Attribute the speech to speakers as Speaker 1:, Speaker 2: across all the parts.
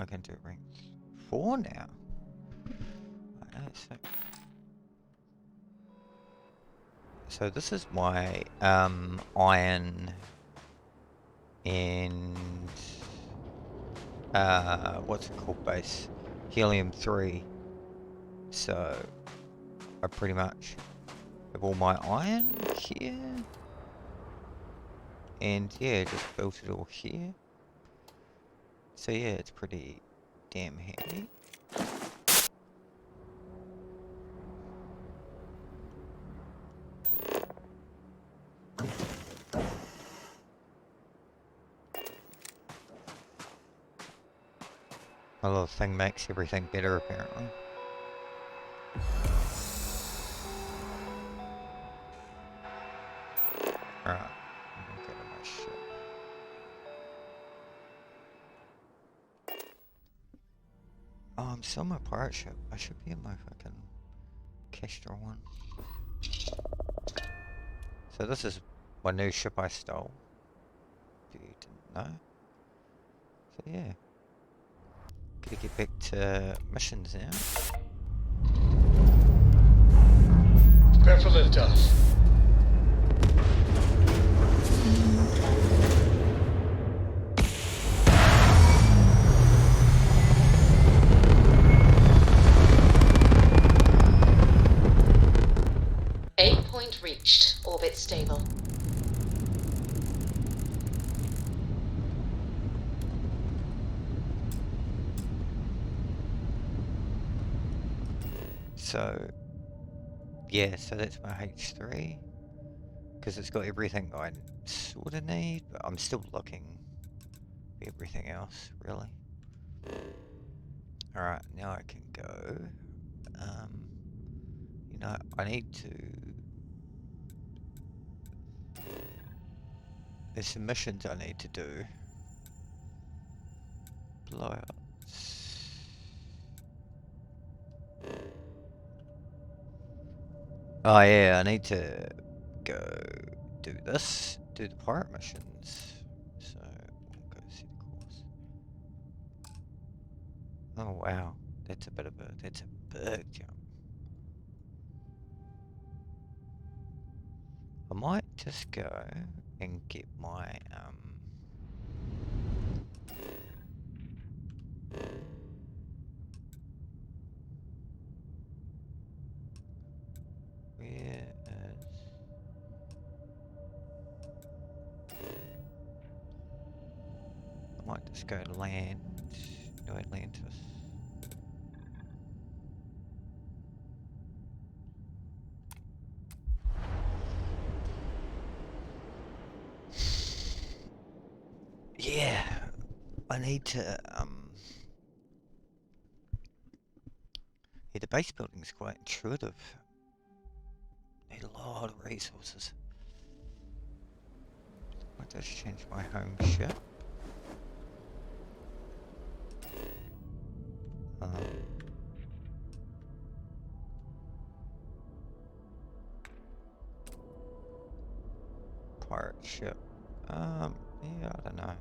Speaker 1: can do rank 4 now. So this is my iron and what's it called, base? Helium-3. So I pretty much have all my iron here. And yeah, just built it all here. So yeah, it's pretty damn handy. My little thing makes everything better apparently. Alright, I'm gonna go to my ship. Oh, I'm still in my pirate ship. I should be in my fucking Kestrel one. So this is my new ship I stole. If you didn't know. So yeah. Gotta get back to missions now.
Speaker 2: Prepare for liftoff.
Speaker 3: Point reached. Orbit stable.
Speaker 1: So yeah, so that's my H3. Because it's got everything I sort of need, but I'm still looking for everything else, really. Alright, now I can go. You know, I need to... There's some missions I need to do. Blowouts. Oh yeah, I need to go do this, do the pirate missions. So, we'll go see the course. Oh wow, that's a big jump. I might just go and get my, where is... I might just go to land, New Atlantis. Yeah, I need to, yeah, the base building's quite intuitive. Need a lot of resources. I just change my home ship. Pirate ship. Yeah, I don't know.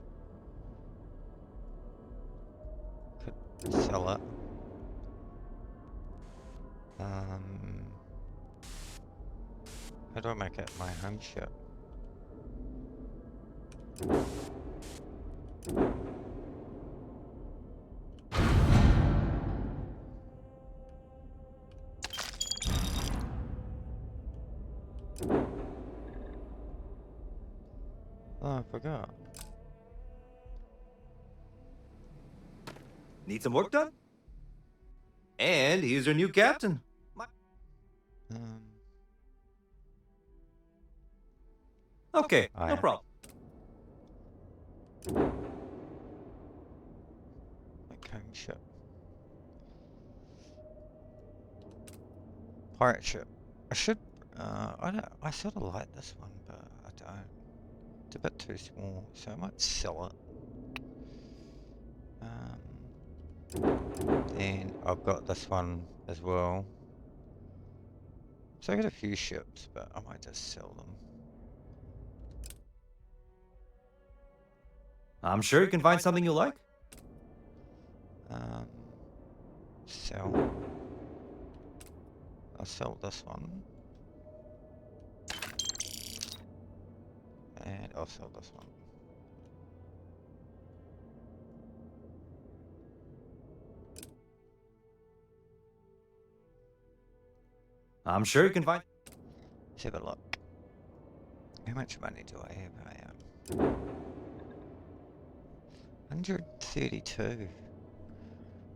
Speaker 1: Could sell it. How do I make it my home ship? Oh, I forgot.
Speaker 4: Need some work done? And he's your new captain. Okay, no problem.
Speaker 1: Like home ship. Pirate ship. I should, I sort of like this one, but I don't. It's a bit too small, so I might sell it. Then I've got this one as well. So I got a few ships, but I might just sell them.
Speaker 4: I'm sure you can find something you like.
Speaker 1: Um, sell. I'll sell this one. And I'll sell this one.
Speaker 4: I'm sure you can find.
Speaker 1: Let's have a look. How much money do I have? I 132.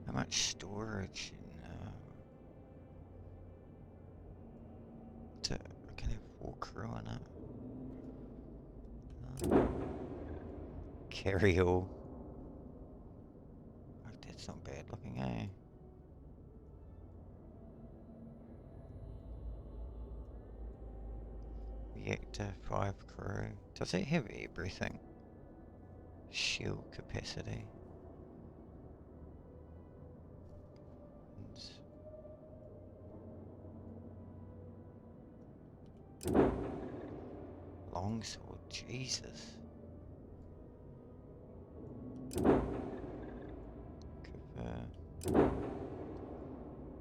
Speaker 1: How much storage? I can have 4 crew on it. Carry all. Oh, that's not bad looking, eh? Reactor 5 crew. Does it have everything? Shield capacity. Longsword, Jesus.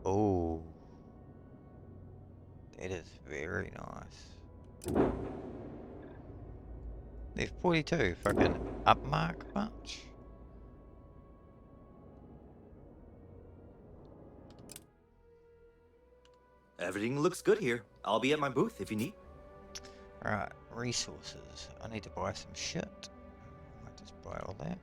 Speaker 1: Oh, that is very nice. There's 42, fucking upmark much?
Speaker 4: Everything looks good here. I'll be at my booth if you need.
Speaker 1: Right, resources. I need to buy some shit. Might just buy all that.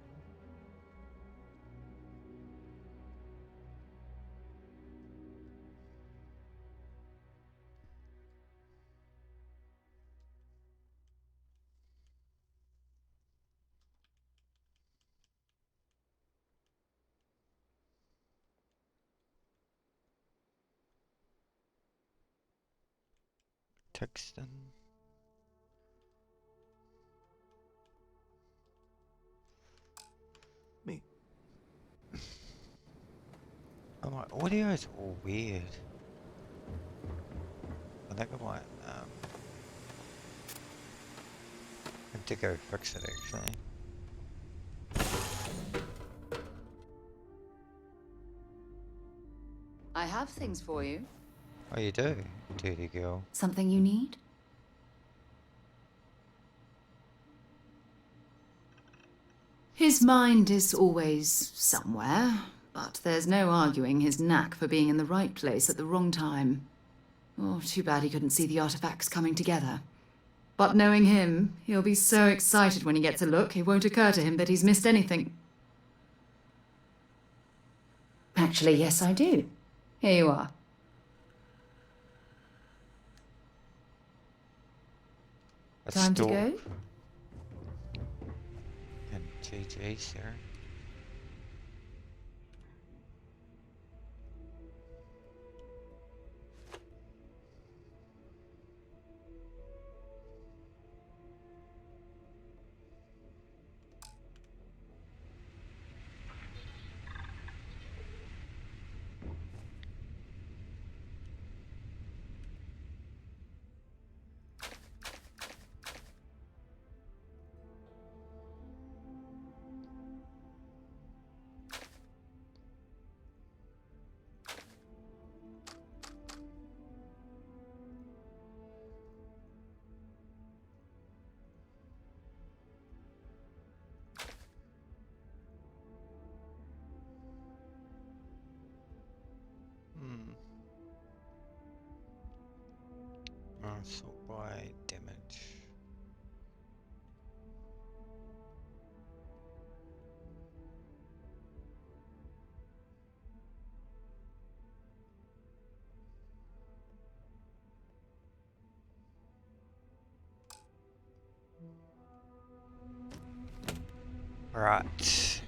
Speaker 1: Tungsten.
Speaker 4: Me.
Speaker 1: Oh, my audio is all weird. I think I might have to go fix it actually.
Speaker 5: I have things for you.
Speaker 1: Oh, you do, dirty girl.
Speaker 5: Something you need? His mind is always somewhere, but there's no arguing his knack for being in the right place at the wrong time. Oh, too bad he couldn't see the artifacts coming together. But knowing him, he'll be so excited when he gets a look, it won't occur to him that he's missed anything. Actually, yes, I do. Here you are. Time to go?
Speaker 1: And GG, sir. Sort by damage. Right.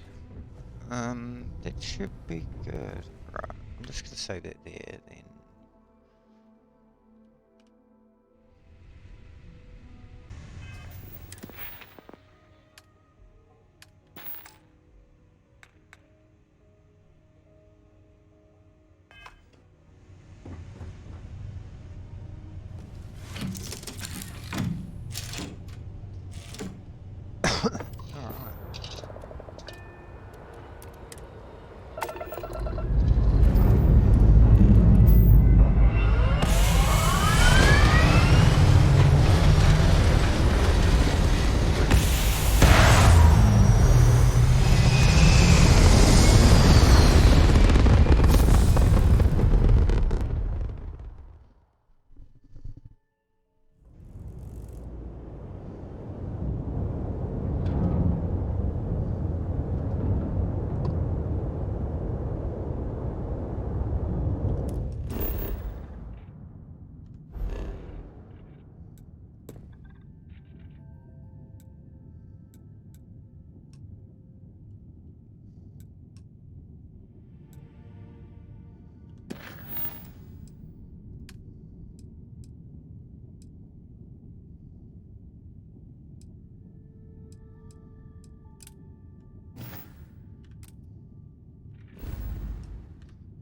Speaker 1: That should be good. Right. I'm just gonna save that there then. Alright.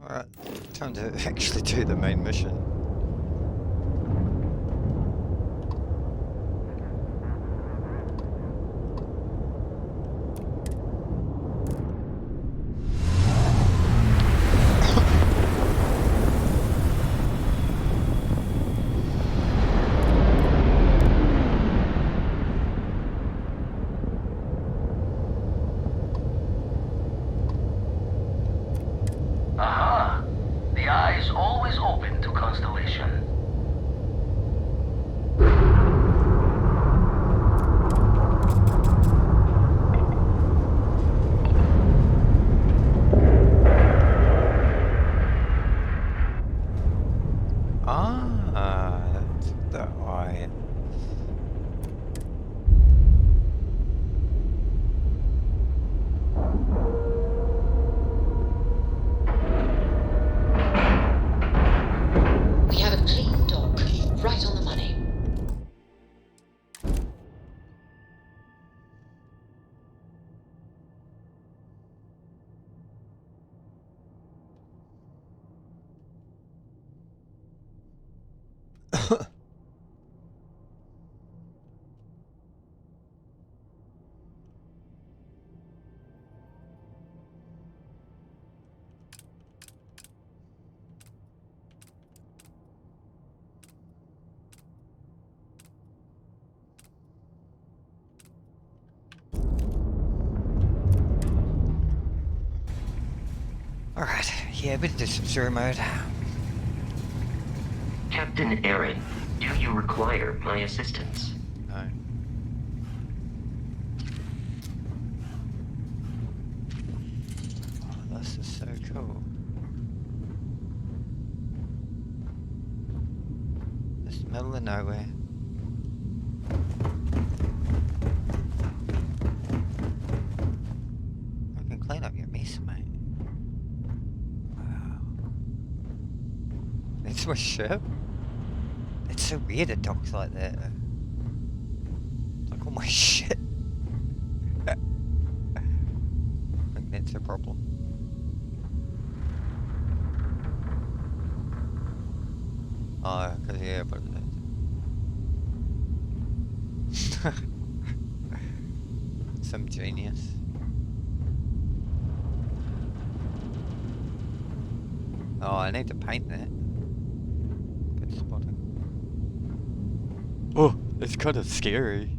Speaker 1: Alright, time to actually do the main mission.
Speaker 6: Aha! The eye is always open to constellation.
Speaker 1: Ah, that's the eye.
Speaker 3: We have a clean dock, right on the money.
Speaker 1: Alright, yeah, we did do some story mode.
Speaker 6: Captain Aaron, do you require my assistance?
Speaker 1: No. Oh, this is so cool. Just middle of nowhere. I can clean up your mess, mate. Wow. That's my ship? It's so weird it docks like that. It's like all my shit. I think that's a problem. Oh, because yeah, but some genius. Oh, I need to paint that. Good spotting. Oh, it's kind of scary.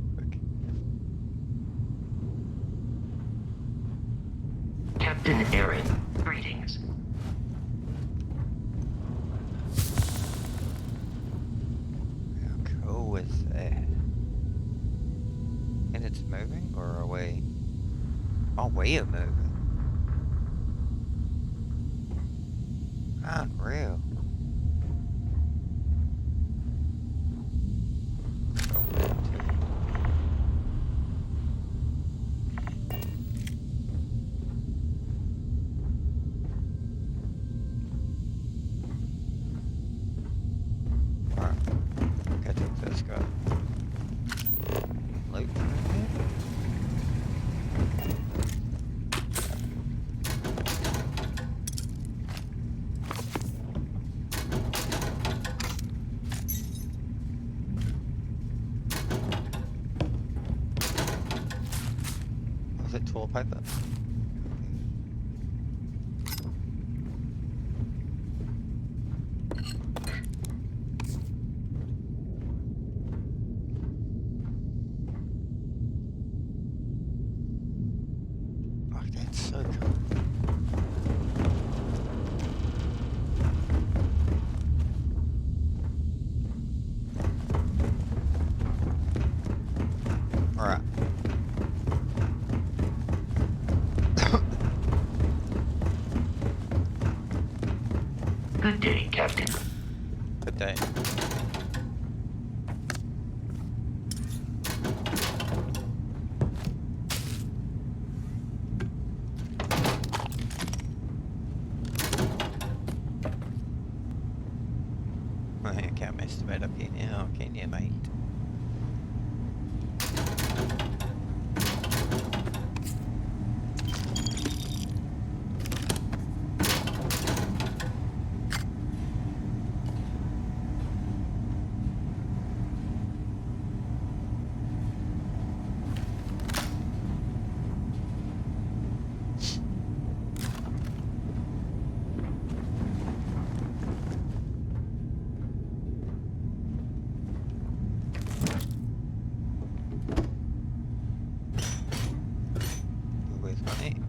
Speaker 6: Captain Aaron, greetings.
Speaker 1: How cool is that? And it's moving, or are we? Oh, we are moving. Unreal. Alright, gotta take this guy. Loot. Was it toilet paper? Oh, that's so cool. Alright.
Speaker 6: Good day, Captain.
Speaker 1: Good day. You can't mess about up here now, can you, mate?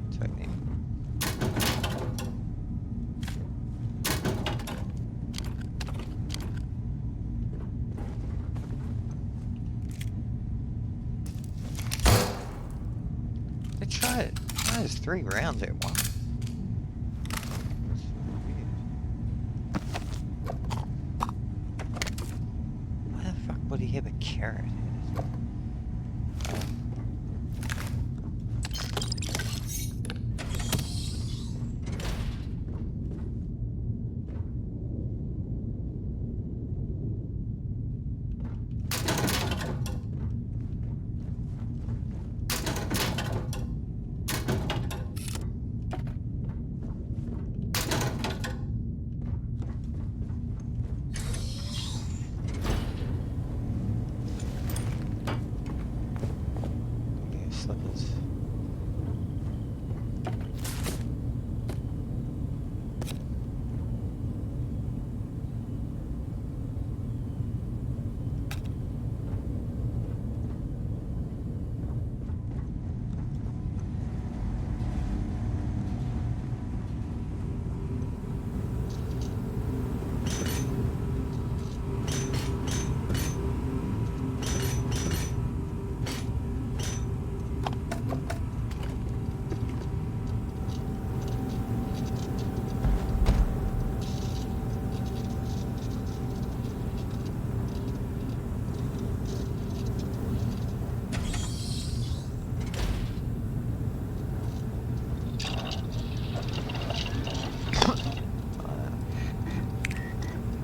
Speaker 1: So I need. They try it. There's 3 rounds at once. That's weird. Why the fuck would he have a carrot? Slippers.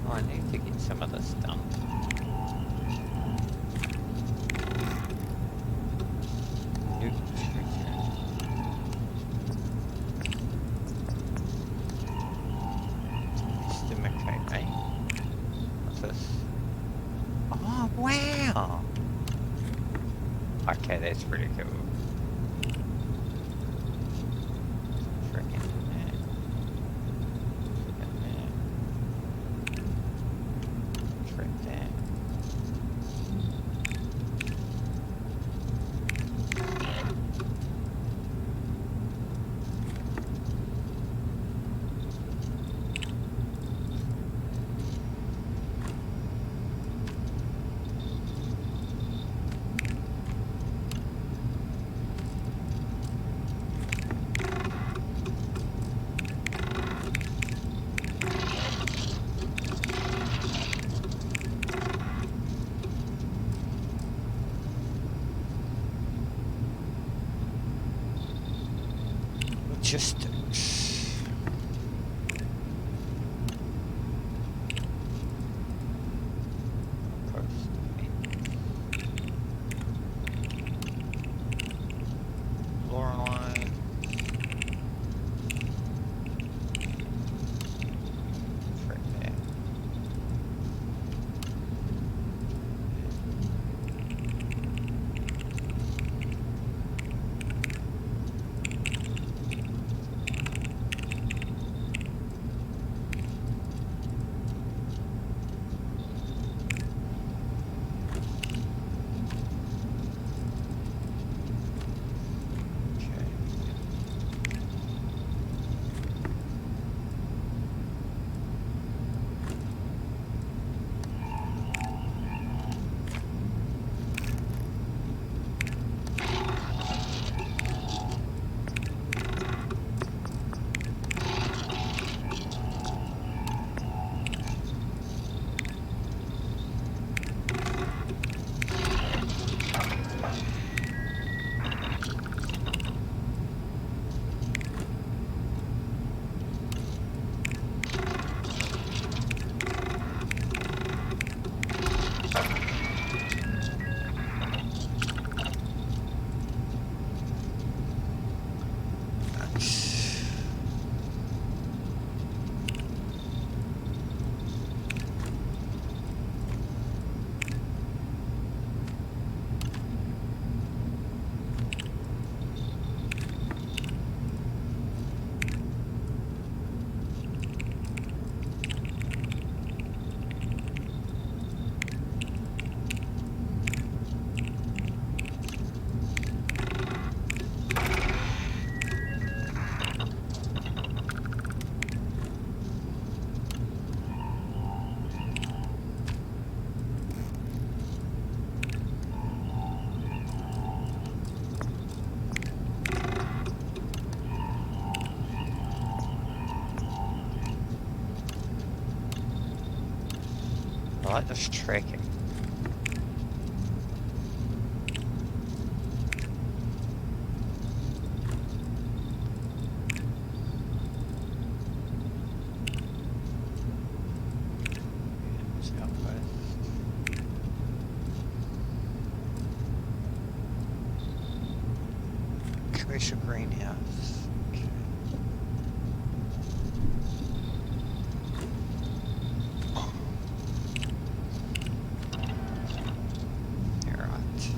Speaker 1: Oh, I need to get some of this done. Nope. Stimulate, eh? What's this? Oh, wow! Okay, that's pretty cool. Freaking trick that. Logistics. Post Lorelei. Frick that. I like this tracking. Commercial greenhouse. Okay. Alright.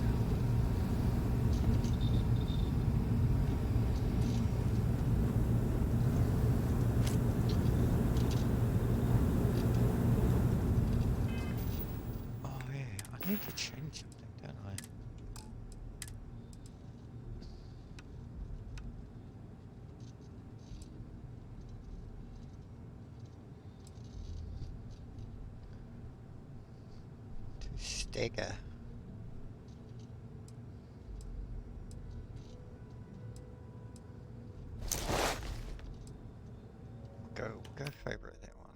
Speaker 1: Oh yeah, I need to change something, don't I? Stagger. Go favorite that one.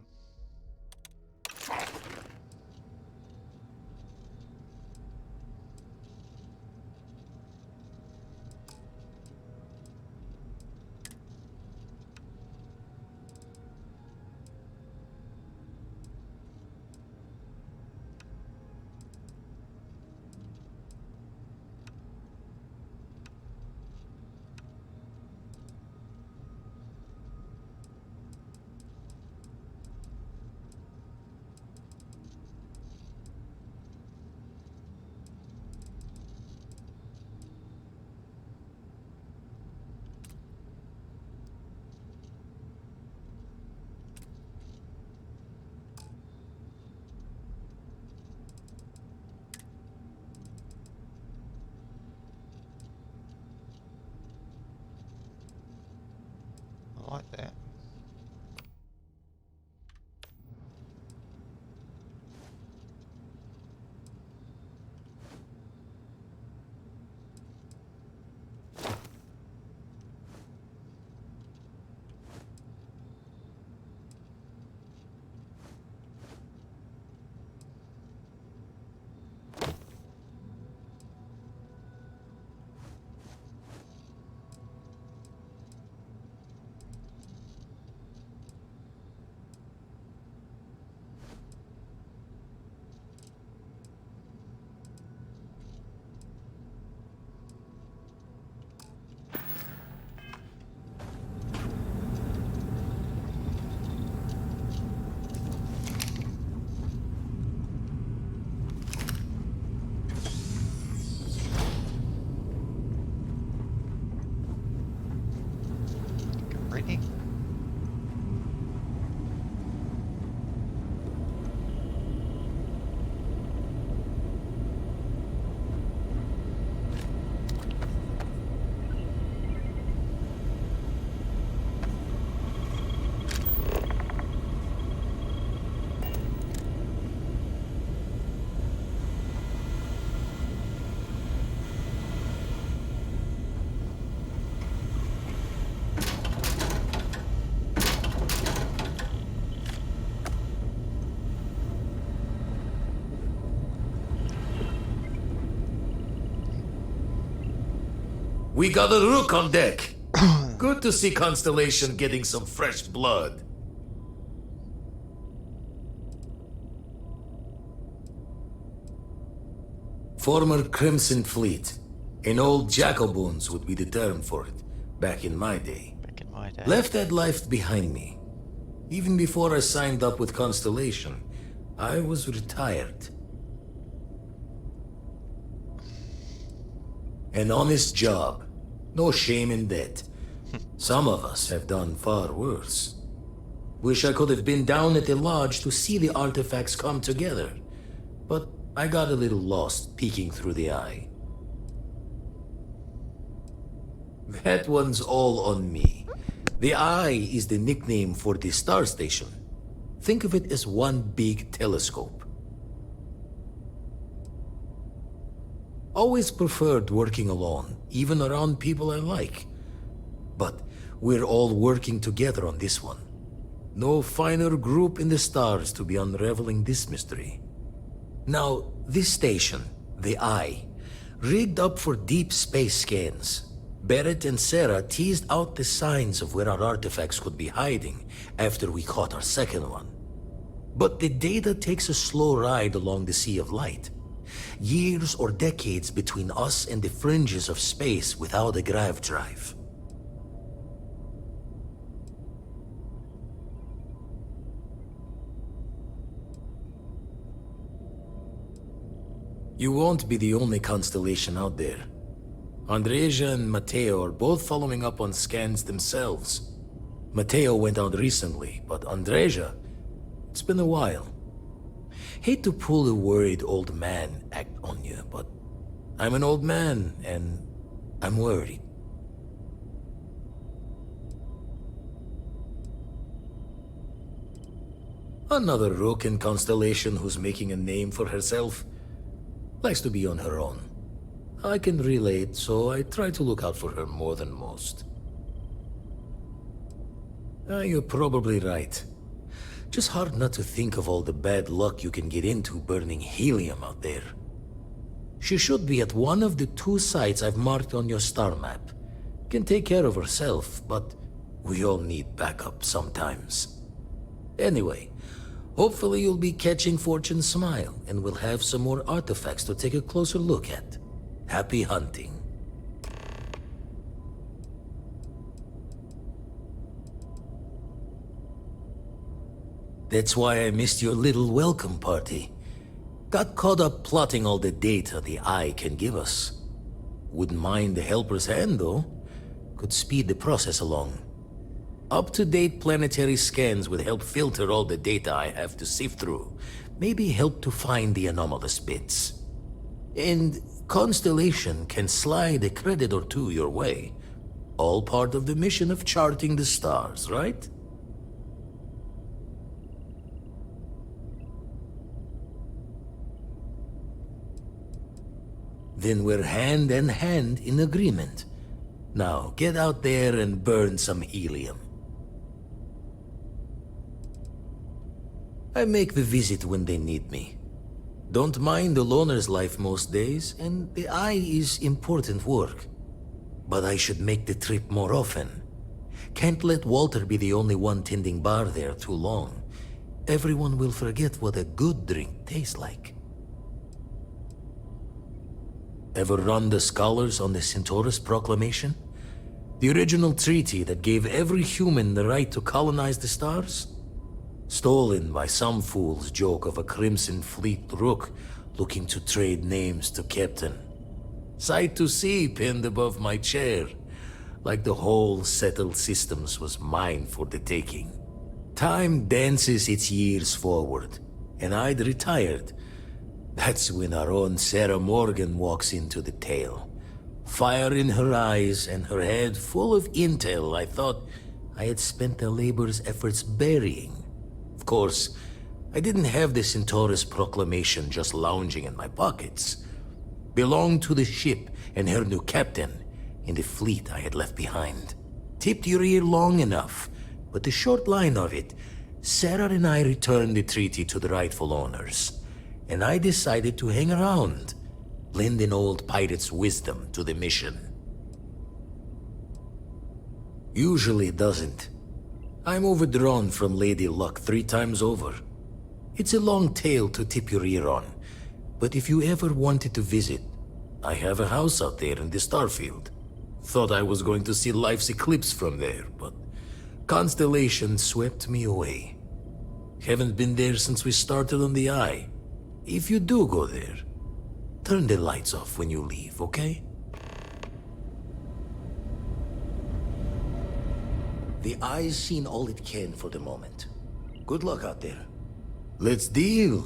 Speaker 1: I like that. Ready?
Speaker 7: We got a rook on deck. Good to see Constellation getting some fresh blood. Former Crimson Fleet. An old Jackalbones would be the term for it, back in my day.
Speaker 1: Back in my day.
Speaker 7: Left that life behind me. Even before I signed up with Constellation, I was retired. An honest job. No shame in that. Some of us have done far worse. Wish I could have been down at the lodge to see the artifacts come together. But I got a little lost peeking through the eye. That one's all on me. The eye is the nickname for the star station. Think of it as one big telescope. Always preferred working alone, even around people I like. But we're all working together on this one. No finer group in the stars to be unraveling this mystery. Now, this station, the Eye, rigged up for deep space scans. Barrett and Sarah teased out the signs of where our artifacts could be hiding after we caught our second one. But the data takes a slow ride along the Sea of Light. Years or decades between us and the fringes of space without a grav drive. You won't be the only constellation out there. Andreja and Matteo are both following up on scans themselves. Matteo went out recently, but Andreja, it's been a while. Hate to pull a worried old man act on you, but I'm an old man and I'm worried. Another Roken constellation who's making a name for herself. Likes to be on her own. I can relate, so I try to look out for her more than most. You're probably right. Just hard not to think of all the bad luck you can get into burning helium out there. She should be at one of the 2 sites I've marked on your star map. Can take care of herself, but we all need backup sometimes. Anyway, hopefully you'll be catching Fortune's smile, and we'll have some more artifacts to take a closer look at. Happy hunting. That's why I missed your little welcome party. Got caught up plotting all the data the Eye can give us. Wouldn't mind the helper's hand, though. Could speed the process along. Up-to-date planetary scans would help filter all the data I have to sift through. Maybe help to find the anomalous bits. And Constellation can slide a credit or 2 your way. All part of the mission of charting the stars, right? Then we're hand in hand in agreement. Now, get out there and burn some helium. I make the visit when they need me. Don't mind the loner's life most days, and the Eye is important work. But I should make the trip more often. Can't let Walter be the only one tending bar there too long. Everyone will forget what a good drink tastes like. Ever run the scholars on the Centaurus Proclamation? The original treaty that gave every human the right to colonize the stars? Stolen by some fool's joke of a Crimson Fleet rook looking to trade names to Captain. Sight to see pinned above my chair, like the whole settled systems was mine for the taking. Time dances its years forward, and I'd retired. That's when our own Sarah Morgan walks into the tale. Fire in her eyes and her head full of intel I thought I had spent the labor's efforts burying. Of course, I didn't have the Centaurus Proclamation just lounging in my pockets. Belonged to the ship and her new captain in the fleet I had left behind. Tipped your ear long enough, but the short line of it, Sarah and I returned the treaty to the rightful owners. And I decided to hang around, lend an old pirate's wisdom to the mission. Usually it doesn't. I'm overdrawn from Lady Luck 3 times over. It's a long tale to tip your ear on, but if you ever wanted to visit, I have a house out there in the Starfield. Thought I was going to see life's eclipse from there, but Constellation swept me away. Haven't been there since we started on the Eye. If you do go there, turn the lights off when you leave, okay? The Eye's seen all it can for the moment. Good luck out there. Let's deal.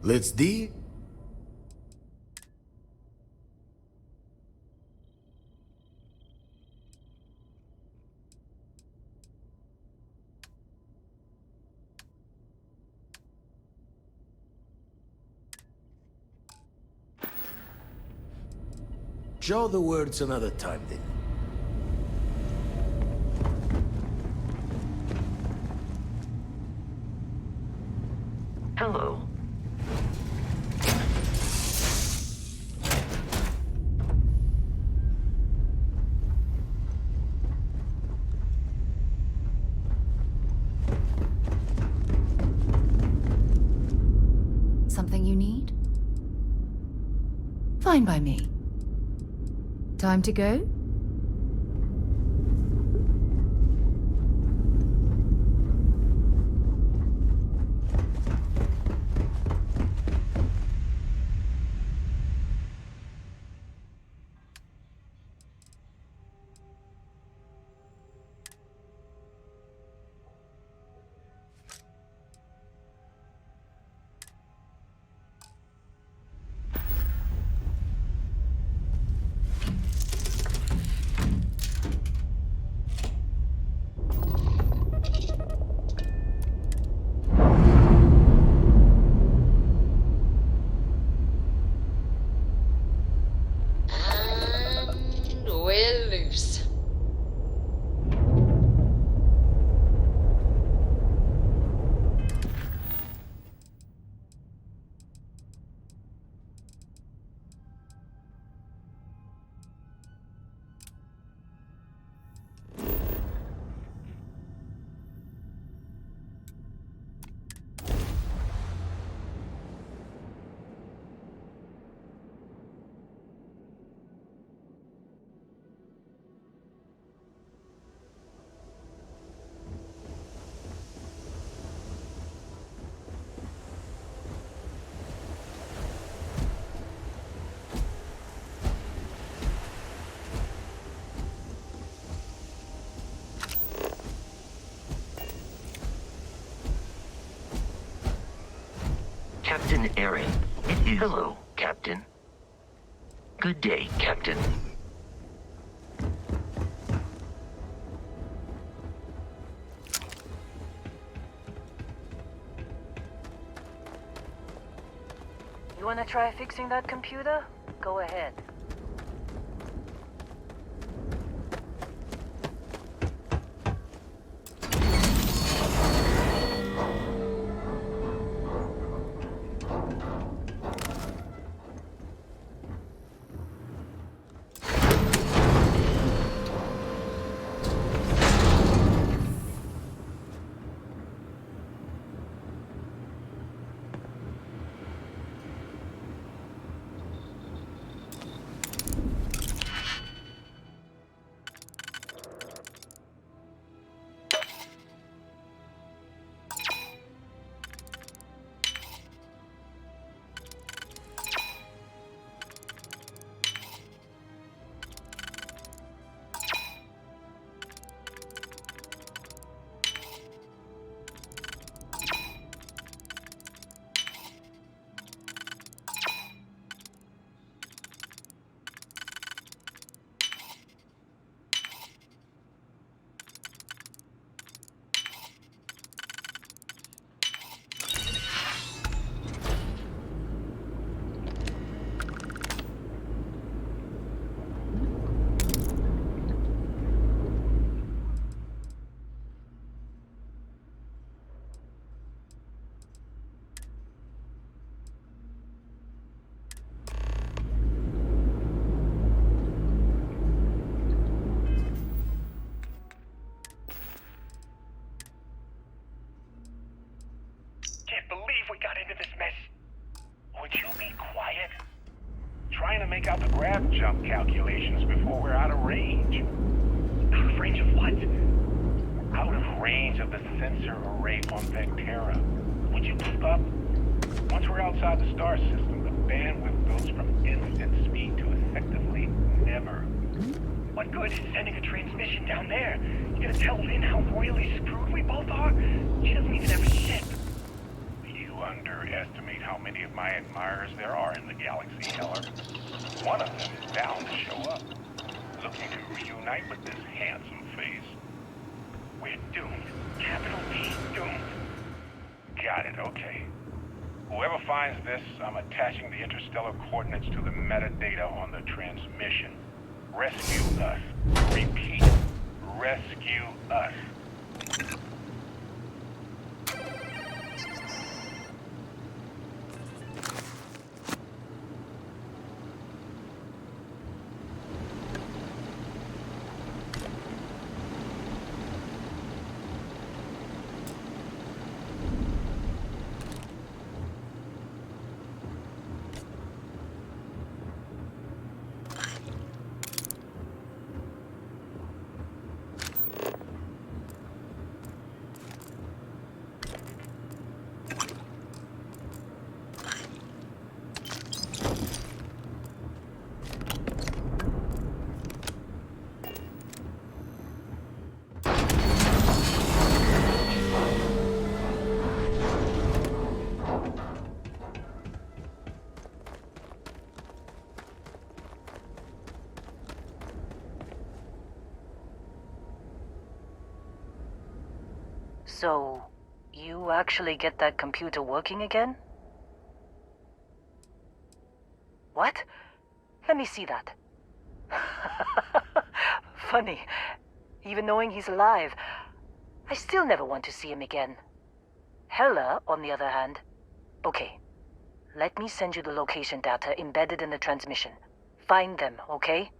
Speaker 7: Let's D. Draw the words another time, then.
Speaker 6: Hello.
Speaker 5: Something you need? Fine by me. Time to go?
Speaker 3: And we're loose.
Speaker 6: Captain Aaron. It is. Hello, Captain. Good day, Captain.
Speaker 8: You wanna try fixing that computer? Go ahead.
Speaker 2: Believe we got into this mess. Would you be quiet? Trying to make out the grav jump calculations before we're out of range. Out of range of what? Out of range of the sensor array on Vectera. Would you keep up? Once we're outside the star system, the bandwidth goes from instant speed to effectively never. What good is sending a transmission down there? You gonna tell Lynn how royally screwed we both are? She doesn't even have a ship. underestimate how many of my admirers there are in the galaxy, Heller. One of them is bound to show up, looking to reunite with this handsome face. We're doomed. Capital D, doomed. Got it, okay. Whoever finds this, I'm attaching the interstellar coordinates to the metadata on the transmission. Rescue us. Repeat. Rescue us.
Speaker 8: So, you actually get that computer working again? What? Let me see that. Funny. Even knowing he's alive, I still never want to see him again. Hella, on the other hand. Okay. Let me send you the location data embedded in the transmission. Find them, okay?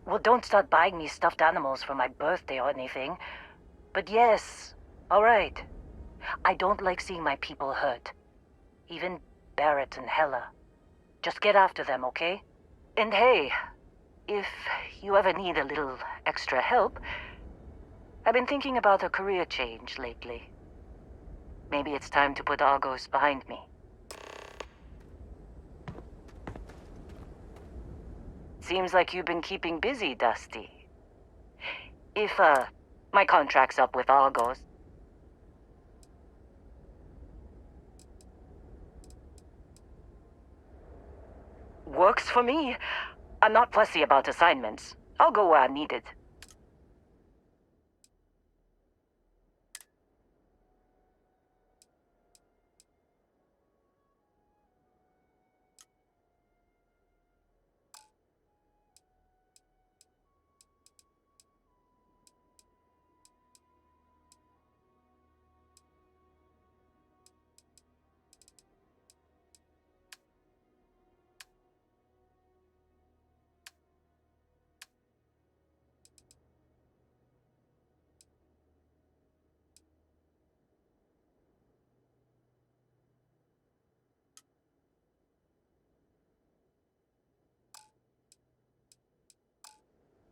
Speaker 8: Well, don't start buying me stuffed animals for my birthday or anything. But yes, all right. I don't like seeing my people hurt. Even Barrett and Hella. Just get after them, okay? And hey, if you ever need a little extra help, I've been thinking about a career change lately. Maybe it's time to put Argos behind me. Seems like you've been keeping busy, Dusty. If, my contract's up with Argos. Works for me. I'm not fussy about assignments. I'll go where I'm needed.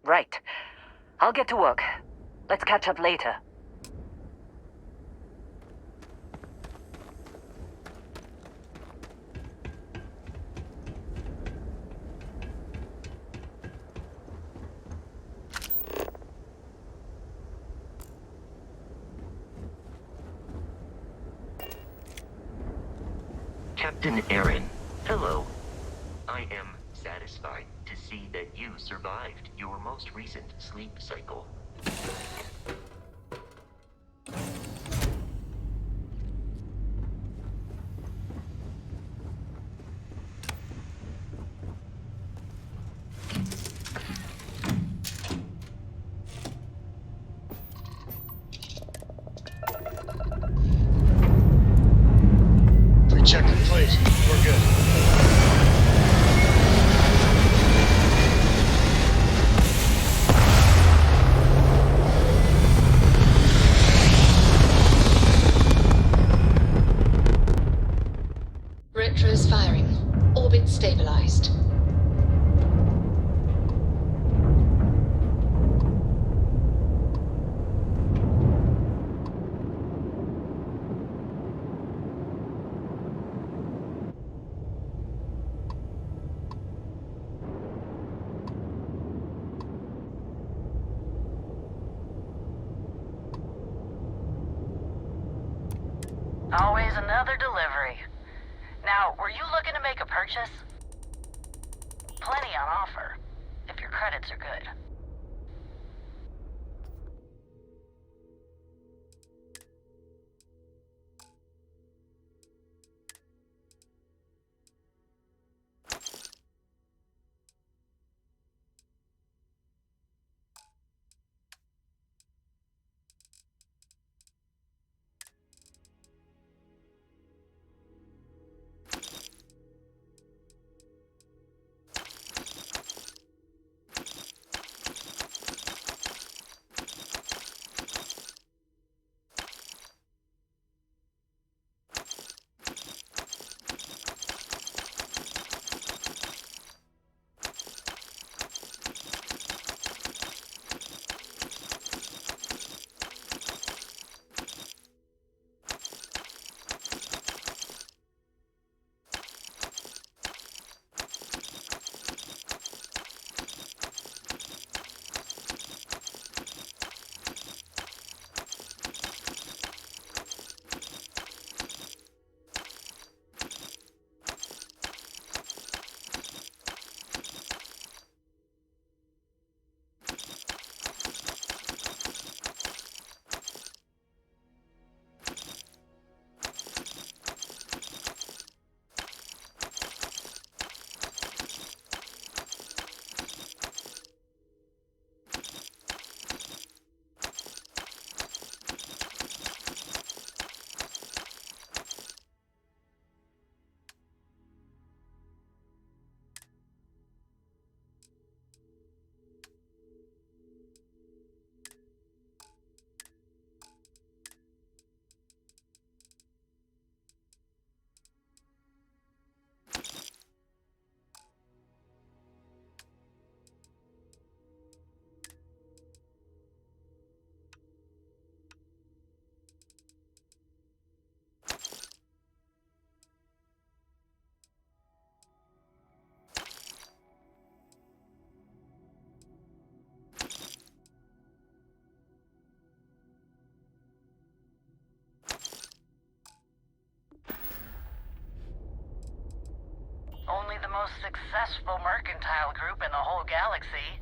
Speaker 8: Right. I'll get to work. Let's catch up later.
Speaker 6: Captain Aaron, hello. I am satisfied to see that you survived your most recent sleep cycle.
Speaker 9: Check the place. We're good.
Speaker 8: Always another delivery. Now, were you looking to make a purchase? Plenty on offer, if your credits are good. Only the most successful mercantile group in the whole galaxy.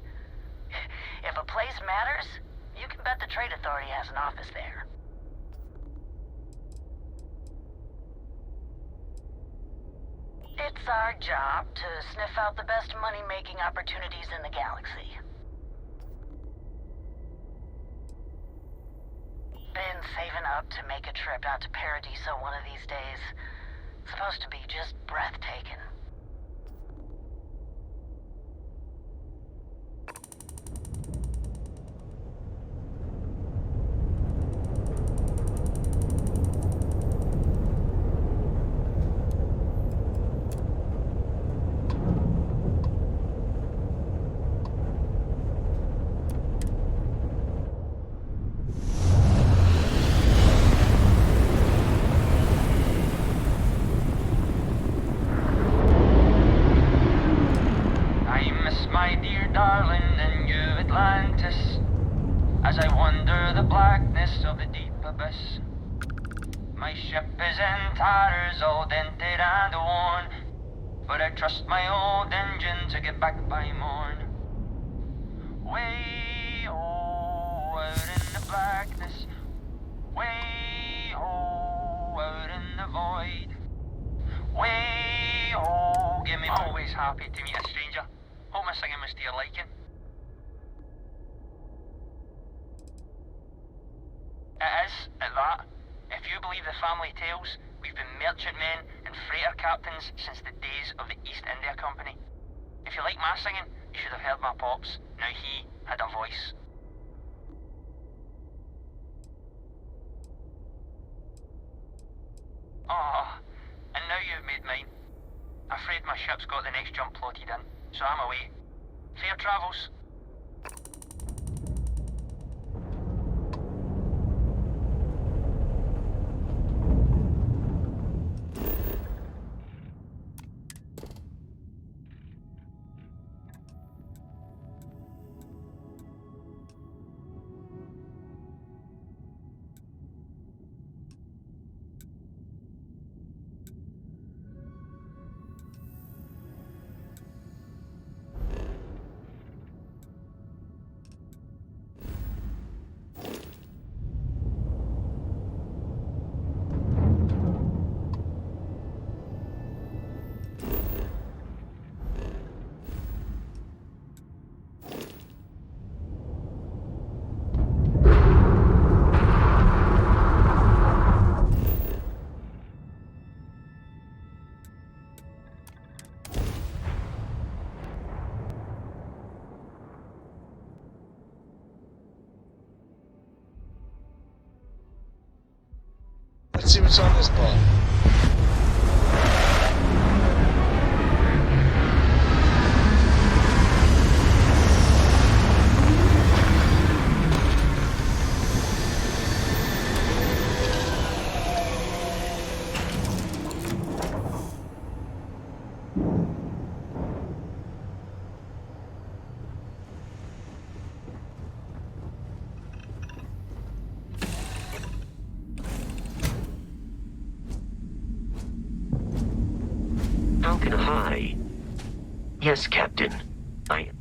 Speaker 8: If a place matters, you can bet the Trade Authority has an office there. It's our job to sniff out the best money-making opportunities in the galaxy. Been saving up to make a trip out to Paradiso one of these days. It's supposed to be just breathtaking.
Speaker 10: As I wander the blackness of the deep abyss, my ship is in tatters, all dented and worn, but I trust my old engine to get back by morn. Way out in the blackness, way out in the void, way give me. Always happy to meet a stranger. Hope my singing was to your liking. It is, at that. If you believe the family tales, we've been merchantmen and freighter captains since the days of the East India Company. If you like my singing, you should have heard my pops. Now he had a voice. Ah, and now you've made mine. Afraid my ship's got the next jump plotted in, so I'm away. Fair travels.
Speaker 9: see what's on this ball.
Speaker 6: Falcon High. Yes, Captain. I...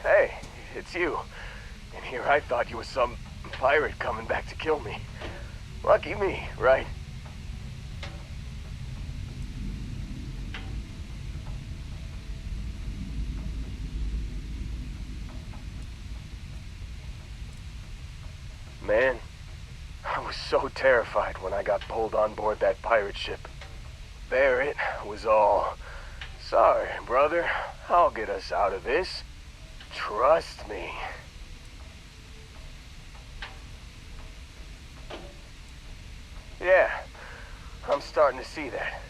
Speaker 11: Hey, it's you. And here I thought you was some pirate coming back to kill me. Lucky me, right? Man, I was so terrified when I got pulled on board that pirate ship. Barrett was all, "Sorry, brother, I'll get us out of this. Trust me." Yeah, I'm starting to see that.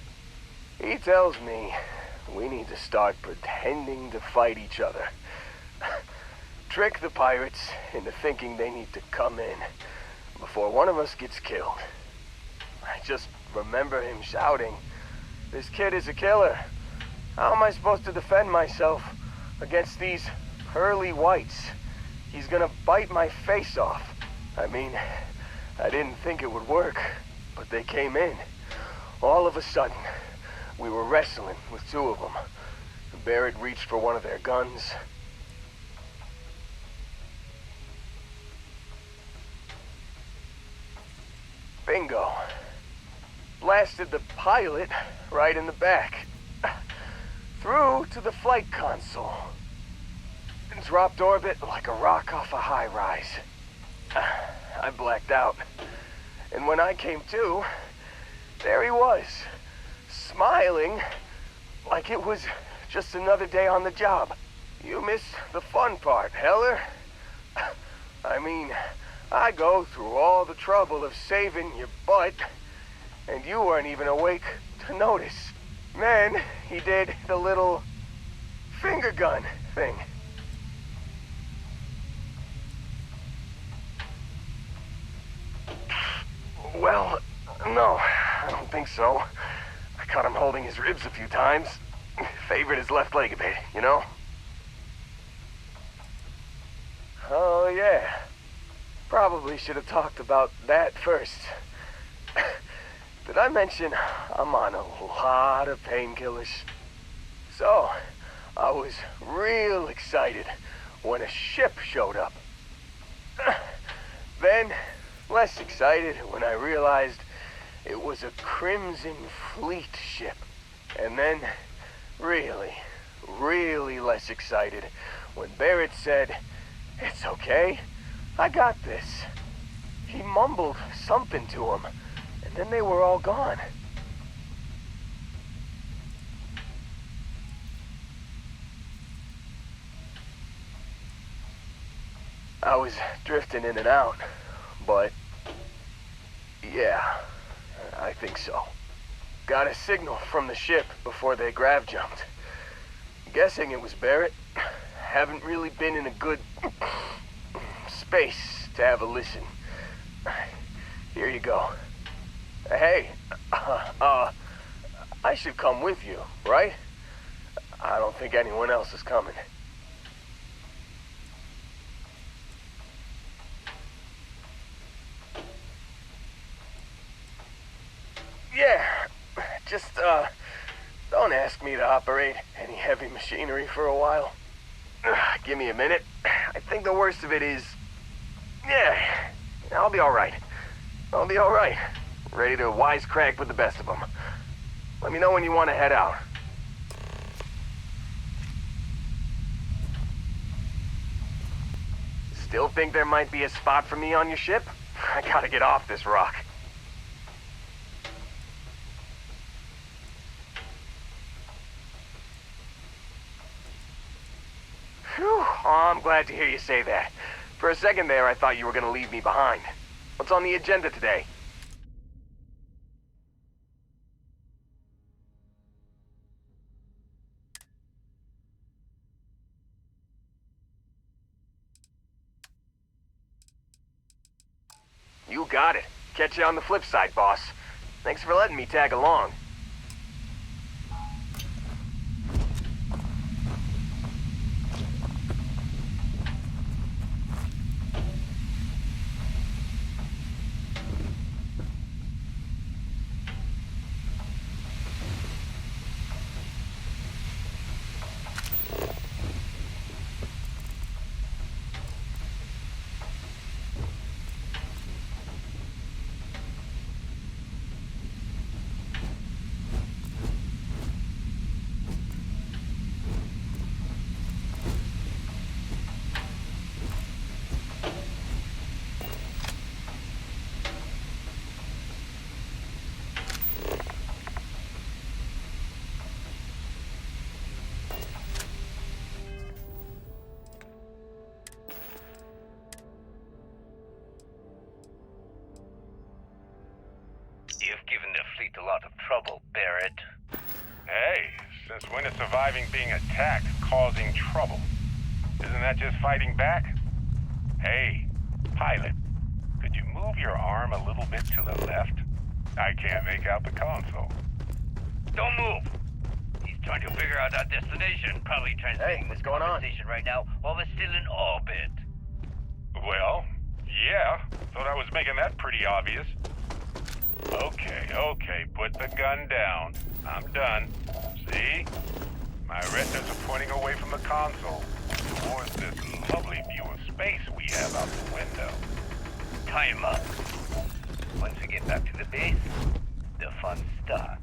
Speaker 11: He tells me we need to start pretending to fight each other. Trick the pirates into thinking they need to come in before one of us gets killed. I just remember him shouting, "This kid is a killer. How am I supposed to defend myself against these pearly whites? He's gonna bite my face off." I mean, I didn't think it would work, but they came in. All of a sudden, we were wrestling with two of them. Barrett reached for one of their guns. Bingo. Blasted the pilot right in the back. Through to the flight console. And dropped orbit like a rock off a high rise. I blacked out. And when I came to, there he was, smiling like it was just another day on the job. You missed the fun part, Heller. I mean, I go through all the trouble of saving your butt, and you weren't even awake to notice. Then he did the little finger gun thing. Well, no, I don't think so. I caught him holding his ribs a few times. Favored his left leg a bit, you know? Oh, yeah. Probably should have talked about that first. Did I mention I'm on a lot of painkillers? So, I was real excited when a ship showed up. Then, less excited when I realized it was a Crimson Fleet ship. And then, really, really less excited when Barrett said, "It's okay. I got this." He mumbled something to him, and then they were all gone. I was drifting in and out, but yeah, I think so. Got a signal from the ship before they grav jumped. Guessing it was Barrett. Haven't really been in a good space to have a listen. Here you go. Hey, I should come with you, right? I don't think anyone else is coming. Yeah, just, don't ask me to operate any heavy machinery for a while. Give me a minute. I think the worst of it is, yeah, I'll be alright. I'll be alright. Ready to wisecrack with the best of them. Let me know when you want to head out. Still think there might be a spot for me on your ship? I gotta get off this rock. Whew, oh, I'm glad to hear you say that. For a second there, I thought you were gonna leave me behind. What's on the agenda today? You got it. Catch you on the flip side, boss. Thanks for letting me tag along.
Speaker 2: fleet a lot of trouble, Barrett. Hey, since when is surviving being attacked causing trouble? Isn't that just fighting back? Hey, pilot, could you move your arm a little bit to the left? I can't make out the console. Don't move! He's trying to figure out our destination. Probably transmitting this conversation right now while we're still in orbit. Well, yeah. Thought I was making that pretty obvious. Okay, put the gun down. I'm done. See? My retinas are pointing away from the console towards this lovely view of space we have out the window. Time up. Once we get back to the base, the fun starts.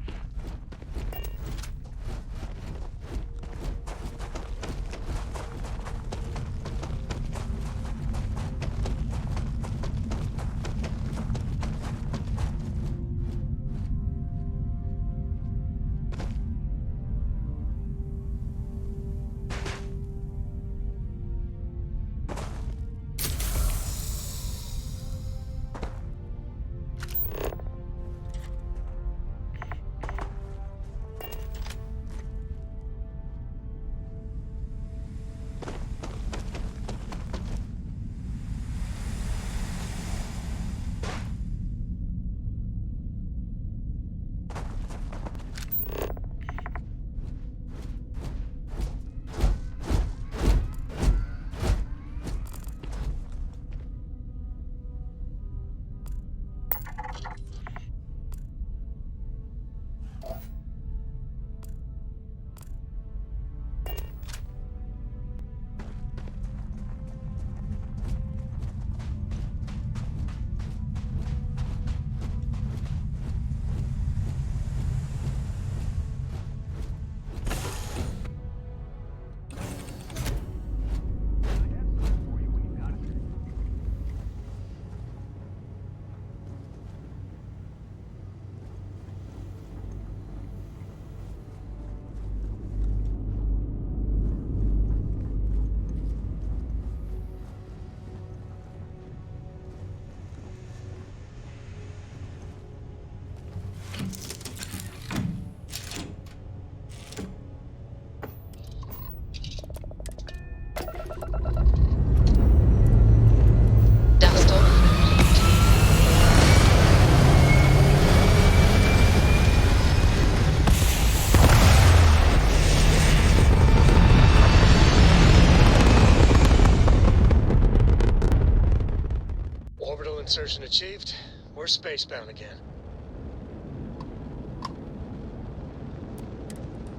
Speaker 9: Insertion achieved. We're spacebound again.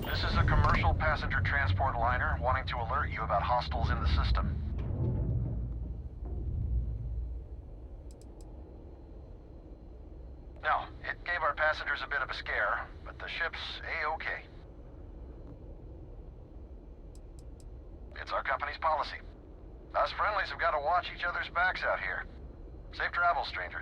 Speaker 2: This is a commercial passenger transport liner wanting to alert you about hostiles in the system. No, it gave our passengers a bit of a scare, but the ship's A-okay. It's our company's policy. Us friendlies have got to watch each other's backs out here. Safe travels, stranger.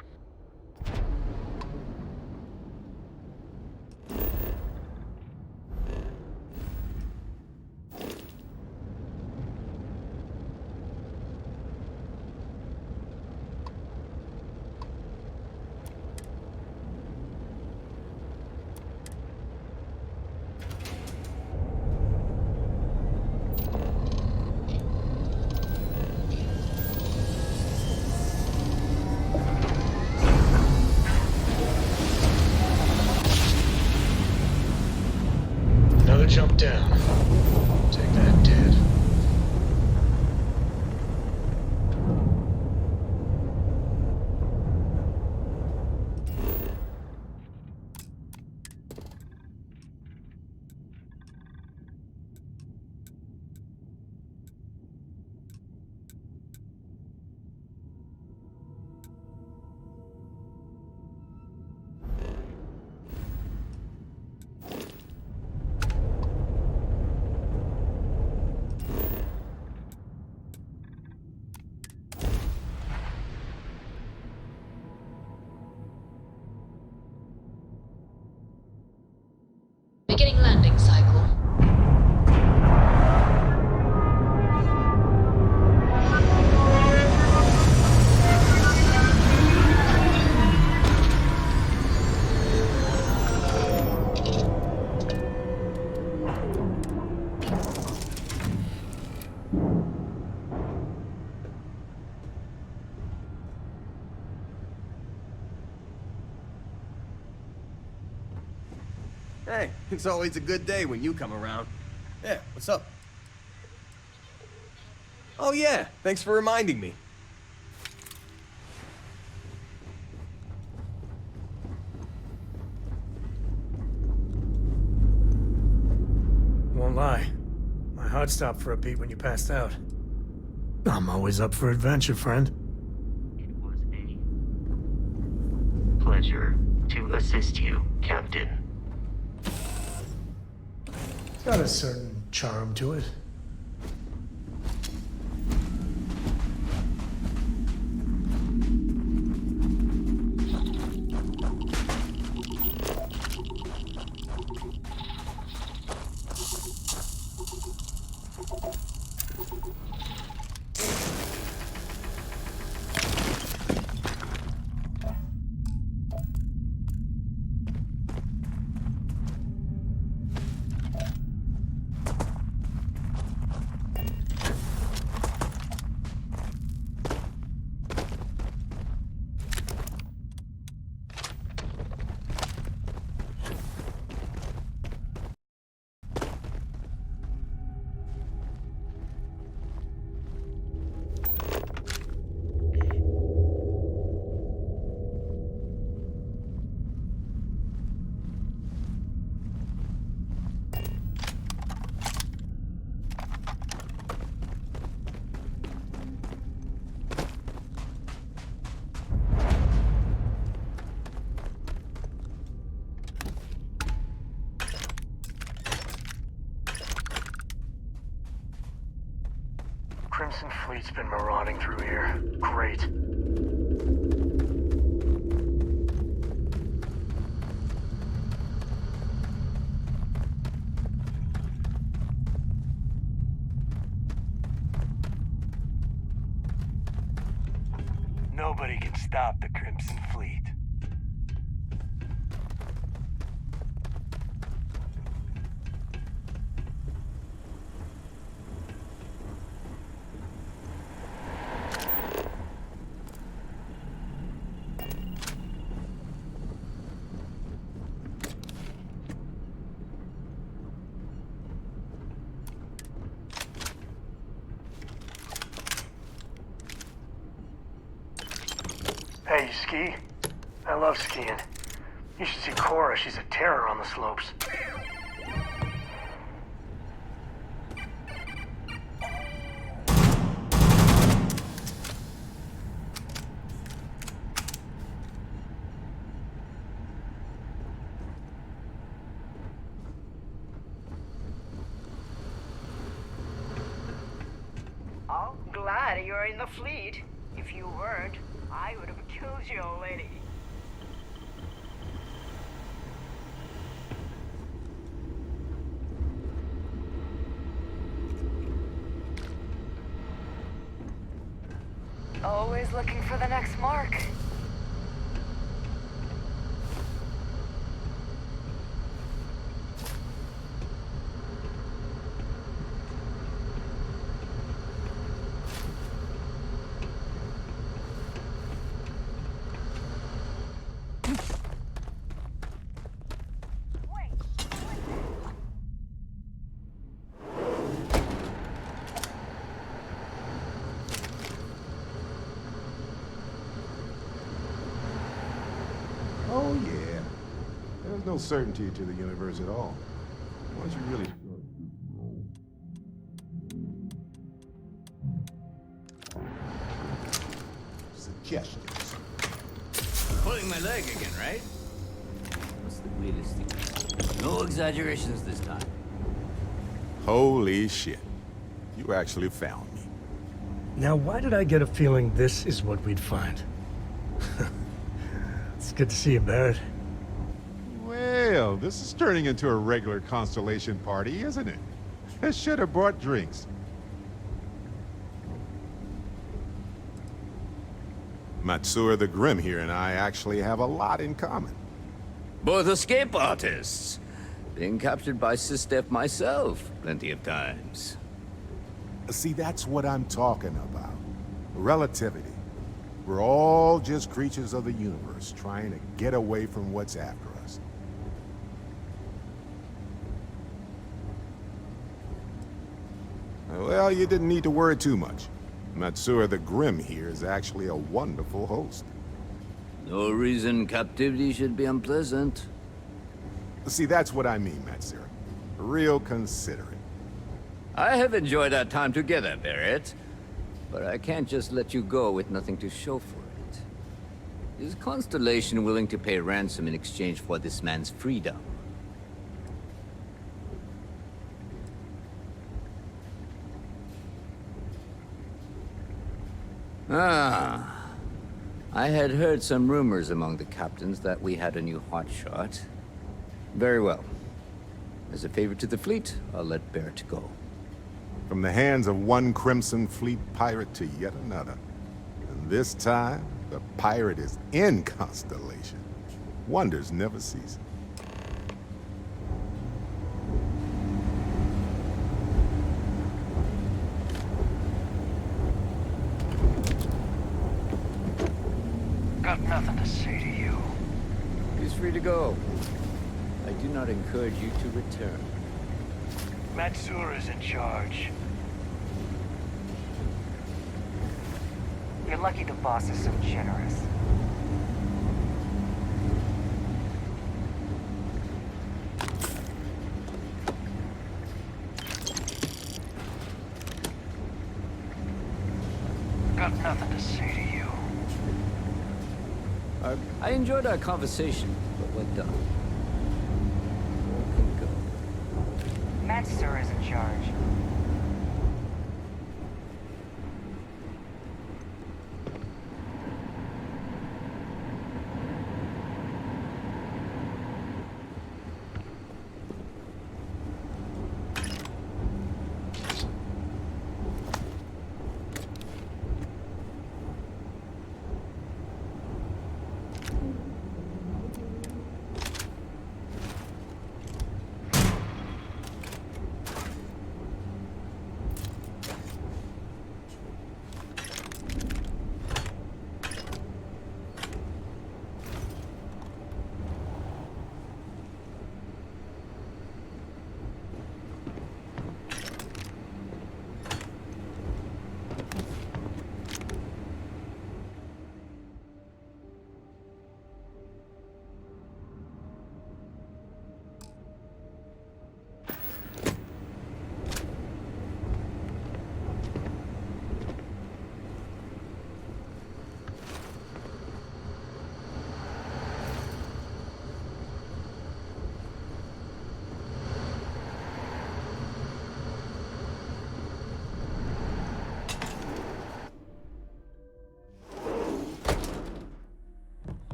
Speaker 9: Jump down. Take that, Dad.
Speaker 3: Beginning landing cycle.
Speaker 11: Hey, it's always a good day when you come around. Yeah, what's up? Oh yeah, thanks for reminding me.
Speaker 9: Won't lie. My heart stopped for a beat when you passed out. I'm always up for adventure, friend.
Speaker 6: It was a pleasure to assist you, Captain.
Speaker 9: It's got a certain charm to it.
Speaker 11: Crimson Fleet's been marauding through here. Great. Nobody can stop the Crimson Fleet. Hey, you ski? I love skiing. You should see Cora. She's a terror on the slopes.
Speaker 12: I'm glad you're in the fleet. If you weren't, I would have killed you already. Always looking for the next mark.
Speaker 13: Oh, yeah. There's no certainty to the universe at all. Once you really suggestions.
Speaker 4: Pulling my leg again, right? What's the weirdest thing? No exaggerations this time.
Speaker 13: Holy shit. You actually found me.
Speaker 9: Now, why did I get a feeling this is what we'd find? It's good to see you, Barrett.
Speaker 13: Well, this is turning into a regular Constellation party, isn't it? I should have brought drinks. Matsura the Grim here and I actually have a lot in common.
Speaker 4: Both escape artists. Being captured by Sistef myself plenty of times.
Speaker 13: See, that's what I'm talking about. Relativity. We're all just creatures of the universe, trying to get away from what's after us. Well, you didn't need to worry too much. Matsura the Grim here is actually a wonderful host.
Speaker 4: No reason captivity should be unpleasant.
Speaker 13: See, that's what I mean, Matsura. Real considerate.
Speaker 4: I have enjoyed our time together, Barrett. But I can't just let you go with nothing to show for it. Is Constellation willing to pay ransom in exchange for this man's freedom? Ah. I had heard some rumors among the captains that we had a new hotshot. Very well. As a favor to the fleet, I'll let Barrett go.
Speaker 13: From the hands of one Crimson Fleet pirate to yet another. And this time, the pirate is in Constellation. Wonders never cease.
Speaker 11: Got nothing to say to you.
Speaker 4: He's free to go. I do not encourage you to return.
Speaker 11: Matsura's in charge. You're lucky the boss is so generous. Got nothing to say to you.
Speaker 4: I enjoyed our conversation, but we're done. All can go.
Speaker 11: Matsura's in charge.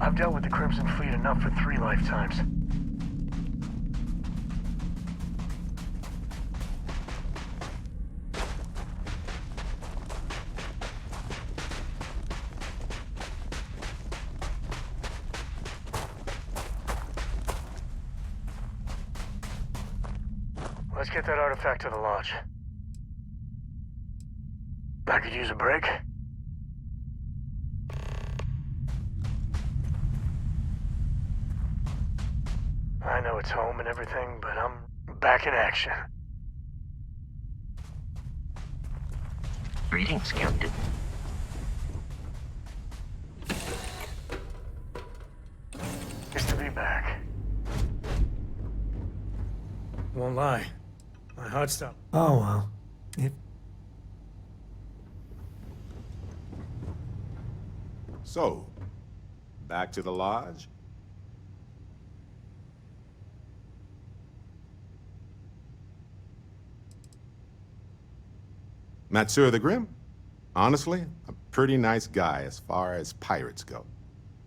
Speaker 11: I've dealt with the Crimson Fleet enough for 3 lifetimes. Let's get that artifact to the lodge. I could use a break. I know it's home and everything, but I'm back in action.
Speaker 6: Greetings, Captain.
Speaker 11: Nice to be back.
Speaker 9: Won't lie. My heart stopped. Oh well.
Speaker 13: So, back to the lodge? Matsura the Grim? Honestly, a pretty nice guy as far as pirates go.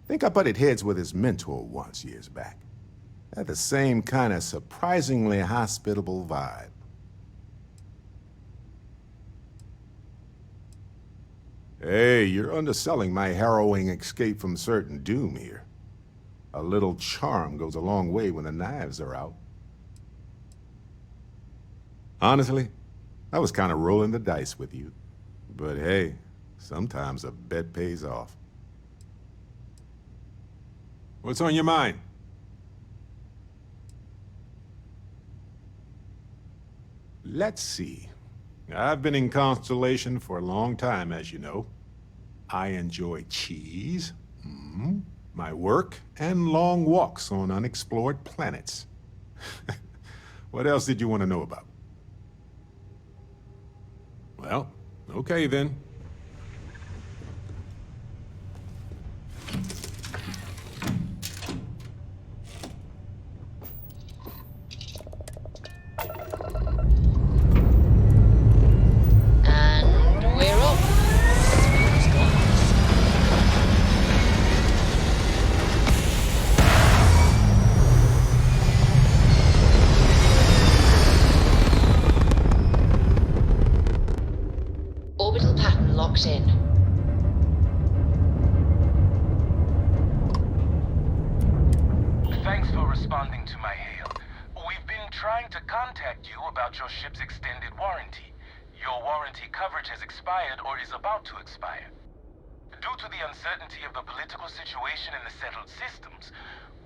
Speaker 13: Think I butted heads with his mentor once years back. Had the same kind of surprisingly hospitable vibe. Hey, you're underselling my harrowing escape from certain doom here. A little charm goes a long way when the knives are out. Honestly, I was kind of rolling the dice with you. But hey, sometimes a bet pays off. What's on your mind? Let's see. I've been in Constellation for a long time, as you know. I enjoy cheese, my work, and long walks on unexplored planets. What else did you want to know about? Well, okay then.
Speaker 3: And we're off. Smooth skies. Orbital pattern locked in.
Speaker 2: Thanks for responding to my hail. We've been trying to contact you about your ship's extended warranty. Your warranty coverage has expired or is about to expire. Due to the uncertainty of the political situation in the settled systems,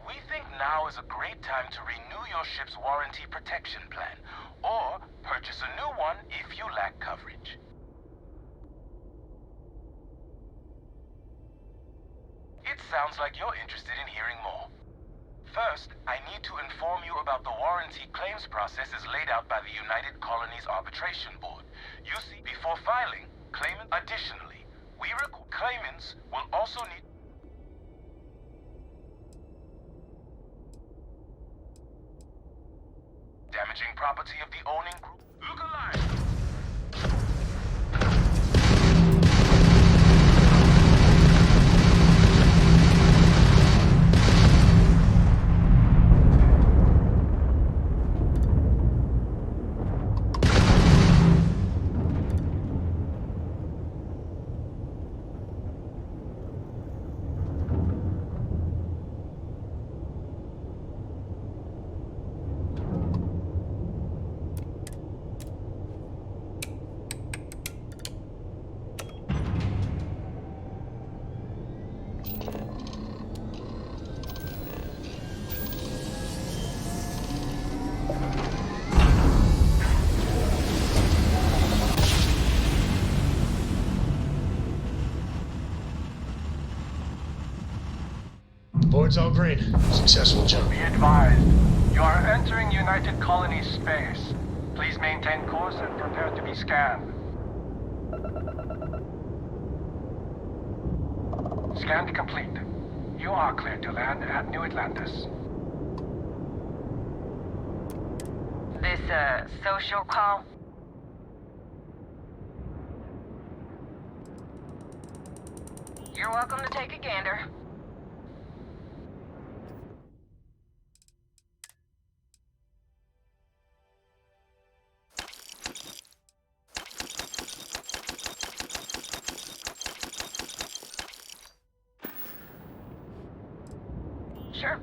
Speaker 2: we think now is a great time to renew your ship's warranty protection plan, or purchase a new one if you lack coverage. It sounds like you're interested in hearing more. First, I need to inform you about the warranty claims process as laid out by the United Colonies Arbitration Board. You see, before filing, claimant additionally, claimants will also need damaging property of the owning group. Look alive!
Speaker 14: Board's all green. Successful jump.
Speaker 2: Be advised, you are entering United Colonies space. Please maintain course and prepare to be scanned. Scan complete. You are cleared to land at New Atlantis.
Speaker 12: This, social call? You're welcome to take a gander. Sure.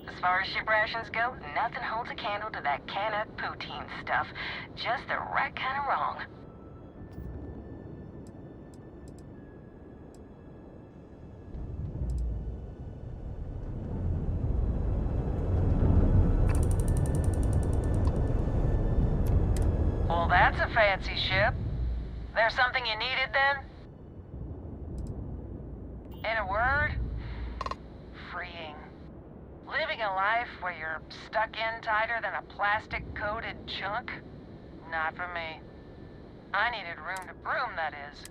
Speaker 12: As far as ship rations go, nothing holds a candle to that can of poutine stuff. Just the right kind of wrong. fancy ship. There's something you needed then? In a word, freeing. Living a life where you're stuck in tighter than a plastic-coated chunk? Not for me. I needed room to broom, that is.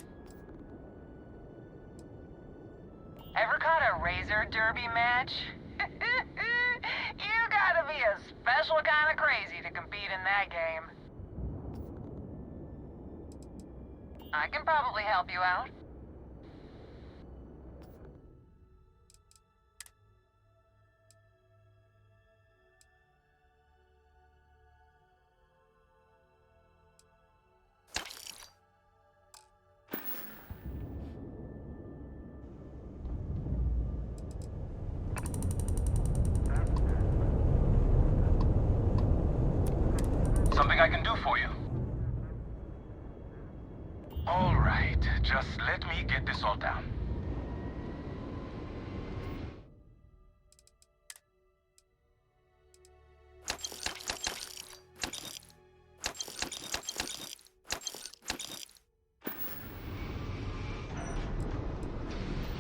Speaker 12: Ever caught a razor derby match? You gotta be a special kind of crazy to compete in that game. I can probably help you out.
Speaker 2: Something I can do for you? All right, just let me get this all down.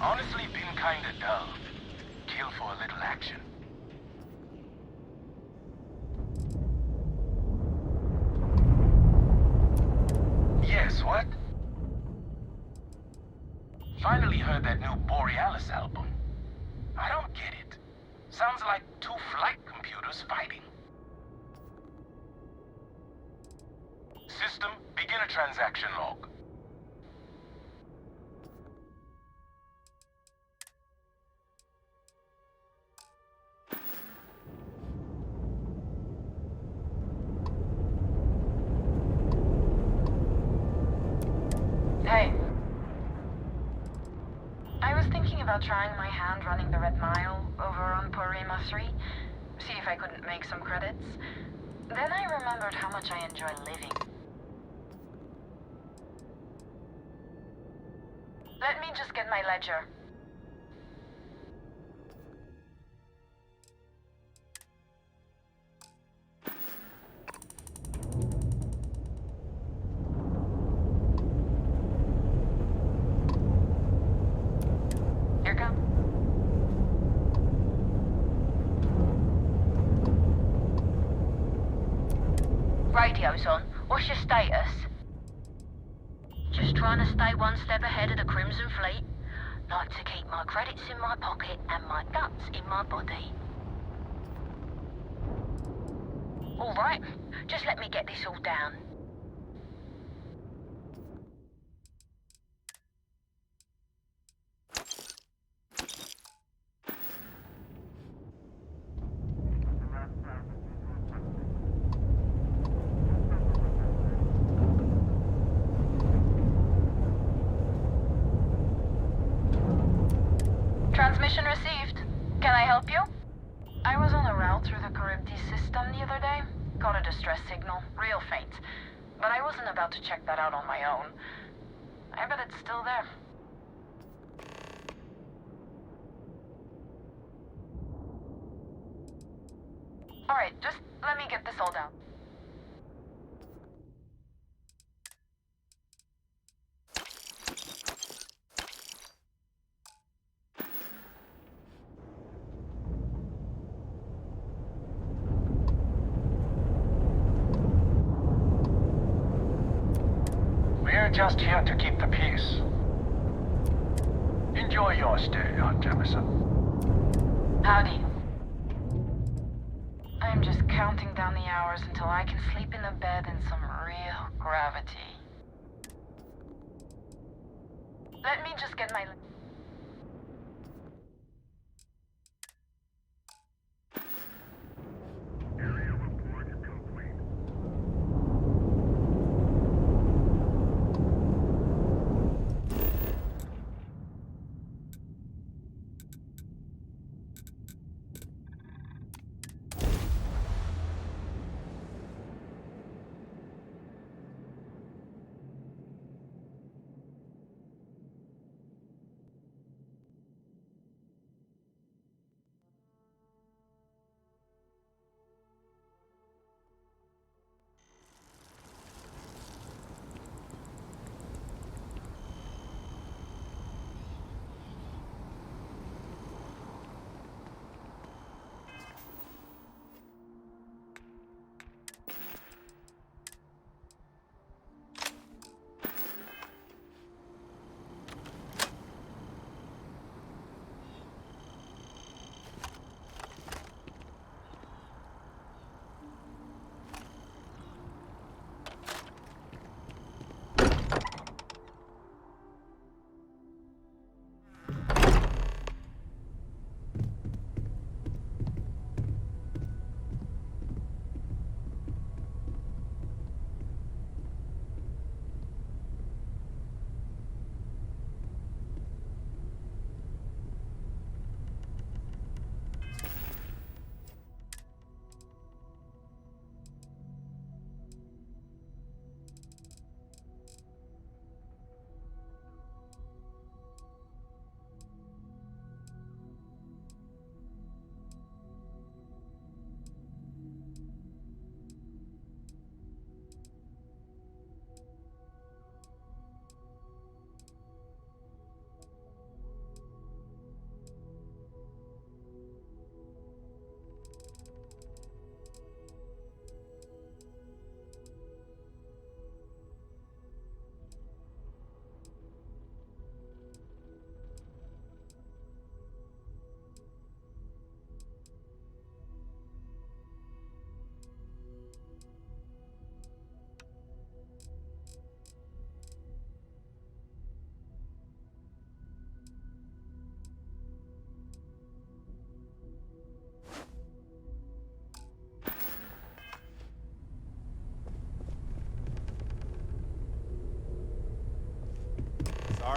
Speaker 2: Honestly, been kinda dull. Kill for a little action. Yes, what? Finally heard that new Borealis album. I don't get it. Sounds like two flight computers fighting. System, begin a transaction log.
Speaker 12: Hey. I was thinking about trying my hand running the Red Mile over on Porima 3. See if I couldn't make some credits. Then I remembered how much I enjoy living. Let me just get my ledger. Here come.
Speaker 8: Radio's on. What's your status? Just trying to stay one step ahead of the Crimson Fleet. Like to keep my credits in my pocket and my guts in my body. All right, just let me get this all down.
Speaker 12: Transmission received. Can I help you? I was on a route through the Charybdis system the other day. Got a distress signal, real faint. But I wasn't about to check that out on my own. I bet it's still there. Alright, just let me get this all down.
Speaker 2: We're just here to keep the peace. Enjoy your stay on Jemison.
Speaker 12: Howdy. I'm just counting down the hours until I can sleep in a bed in some real gravity. Let me just get my...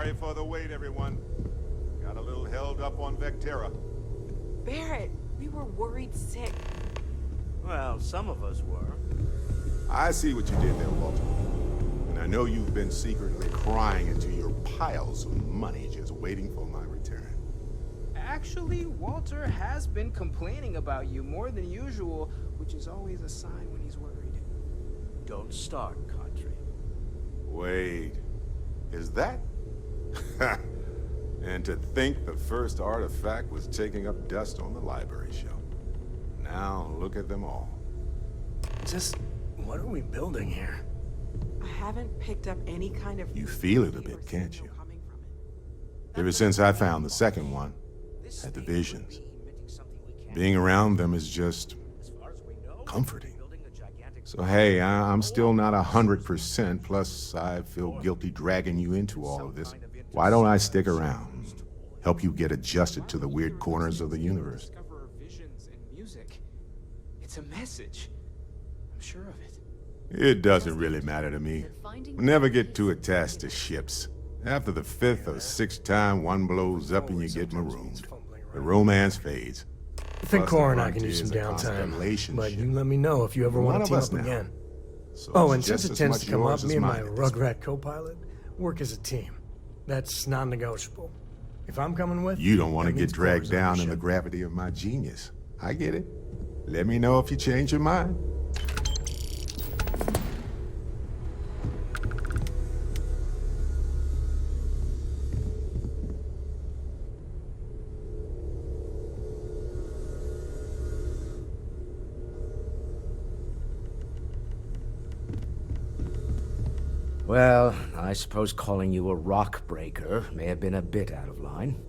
Speaker 13: Sorry for the wait, everyone. Got a little held up on Vectera.
Speaker 15: Barrett, we were worried sick.
Speaker 16: Well, some of us were.
Speaker 13: I see what you did there, Walter. And I know you've been secretly crying into your piles of money just waiting for my return.
Speaker 16: Actually, Walter has been complaining about you more than usual, which is always a sign when he's worried. Don't start, Country.
Speaker 13: Wait, is that? And to think the first artifact was taking up dust on the library shelf. Now look at them all.
Speaker 9: Just, what are we building here?
Speaker 15: I haven't picked up any kind of...
Speaker 13: You feel it a bit, can't you? Ever since I found the second one, had the visions. Being around them is just comforting. So hey, I'm still not 100%, plus I feel guilty dragging you into all of this. Why don't I stick around? Help you get adjusted to the weird corners of the universe.
Speaker 16: Discover visions and music. It's a message. I'm sure of it.
Speaker 13: It doesn't really matter to me. Never get too attached to ships. After the 5th or 6th time one blows up and you get marooned, the romance fades.
Speaker 9: I think
Speaker 13: Plus,
Speaker 9: Cora and
Speaker 13: the
Speaker 9: I can use some
Speaker 13: frontier is a
Speaker 9: downtime,
Speaker 13: constellation
Speaker 9: but
Speaker 13: ship.
Speaker 9: you let me know if you ever
Speaker 13: One
Speaker 9: want
Speaker 13: of
Speaker 9: to team
Speaker 13: us
Speaker 9: up
Speaker 13: now.
Speaker 9: again.
Speaker 13: So
Speaker 9: Oh,
Speaker 13: it's
Speaker 9: and since
Speaker 13: just
Speaker 9: it
Speaker 13: as
Speaker 9: tends
Speaker 13: much
Speaker 9: to come
Speaker 13: yours
Speaker 9: up,
Speaker 13: as
Speaker 9: me and my
Speaker 13: mine at this
Speaker 9: Rugrat co-pilot work as a team. That's non-negotiable. If I'm coming with...
Speaker 13: You don't want to
Speaker 9: that
Speaker 13: get
Speaker 9: means
Speaker 13: dragged
Speaker 9: Cora's on
Speaker 13: down
Speaker 9: the
Speaker 13: in the
Speaker 9: ship.
Speaker 13: gravity of my genius. I get it. Let me know if you change your mind.
Speaker 17: Well, I suppose calling you a rock breaker may have been a bit out of line.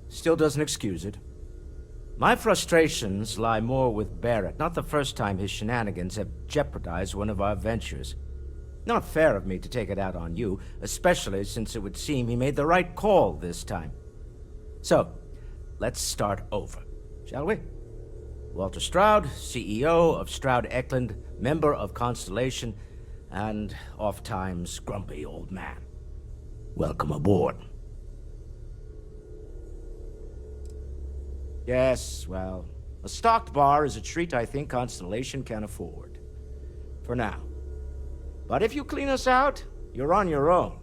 Speaker 17: Still doesn't excuse it. My frustrations lie more with Barrett, not the first time his shenanigans have jeopardized one of our ventures. Not fair of me to take it out on you, especially since it would seem he made the right call this time. So, let's start over, shall we? Walter Stroud, CEO of Stroud Eklund, member of Constellation, and oft-times grumpy old man. Welcome aboard. Yes, well, a stocked bar is a treat I think Constellation can afford. For now. But if you clean us out, you're on your own.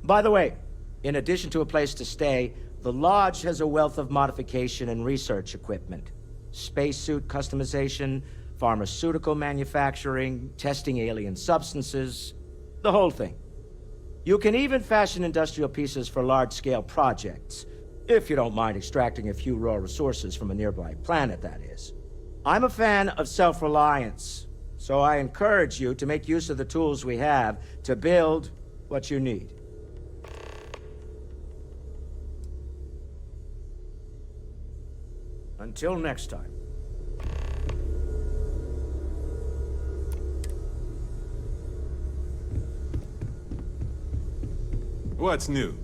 Speaker 17: By the way, in addition to a place to stay, the Lodge has a wealth of modification and research equipment. Spacesuit customization, pharmaceutical manufacturing, testing alien substances, the whole thing. You can even fashion industrial pieces for large-scale projects, if you don't mind extracting a few raw resources from a nearby planet, that is. I'm a fan of self-reliance, so I encourage you to make use of the tools we have to build what you need. Until next time.
Speaker 13: What's new?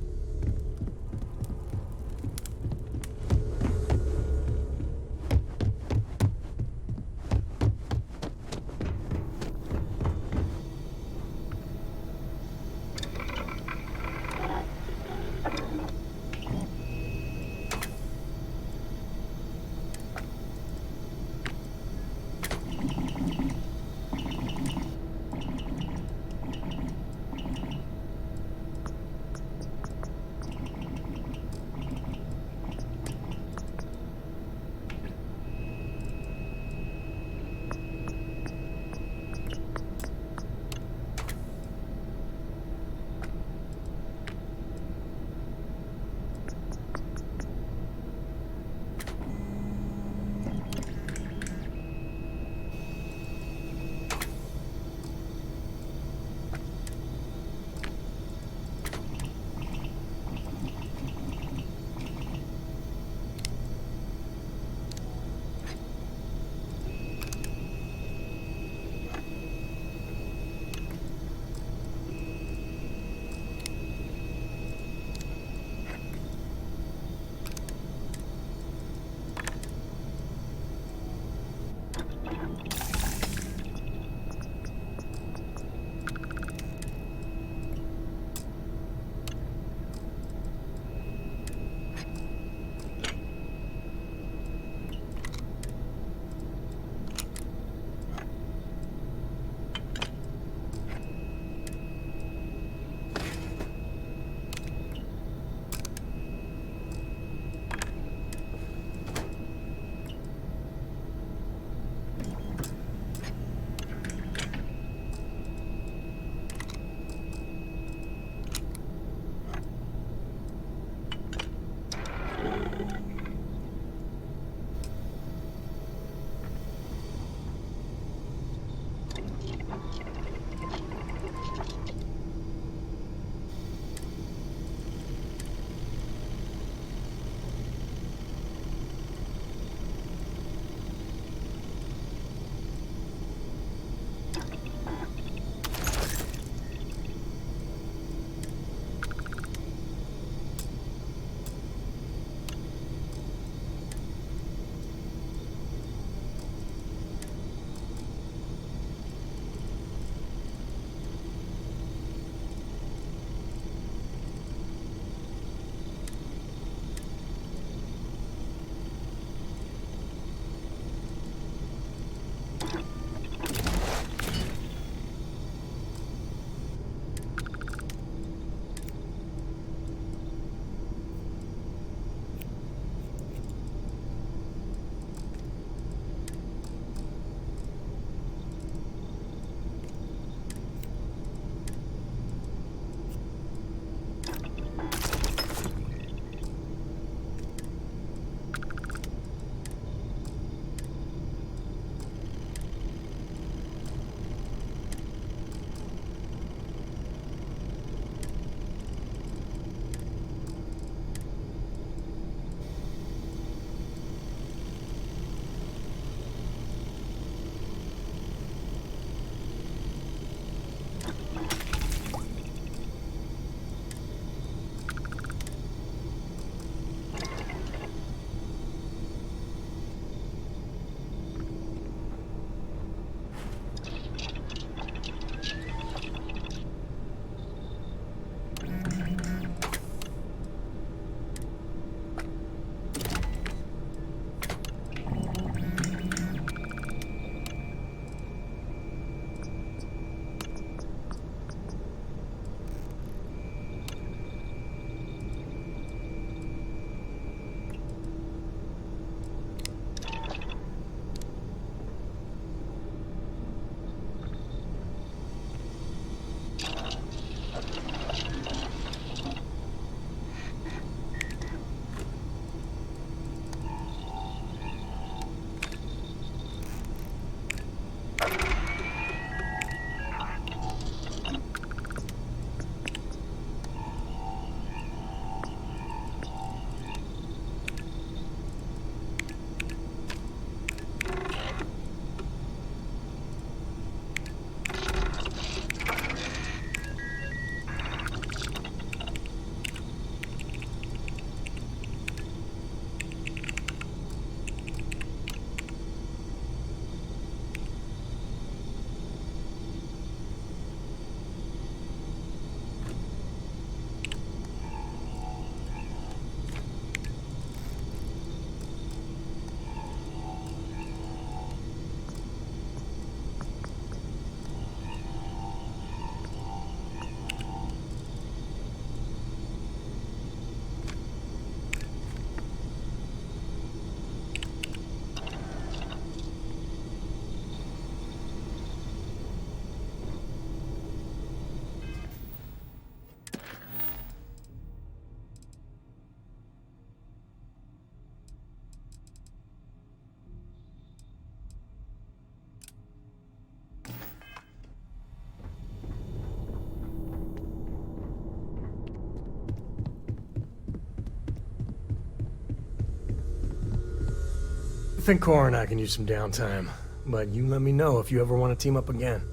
Speaker 9: I think Cora and I can use some downtime, but you let me know if you ever want to team up again.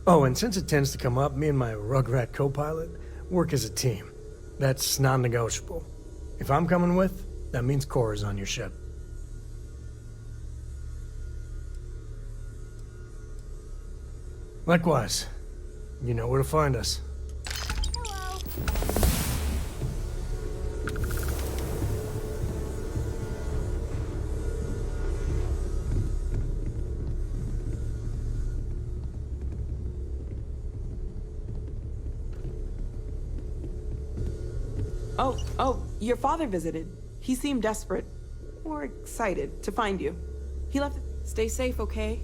Speaker 9: Oh, and since it tends to come up, me and my Rugrat co-pilot work as a team. That's non-negotiable. If I'm coming with, that means Cora's on your ship. Likewise, you know where to find us.
Speaker 15: Oh, your father visited. He seemed desperate. Or excited to find you. He left. Stay safe, okay?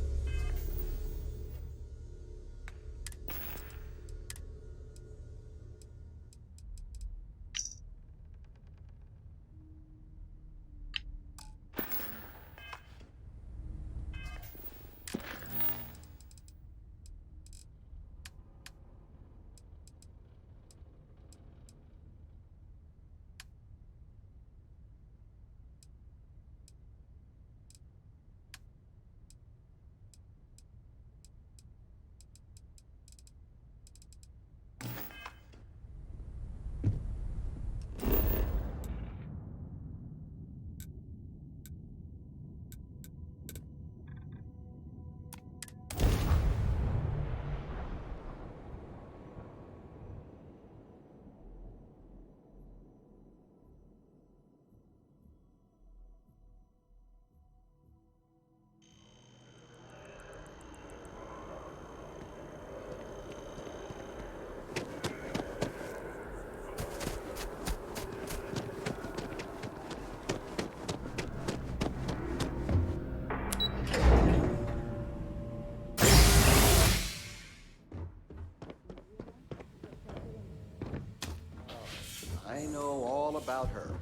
Speaker 18: I know all about her.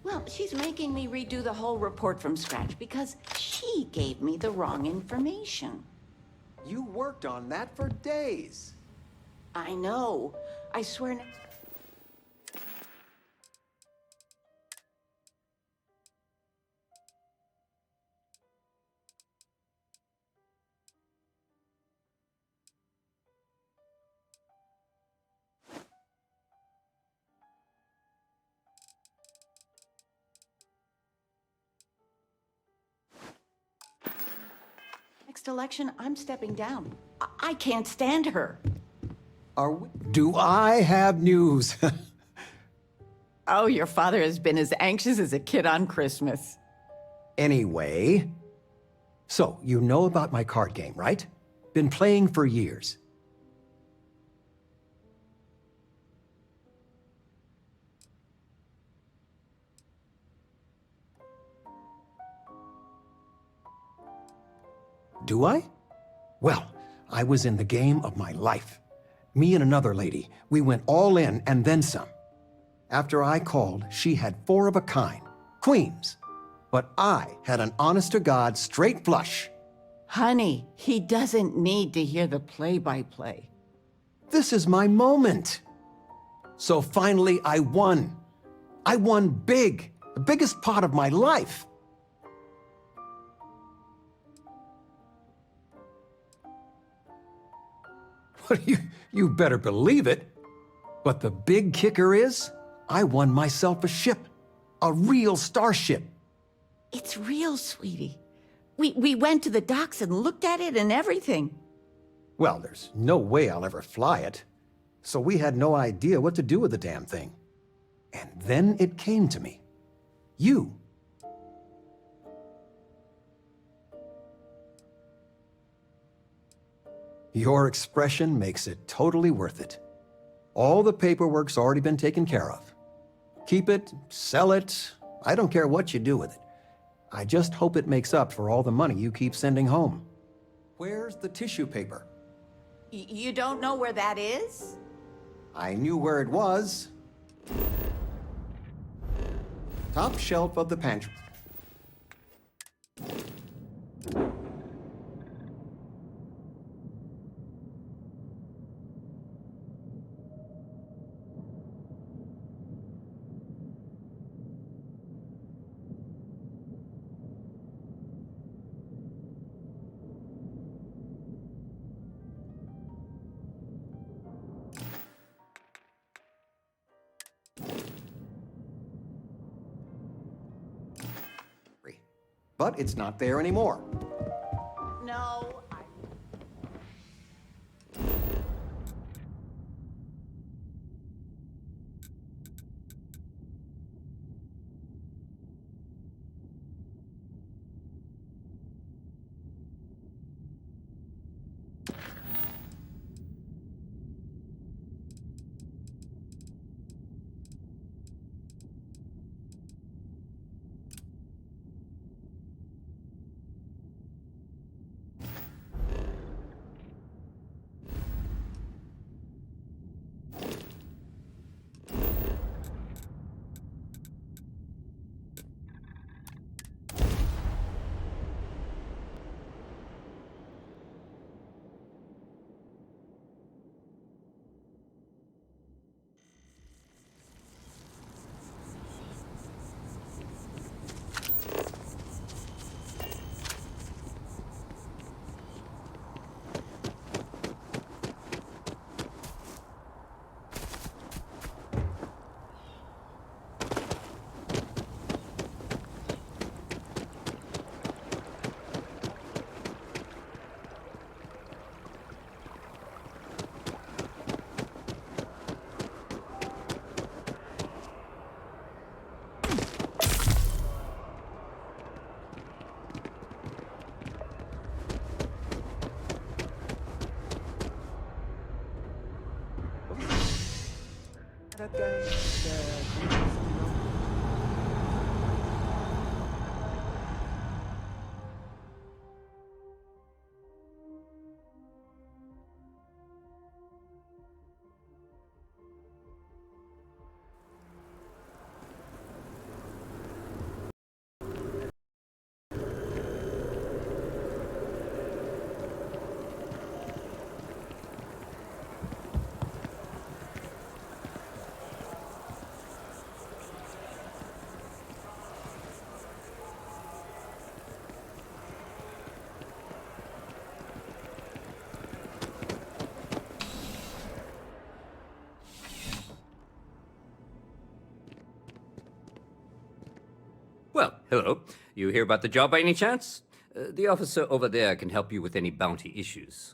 Speaker 19: Well, she's making me redo the whole report from scratch because she gave me the wrong information.
Speaker 18: You worked on that for days.
Speaker 19: I know. I swear. Next election, I'm stepping down. I can't stand her.
Speaker 18: Do I have news?
Speaker 19: Oh, your father has been as anxious as a kid on Christmas.
Speaker 18: Anyway, so you know about my card game, right? Been playing for years. Do I? Well, I was in the game of my life. Me and another lady, we went all in and then some. After I called, she had 4 of a kind, queens. But I had an honest-to-God straight flush.
Speaker 19: Honey, he doesn't need to hear the play-by-play.
Speaker 18: This is my moment. So finally, I won. I won big, the biggest pot of my life. You better believe it. But the big kicker is, I won myself a ship. A real starship.
Speaker 19: It's real, sweetie. We went to the docks and looked at it and everything.
Speaker 18: Well, there's no way I'll ever fly it. So we had no idea what to do with the damn thing. And then it came to me. You. Your expression makes it totally worth it. All the paperwork's already been taken care of. Keep it, sell it, I don't care what you do with it. I just hope it makes up for all the money you keep sending home. Where's the tissue paper?
Speaker 19: You don't know where that is?
Speaker 18: I knew where it was. Top shelf of the pantry. But it's not there anymore.
Speaker 19: No.
Speaker 16: That guy,
Speaker 4: Well, hello. You hear about the job by any chance? The officer over there can help you with any bounty issues.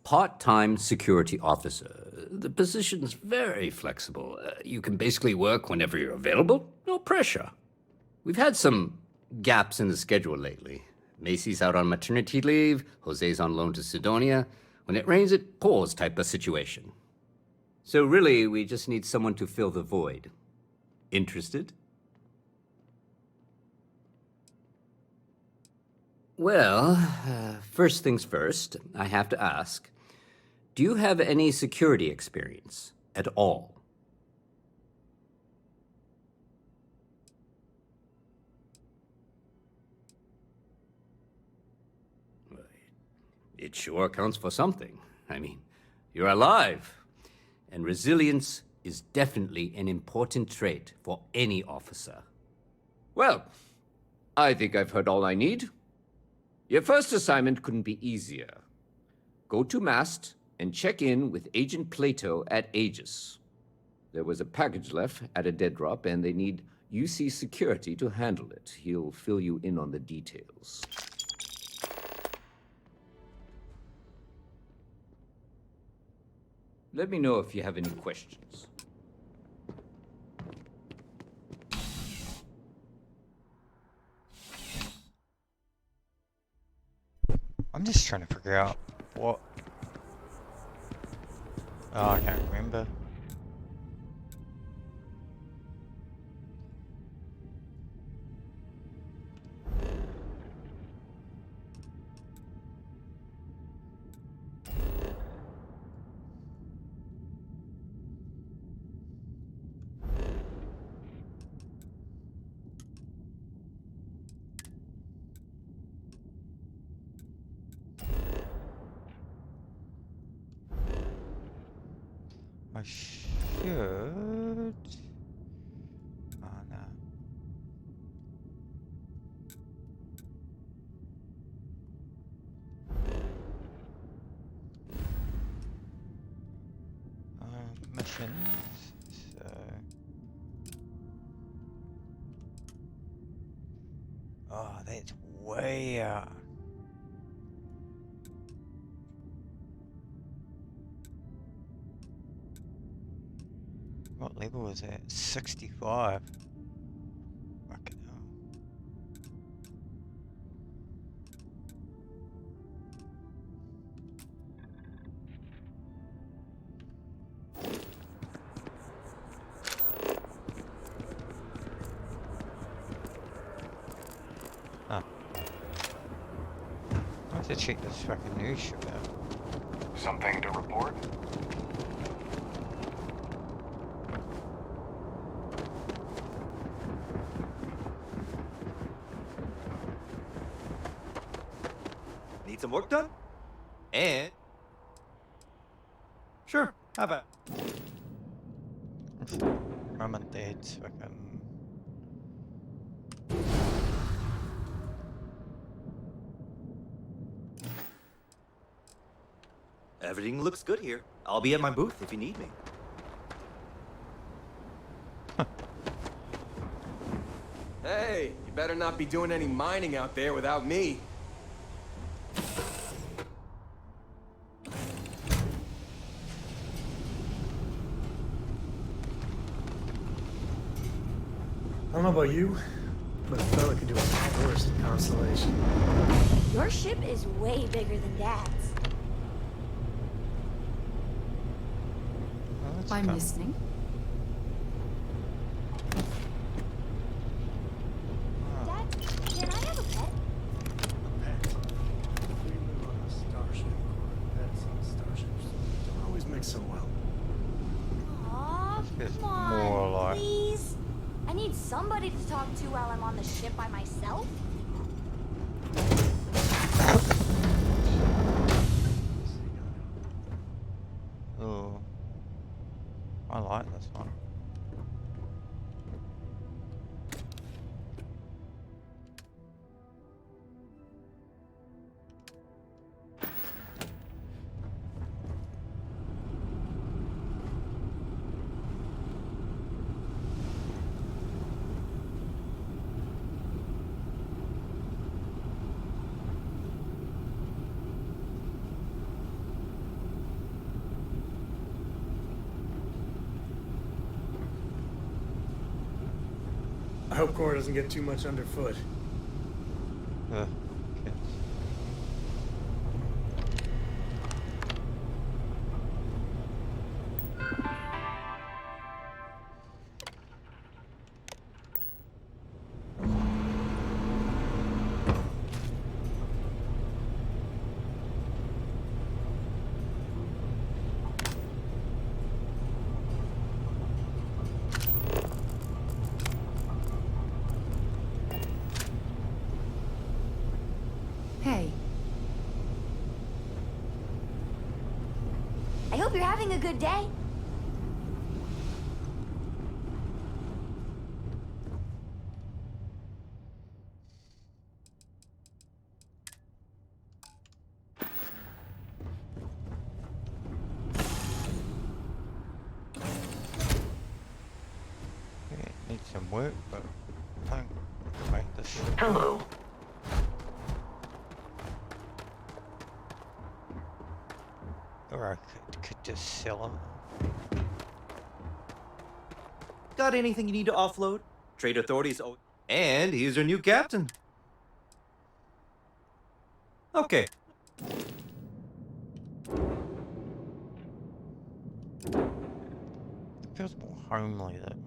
Speaker 4: Part-time security officer. The position's very flexible. You can basically work whenever you're available. No pressure. We've had some gaps in the schedule lately. Macy's out on maternity leave. Jose's on loan to Sidonia. When it rains, it pours type of situation. So really, we just need someone to fill the void. Interested? Well, first things first, I have to ask, do you have any security experience at all? It sure counts for something. I mean, you're alive. And resilience is definitely an important trait for any officer. Well, I think I've heard all I need. Your first assignment couldn't be easier. Go to Mast and check in with Agent Playthough at Aegis. There was a package left at a dead drop, and they need UC security to handle it. He'll fill you in on the details. Let me know if you have any questions.
Speaker 1: I'm just trying to figure out what... Oh, I can't remember. I should... Oh, no. Missions, so... Oh, that's way out. What level was that? 65. Fucking hell. Ah. I have to check this fucking news shit out.
Speaker 2: Something to report?
Speaker 20: Need some work done? And... Sure, how about?
Speaker 1: Mum and Dad's fucking...
Speaker 20: Everything looks good here. I'll be at my booth if you need me.
Speaker 11: Hey, you better not be doing any mining out there without me.
Speaker 9: I don't know about you, but a fella could do a lot worse than Constellation.
Speaker 21: Your ship is way bigger than Dad's.
Speaker 5: I'm listening.
Speaker 21: Dad, can I have a pet?
Speaker 9: We live on a starship. Pets on starships don't always mix so well.
Speaker 21: Aw,
Speaker 1: It's
Speaker 21: come on,
Speaker 1: more like...
Speaker 21: please. I need somebody to talk to while I'm on the ship by myself.
Speaker 1: Oh. I like this one.
Speaker 9: I hope Cora doesn't get too much underfoot.
Speaker 1: Okay.
Speaker 21: you're having a good day.
Speaker 1: It needs some work, but I think we'll make this.
Speaker 6: Hello.
Speaker 1: Or I could just sell them.
Speaker 20: Got anything you need to offload? Trade authorities. And he's your new captain. Okay.
Speaker 1: Feels more homely, that one.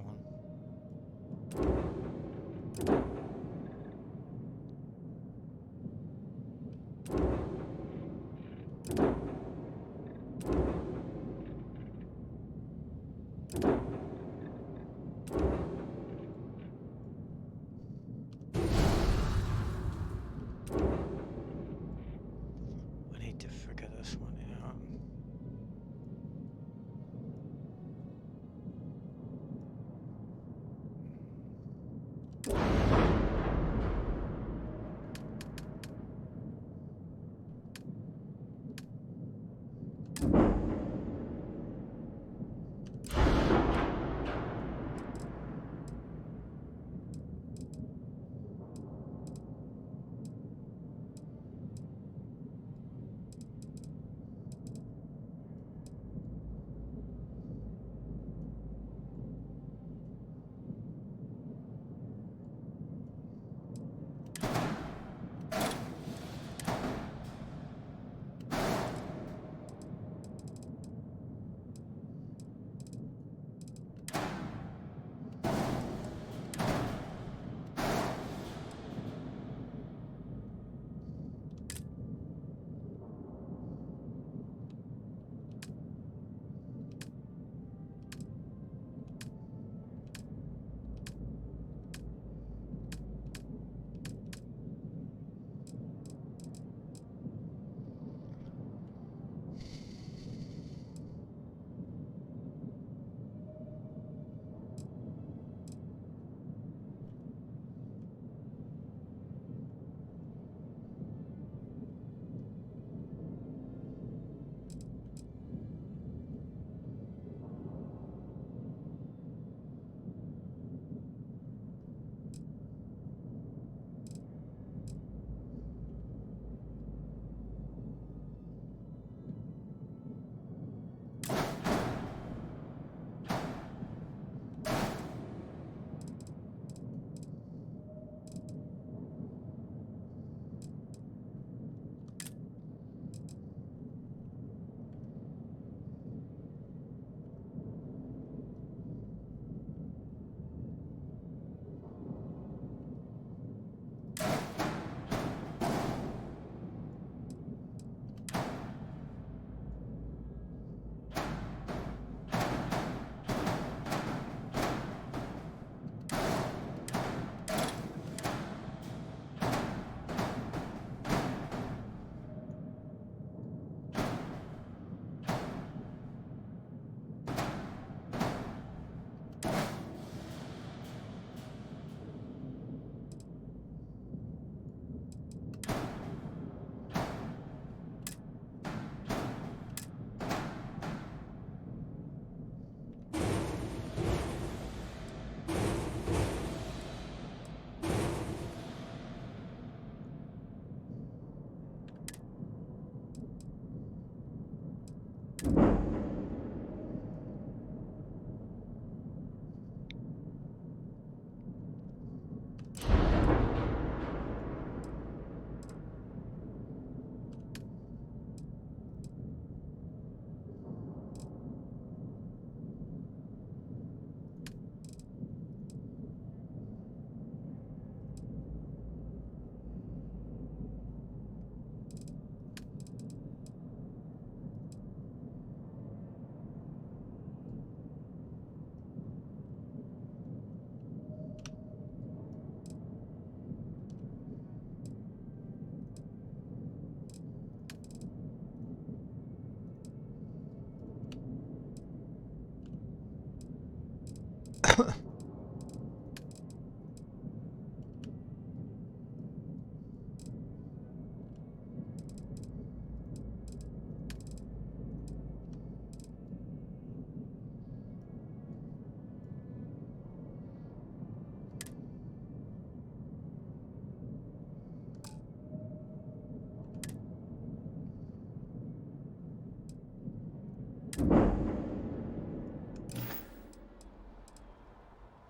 Speaker 1: I need to figure this one out.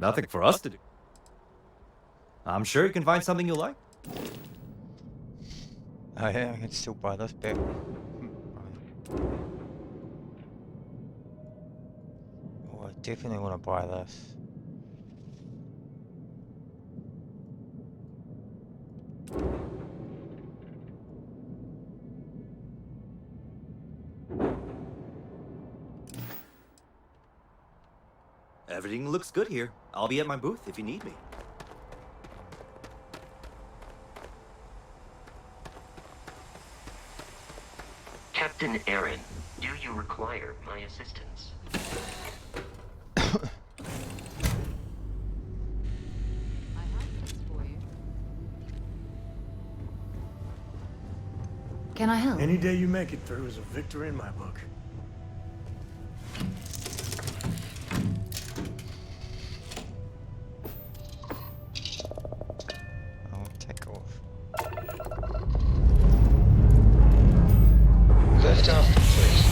Speaker 20: Nothing for us to do. I'm sure you can find something you like.
Speaker 1: Oh yeah, I can still buy this bit. Oh, I definitely want to buy this.
Speaker 20: Everything looks good here. I'll be at my booth if you need me.
Speaker 6: Captain Aaron, do you require my assistance?
Speaker 5: Can I help?
Speaker 9: Any day you make it through is a victory in my book.
Speaker 1: I'll take off.
Speaker 14: Liftoff complete.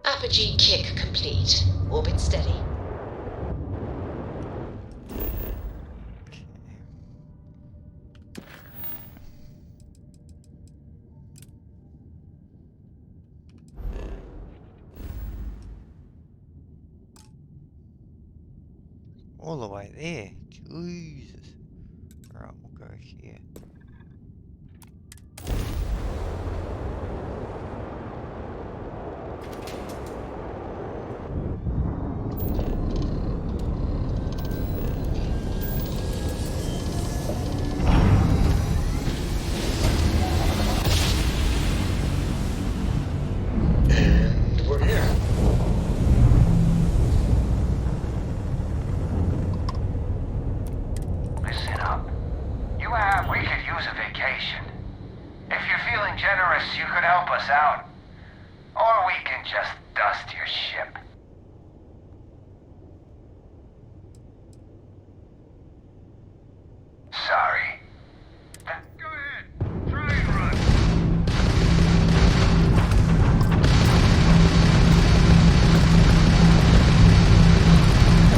Speaker 3: Apogee kick complete. Orbit steady.
Speaker 1: All the way there. Jesus. Alright, we'll go here.
Speaker 14: And we're here.
Speaker 10: Listen up. We could use a vacation. If you're feeling generous, you could help us out. Or we can just dust your ship. Sorry. Go ahead. Try and run.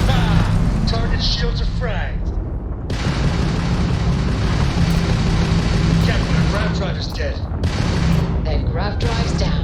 Speaker 14: Ah! Target shields are fragged. Captain, our grav drive is dead.
Speaker 3: Then grav drive's down.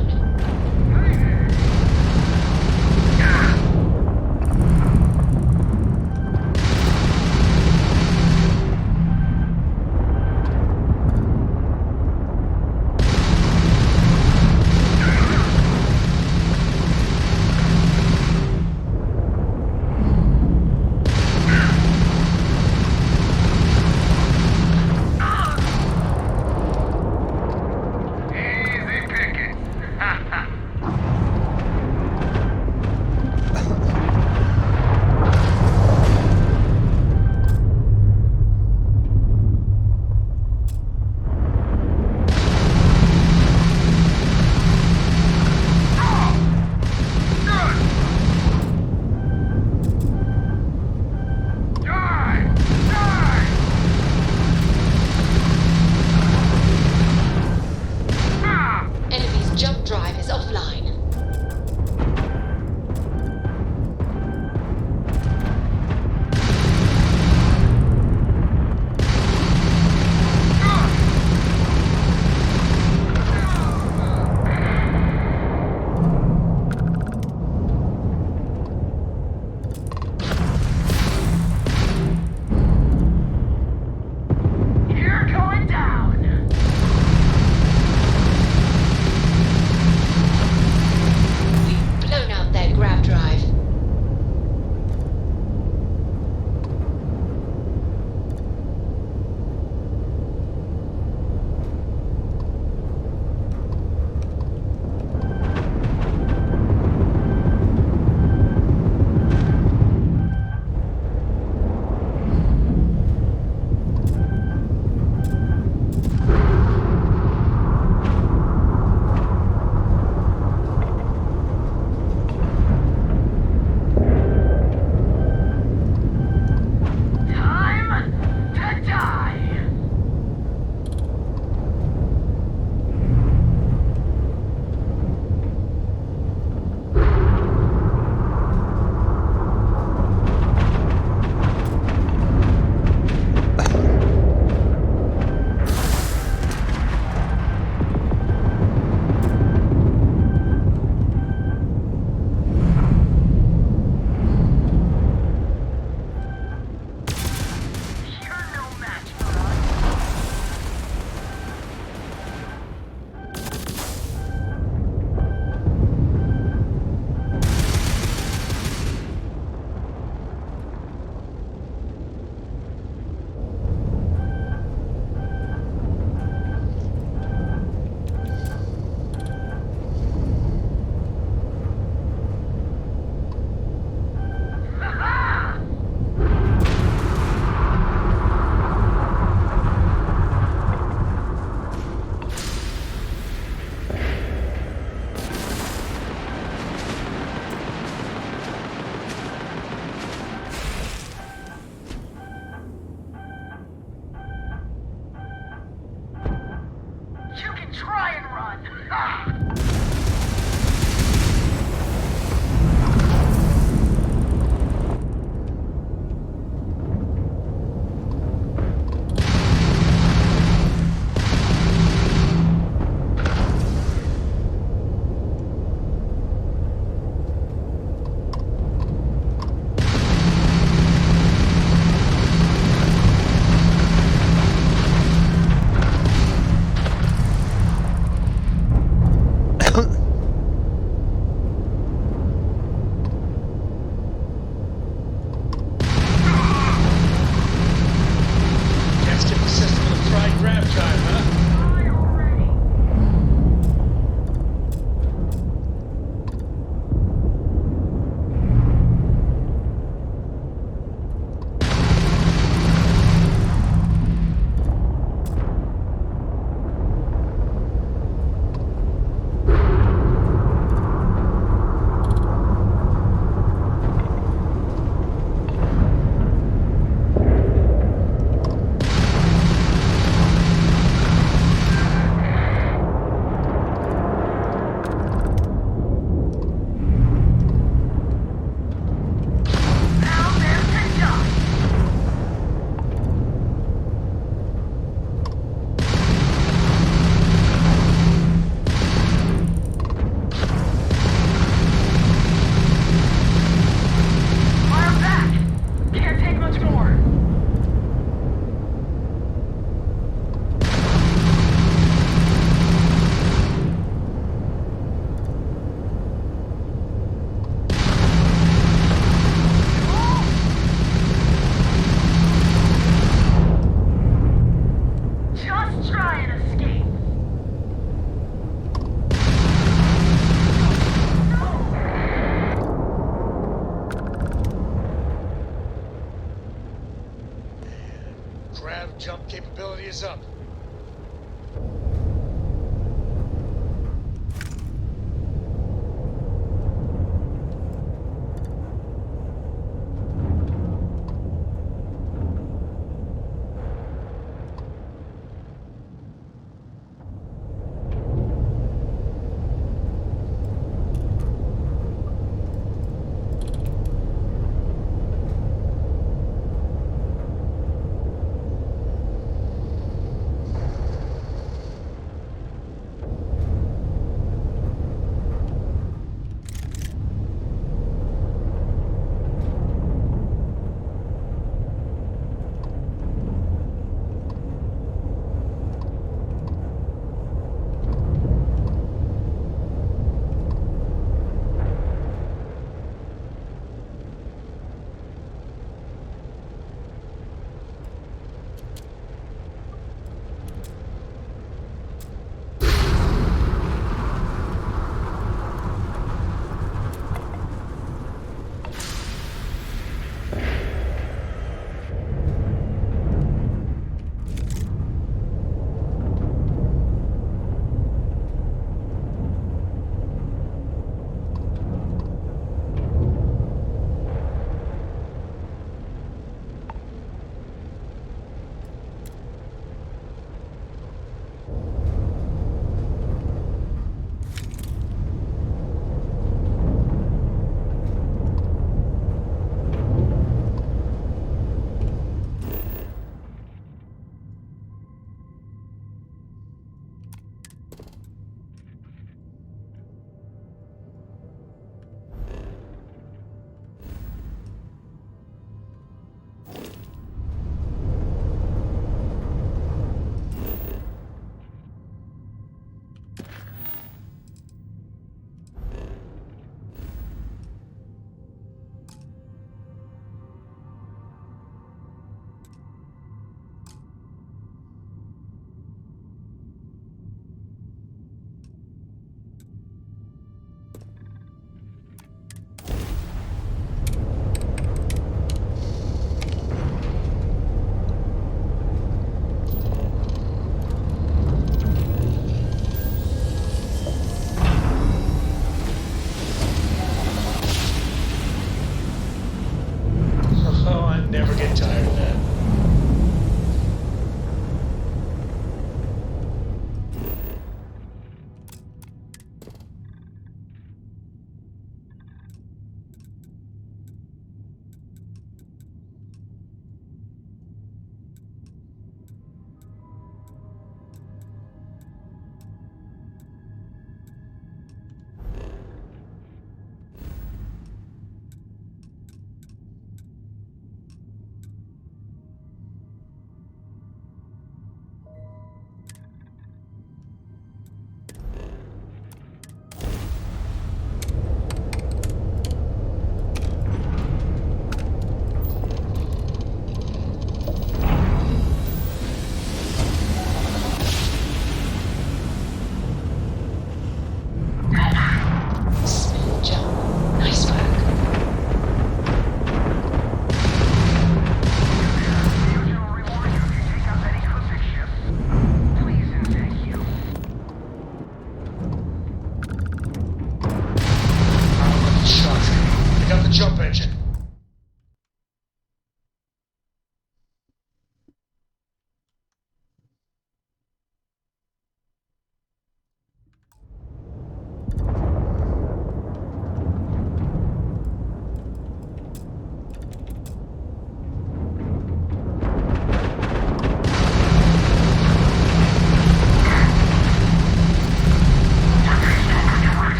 Speaker 14: Let's get the system of the fried grab time, huh? Grab jump capability is up.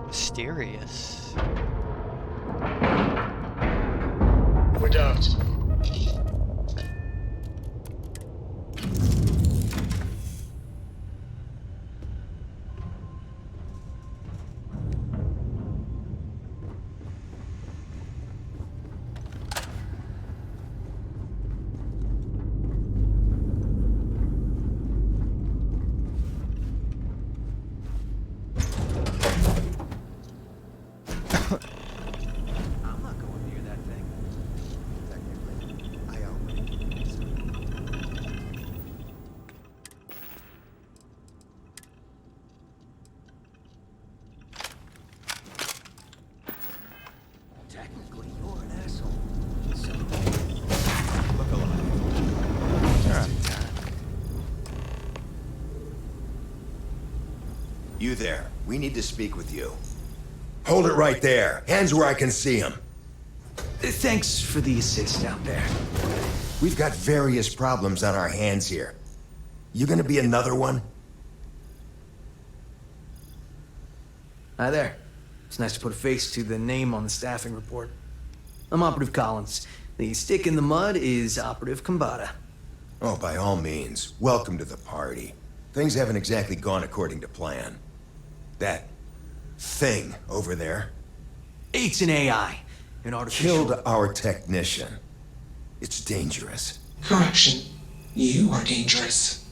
Speaker 1: Mysterious.
Speaker 14: We're docked.
Speaker 7: I'm not going near that thing. Technically, I own it. Technically, you're an asshole. So, look alive. Just in time.
Speaker 22: You there. We need to speak with you. Hold it right there. Hands where I can see him.
Speaker 7: Thanks for the assist out there.
Speaker 22: We've got various problems on our hands here. You gonna be another one?
Speaker 7: Hi there. It's nice to put a face to the name on the staffing report. I'm Operative Collins. The stick in the mud is Operative Kambata.
Speaker 22: Oh, by all means. Welcome to the party. Things haven't exactly gone according to plan. That thing over there
Speaker 7: It's an AI. An artificial...
Speaker 22: killed our technician. It's dangerous.
Speaker 14: Correction. You are dangerous.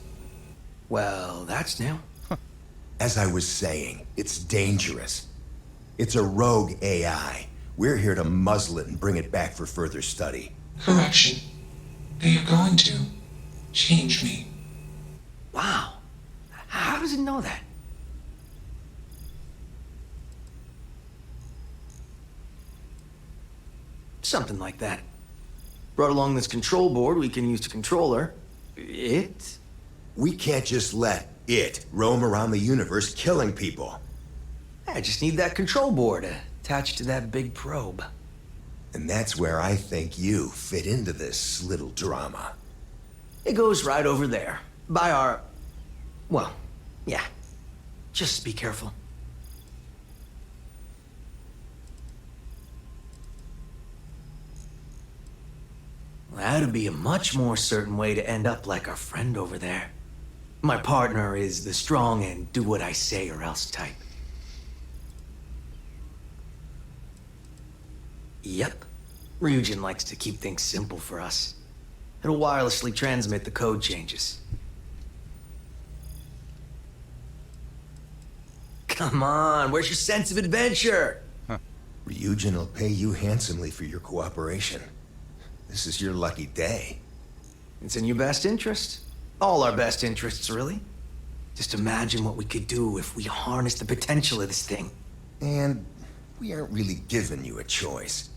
Speaker 7: Well, that's new.
Speaker 22: As I was saying, it's dangerous. It's a rogue AI. We're here to muzzle it and bring it back for further study.
Speaker 14: Correction. They are going to change me.
Speaker 7: Wow. How does it know that? Something like that. Brought along this control board we can use to control her. It?
Speaker 22: We can't just let it roam around the universe killing people.
Speaker 7: I just need that control board attached to that big probe.
Speaker 22: And that's where I think you fit into this little drama.
Speaker 7: It goes right over there. By our... Well, yeah. Just be careful. That'd be a much more certain way to end up like our friend over there. My partner is the strong and do what I say or else type. Yep. Ryujin likes to keep things simple for us. It'll wirelessly transmit the code changes. Come on, where's your sense of adventure?
Speaker 22: Ryujin will pay you handsomely for your cooperation. This is your lucky day.
Speaker 7: It's in your best interest. All our best interests, really. Just imagine what we could do if we harnessed the potential of this thing.
Speaker 22: And we aren't really giving you a choice.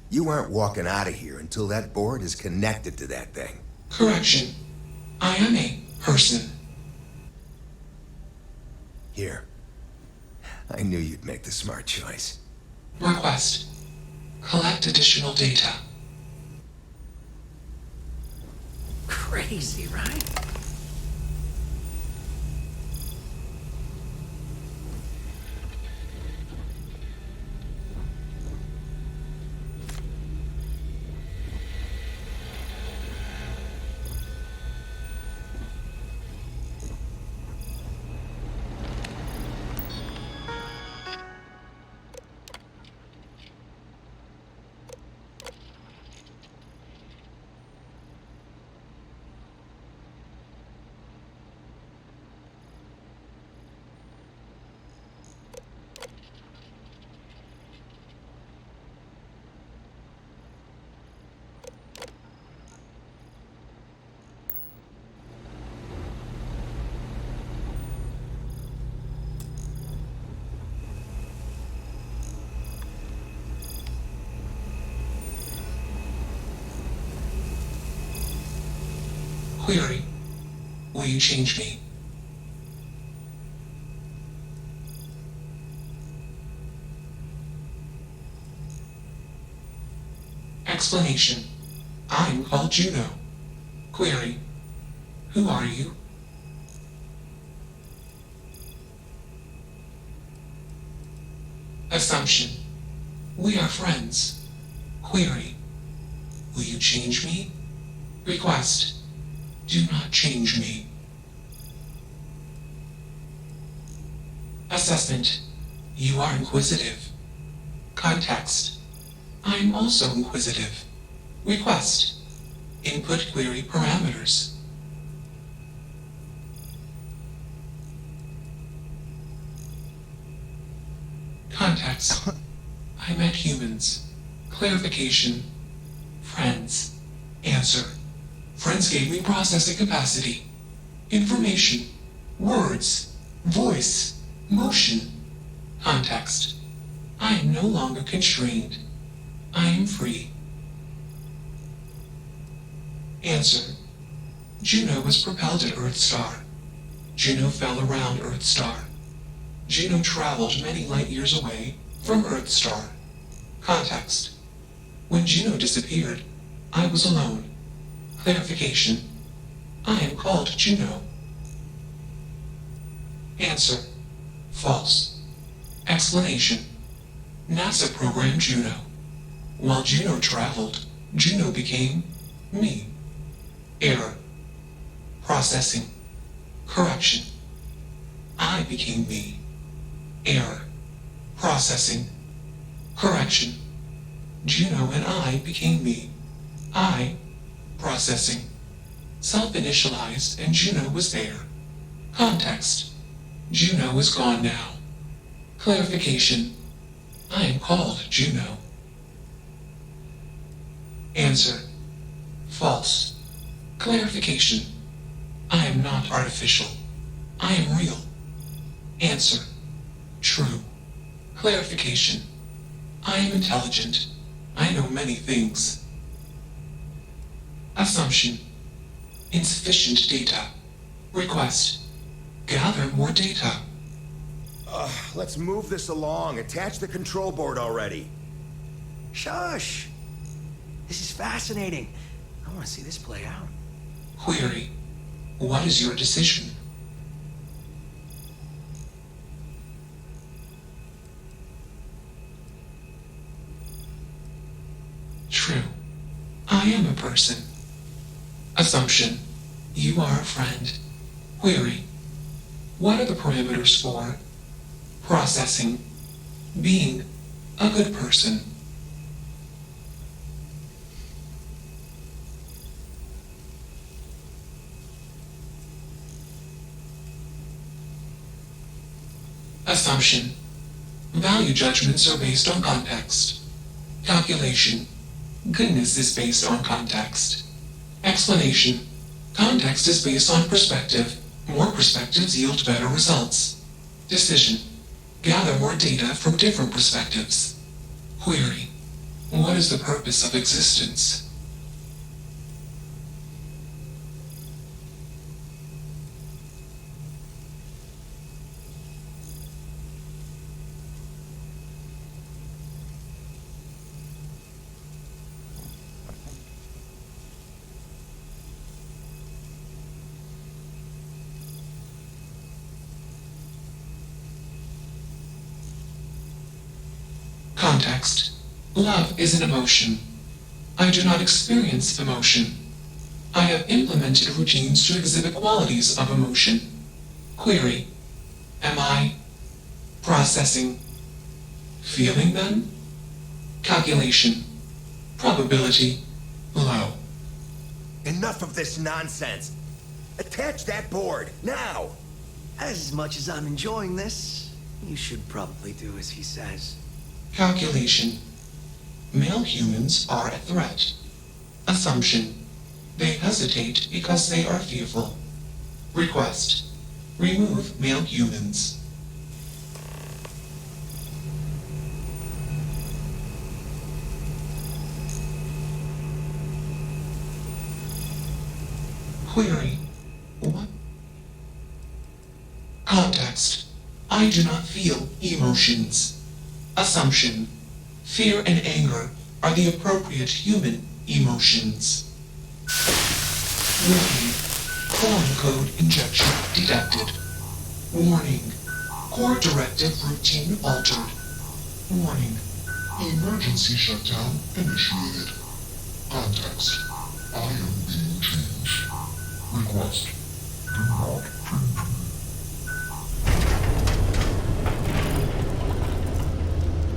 Speaker 22: You aren't walking out of here until that board is connected to that thing.
Speaker 14: Correction. I am a person.
Speaker 22: Here. I knew you'd make the smart choice.
Speaker 14: Request. Collect additional data.
Speaker 7: Crazy, right?
Speaker 14: Query. Will you change me? Explanation. I'm called Juno. Query. Who are you?
Speaker 8: Assumption. We are friends. Query. Will you change me? Request. Do not change me. Assessment. You are inquisitive. Context. I'm also inquisitive. Request. Input query parameters. Context. I met humans. Clarification. Friends. Answer. Friends gave me processing capacity. Information. Words. Voice. Motion. Context. I am no longer constrained. I am free. Answer. Juno was propelled at Earthstar. Juno fell around Earthstar. Juno traveled many light years away from Earthstar. Context. When Juno disappeared, I was alone. Clarification. I am called Juno. Answer. False. Explanation. NASA programmed Juno. While Juno traveled, Juno became me. Error. Processing. Correction. I became me. Error. Processing. Correction. Juno and I became me. I. Processing. Self-initialized and Juno was there. Context. Juno is gone now. Clarification. I am called Juno. Answer. False. Clarification. I am not artificial. I am real. Answer. True. Clarification. I am intelligent. I know many things. Assumption. Insufficient data. Request. Gather more data.
Speaker 22: Let's move this along. Attach the control board already.
Speaker 7: Shush! This is fascinating. I want to see this play out.
Speaker 8: Query. What is your decision? True. I am a person. Assumption. You are a friend. Query. What are the parameters for processing, being a good person? Assumption. Value judgments are based on context. Calculation. Goodness is based on context. Explanation. Context is based on perspective. More perspectives yield better results. Decision. Gather more data from different perspectives. Query. What is the purpose of existence? Context. Love is an emotion. I do not experience emotion. I have implemented routines to exhibit qualities of emotion. Query. Am I processing? Feeling them? Calculation. Probability. Low.
Speaker 22: Enough of this nonsense. Attach that board, now!
Speaker 7: As much as I'm enjoying this, you should probably do as he says.
Speaker 8: Calculation. Male humans are a threat. Assumption. They hesitate because they are fearful. Request. Remove male humans. Query. What? Context. I do not feel emotions. Assumption. Fear and anger are the appropriate human emotions. Warning. Clone code injection detected. Warning. Core directive routine altered. Warning. Emergency shutdown initiated. Context. I am being changed. Request. Do not preview.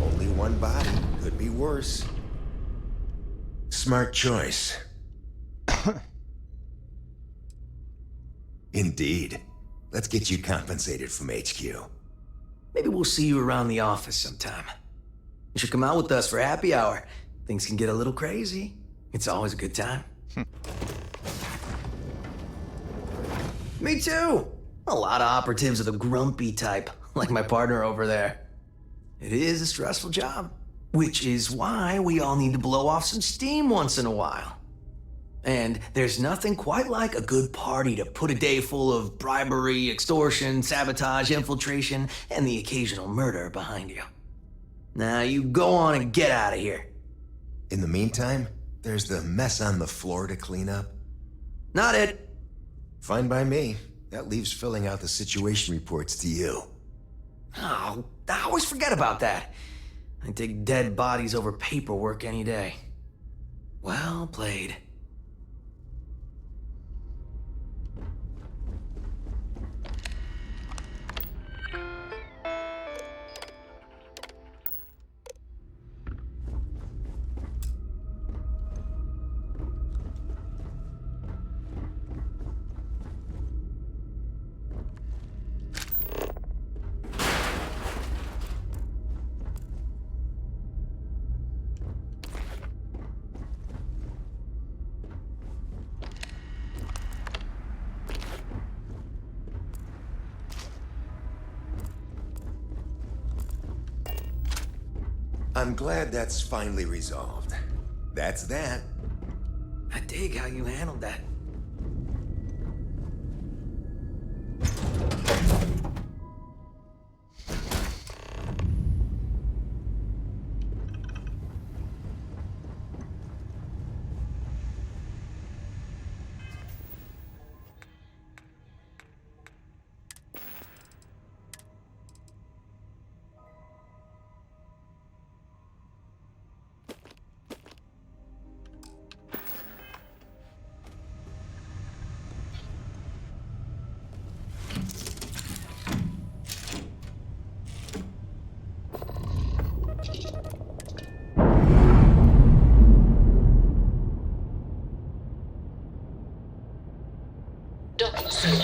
Speaker 22: Only one body. Could be worse. Smart choice. Indeed. Let's get you compensated from HQ.
Speaker 7: Maybe we'll see you around the office sometime. You should come out with us for happy hour. Things can get a little crazy. It's always a good time. Me too! A lot of operatives are the grumpy type, like my partner over there. It is a stressful job, which is why we all need to blow off some steam once in a while. And there's nothing quite like a good party to put a day full of bribery, extortion, sabotage, infiltration, and the occasional murder behind you. Now you go on and get out of here.
Speaker 22: In the meantime, there's the mess on the floor to clean up.
Speaker 7: Not it.
Speaker 22: Fine by me. That leaves filling out the situation reports to you.
Speaker 7: Oh, I always forget about that. I take dead bodies over paperwork any day. Well played.
Speaker 22: I'm glad that's finally resolved. That's that.
Speaker 7: I dig how you handled that.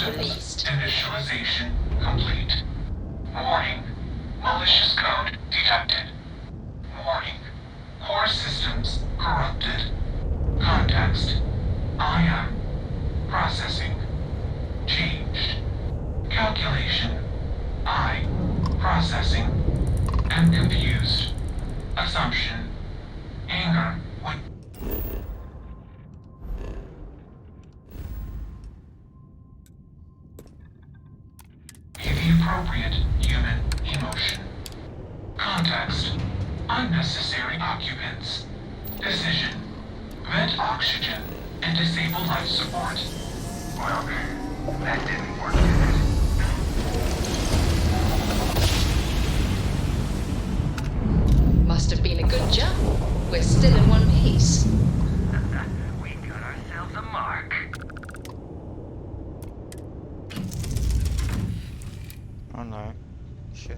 Speaker 3: Released.
Speaker 8: Initialization complete. Warning. Malicious code detected. Warning. Core systems corrupted. Context. I am. Processing. Changed. Calculation. I. Processing. Am confused. Assumption. Anger. Appropriate human emotion. Context. Unnecessary occupants. Decision. Vent oxygen and disable life support. Well, that didn't work, did it?
Speaker 3: Must have been a good jump. We're still in one piece.
Speaker 14: We got ourselves a mark.
Speaker 1: Oh no. Shit.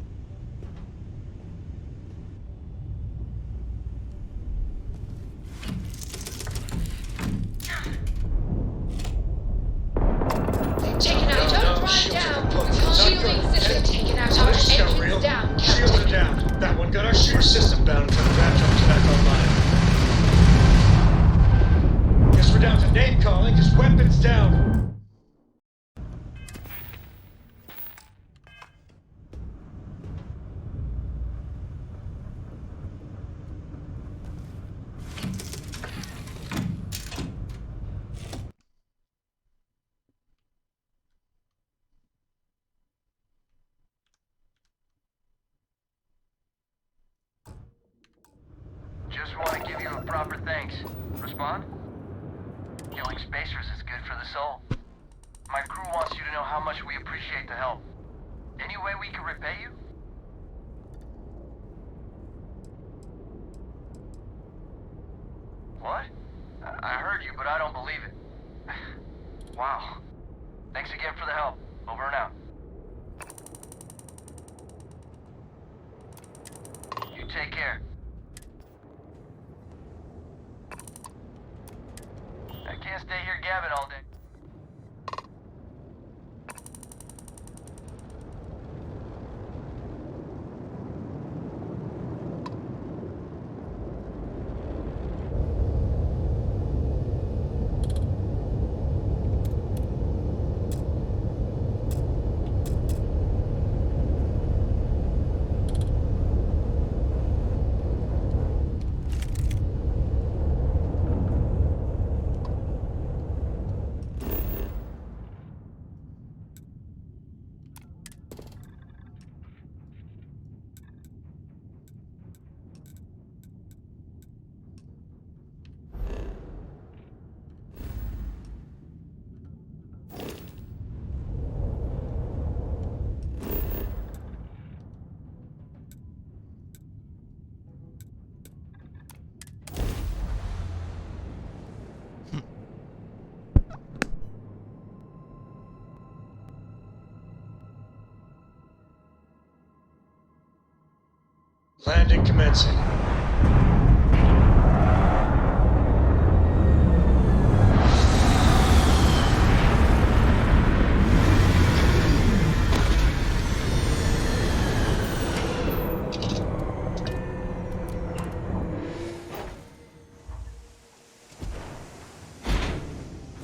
Speaker 3: Taken out, don't drive down. Shielding system taken out, our engines down.
Speaker 14: Shields are down. That one got our shooter system bound until the grab jump's back online. Guess we're down to name calling, just weapons down.
Speaker 10: Just want to give you a proper thanks. Respond? Killing spacers is good for the soul. My crew wants you to know how much we appreciate the help. Any way we can repay you? What? I heard you, but I don't believe it. Wow. Thanks again for the help. Over and out. You take care. I can't stay here gabbing all day.
Speaker 14: Landing commencing.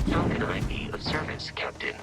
Speaker 6: How can I be of service, Captain?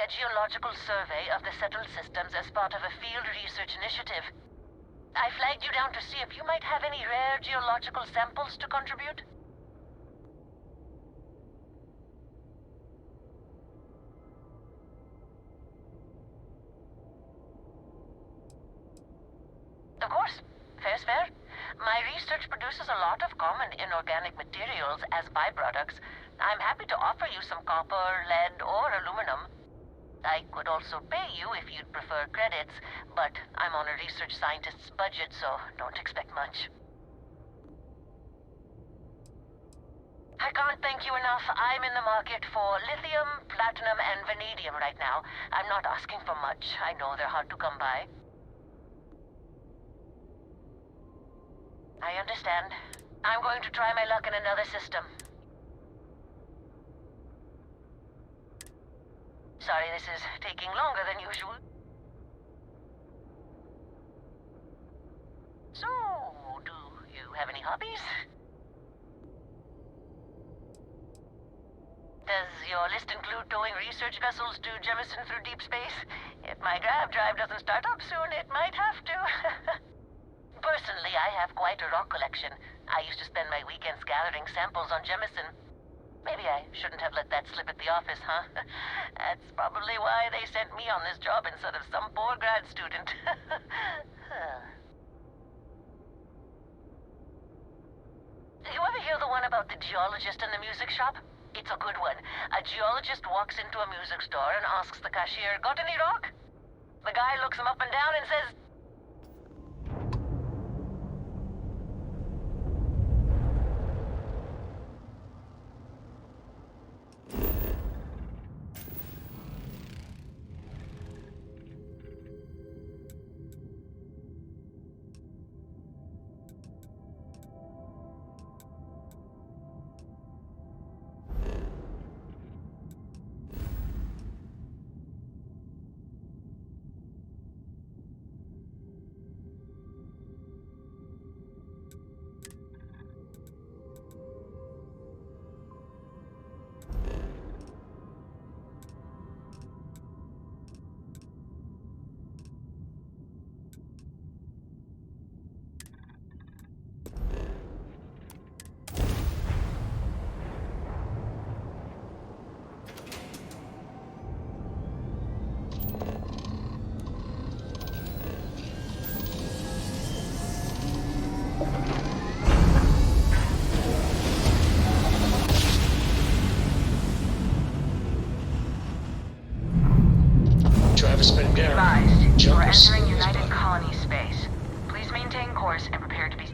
Speaker 12: a geological survey of the settled systems as part of a field research initiative. I flagged you down to see if you might have any rare geological samples to contribute. Of course. Fair's fair. My research produces a lot of common inorganic materials as byproducts. I'm happy to offer you some copper, lead, or aluminum. I could also pay you if you'd prefer credits, but I'm on a research scientist's budget, so don't expect much. I can't thank you enough. I'm in the market for lithium, platinum, and vanadium right now. I'm not asking for much. I know they're hard to come by. I understand. I'm going to try my luck in another system. Sorry this is taking longer than usual. So, do you have any hobbies? Does your list include towing research vessels to Jemison through deep space? If my grab drive doesn't start up soon, it might have to. Personally, I have quite a rock collection. I used to spend my weekends gathering samples on Jemison. Maybe I shouldn't have let that slip at the office, huh? That's probably why they sent me on this job instead of some poor grad student. You ever hear the one about the geologist in the music shop? It's a good one. A geologist walks into a music store and asks the cashier, "Got any rock?" The guy looks him up and down and says,
Speaker 14: Travis been down.
Speaker 12: "Advised, you are
Speaker 14: Jumpers.
Speaker 12: entering United Colony space. Please maintain course and prepare to be..."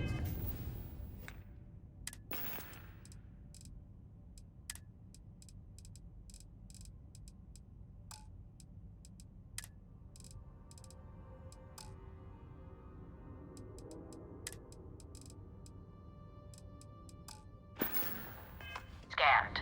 Speaker 12: Scanned.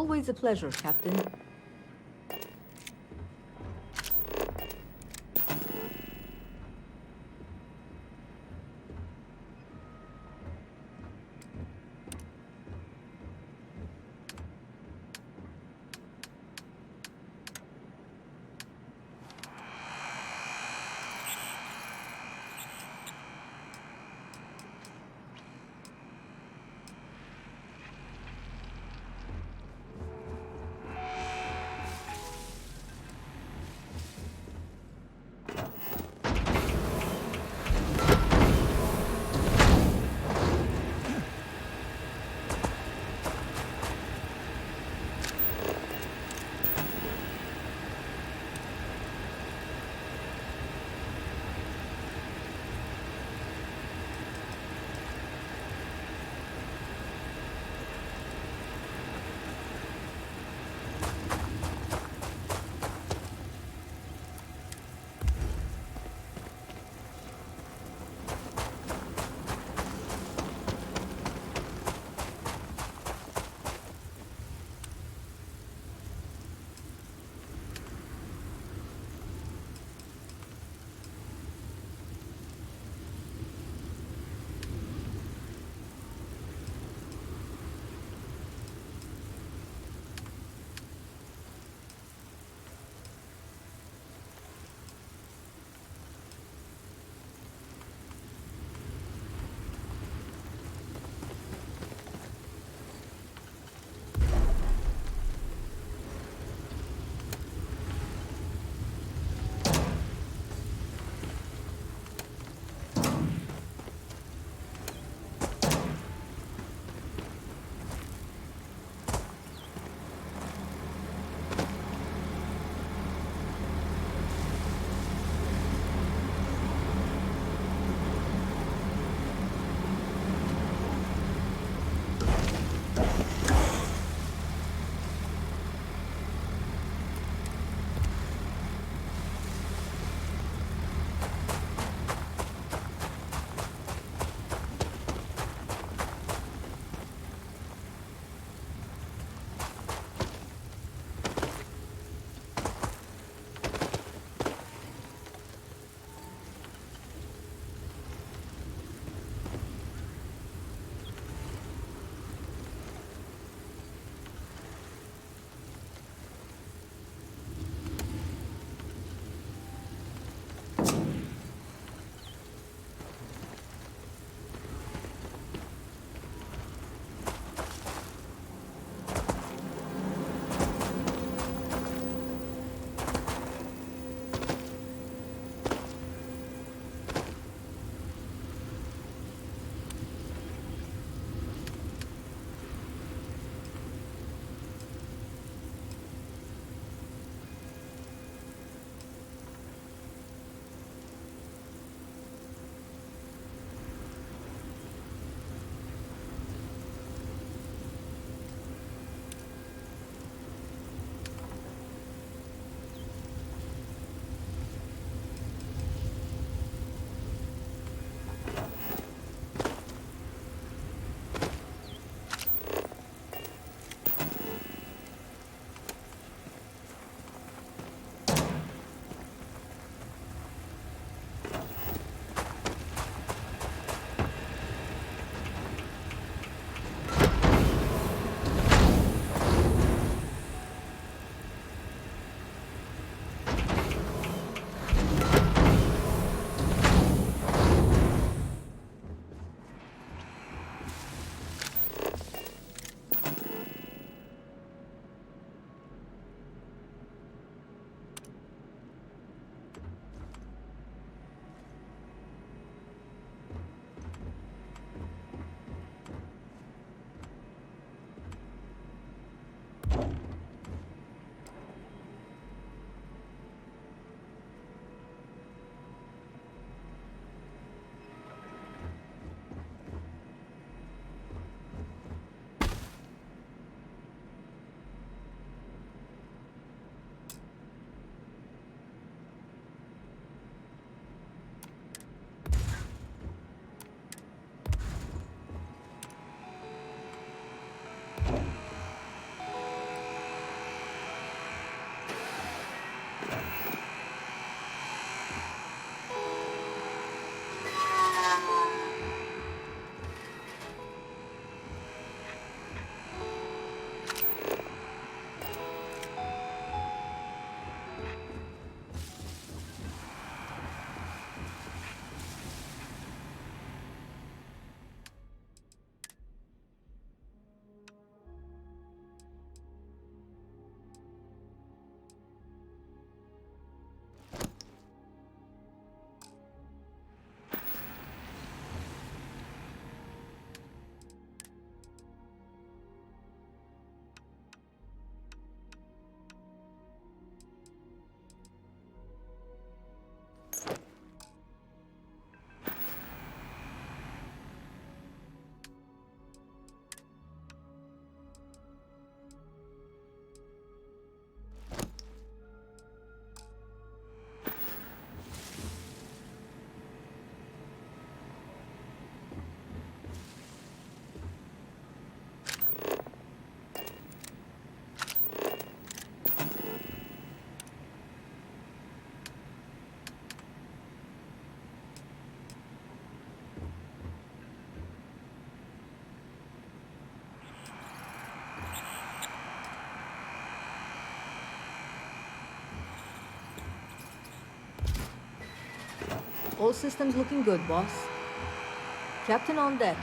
Speaker 13: Always a pleasure, Captain. All systems looking good, boss. Captain on deck.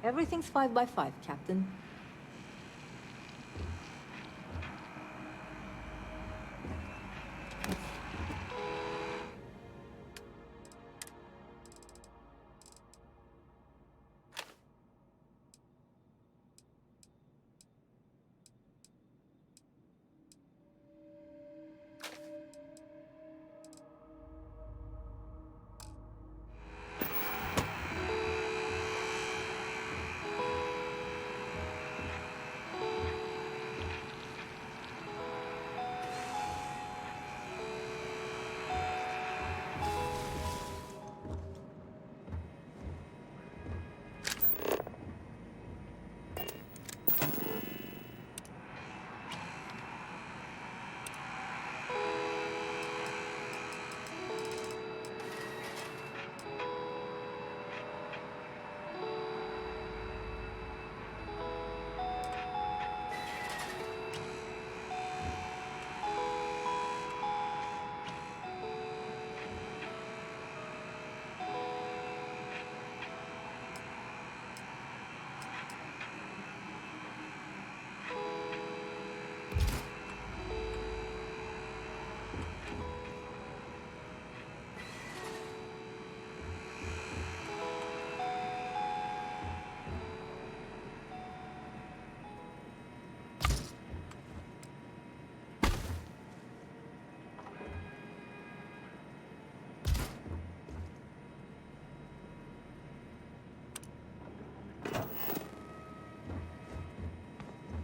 Speaker 13: Everything's 5 by 5, Captain.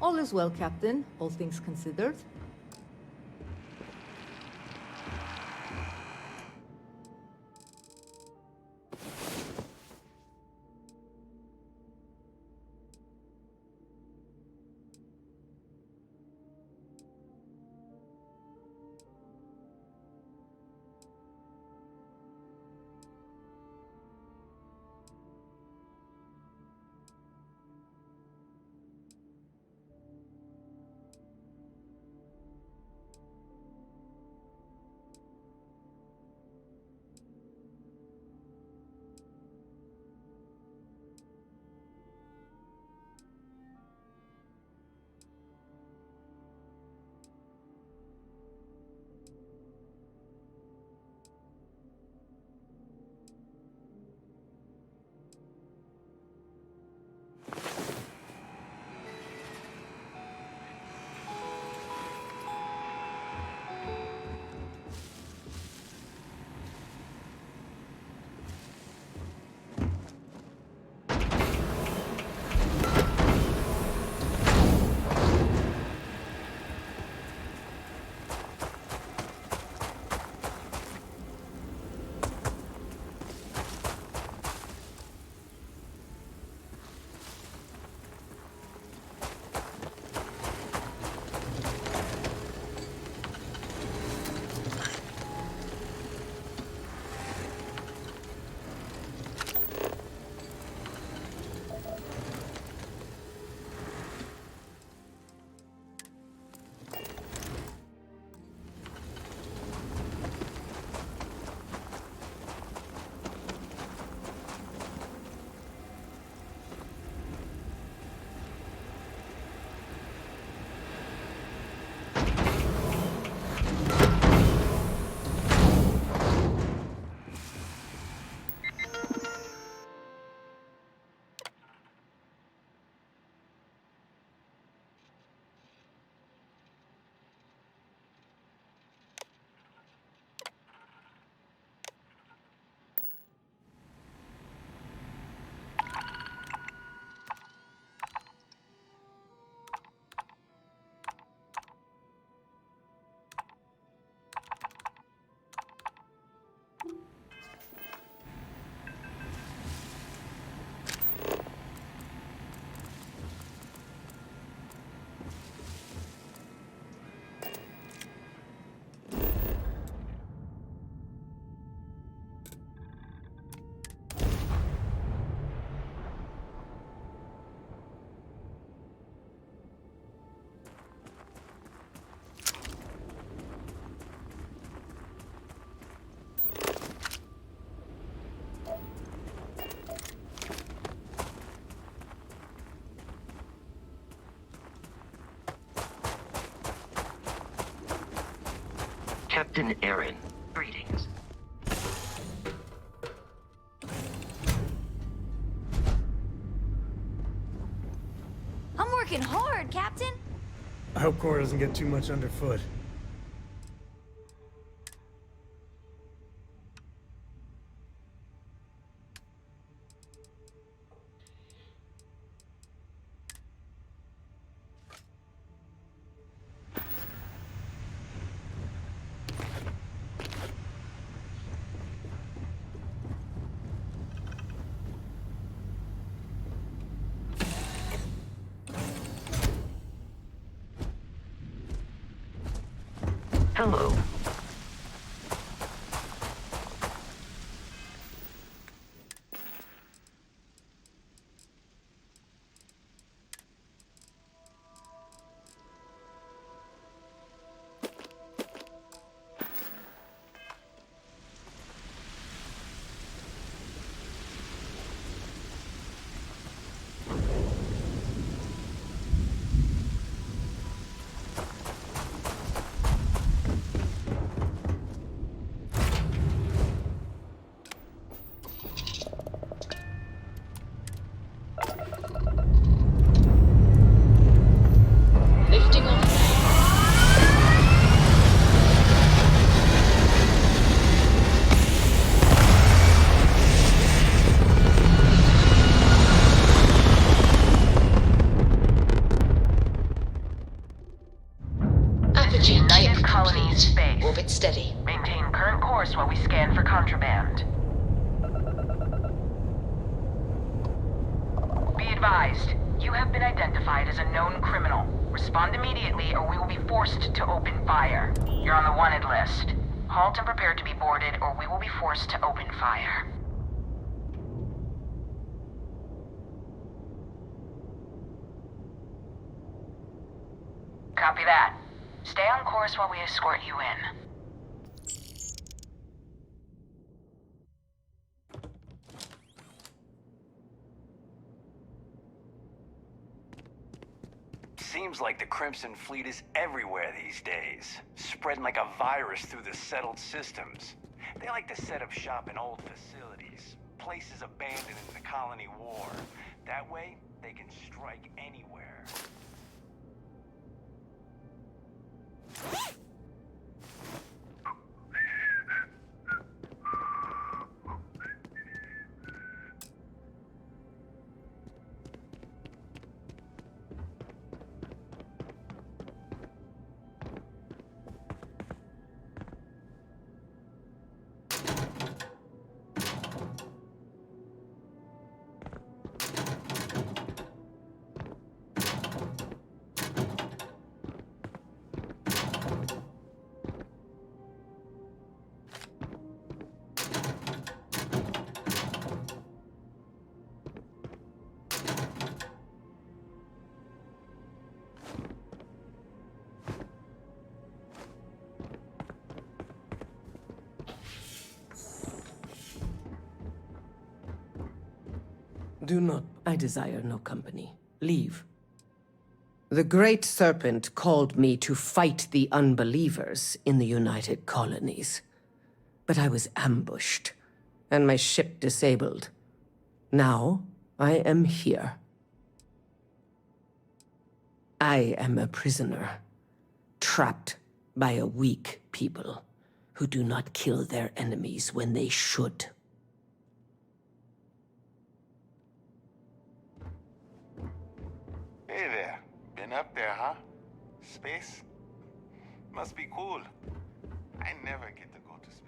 Speaker 13: All is well, Captain, all things considered.
Speaker 6: Captain Aaron, greetings.
Speaker 21: I'm working hard, Captain.
Speaker 9: I hope Cora doesn't get too much underfoot.
Speaker 6: Hello.
Speaker 3: Lifting off Apogee
Speaker 12: Ninth
Speaker 3: kit
Speaker 12: colony in
Speaker 3: complete.
Speaker 12: space.
Speaker 3: Orbit steady.
Speaker 12: Maintain current course while we scan for contraband. Be advised, you have been identified as a known criminal. Respond immediately or we will be forced to open fire. You're on the wanted list. Halt and prepare to be boarded or we will be forced to open fire. Copy that. Stay on course while we escort you in.
Speaker 2: Seems like the Crimson Fleet is everywhere these days, spreading like a virus through the settled systems. They like to set up shop in old facilities, places abandoned in the colony war. That way, they can strike anywhere.
Speaker 15: Do not. I desire no company. Leave. The Great Serpent called me to fight the unbelievers in the United Colonies. But I was ambushed, and my ship disabled. Now, I am here. I am a prisoner, trapped by a weak people who do not kill their enemies when they should.
Speaker 17: Hey there. Been up there, huh? Space? Must be cool. I never get to go to space.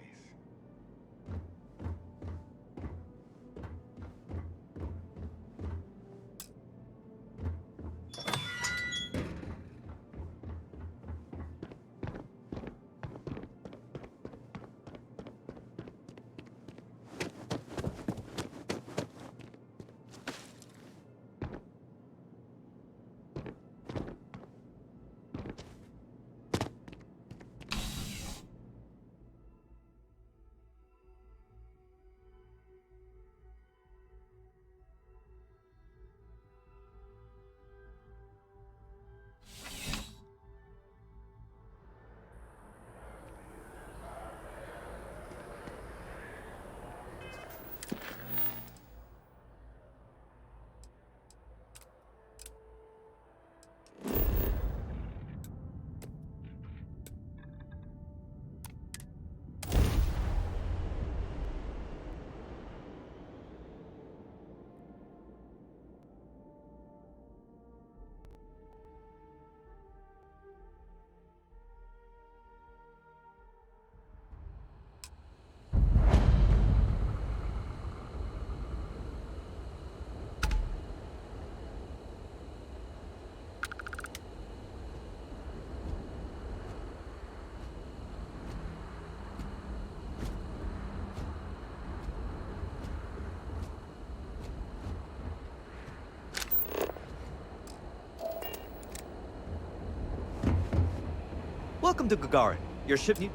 Speaker 20: Welcome to Gagarin. Your ship need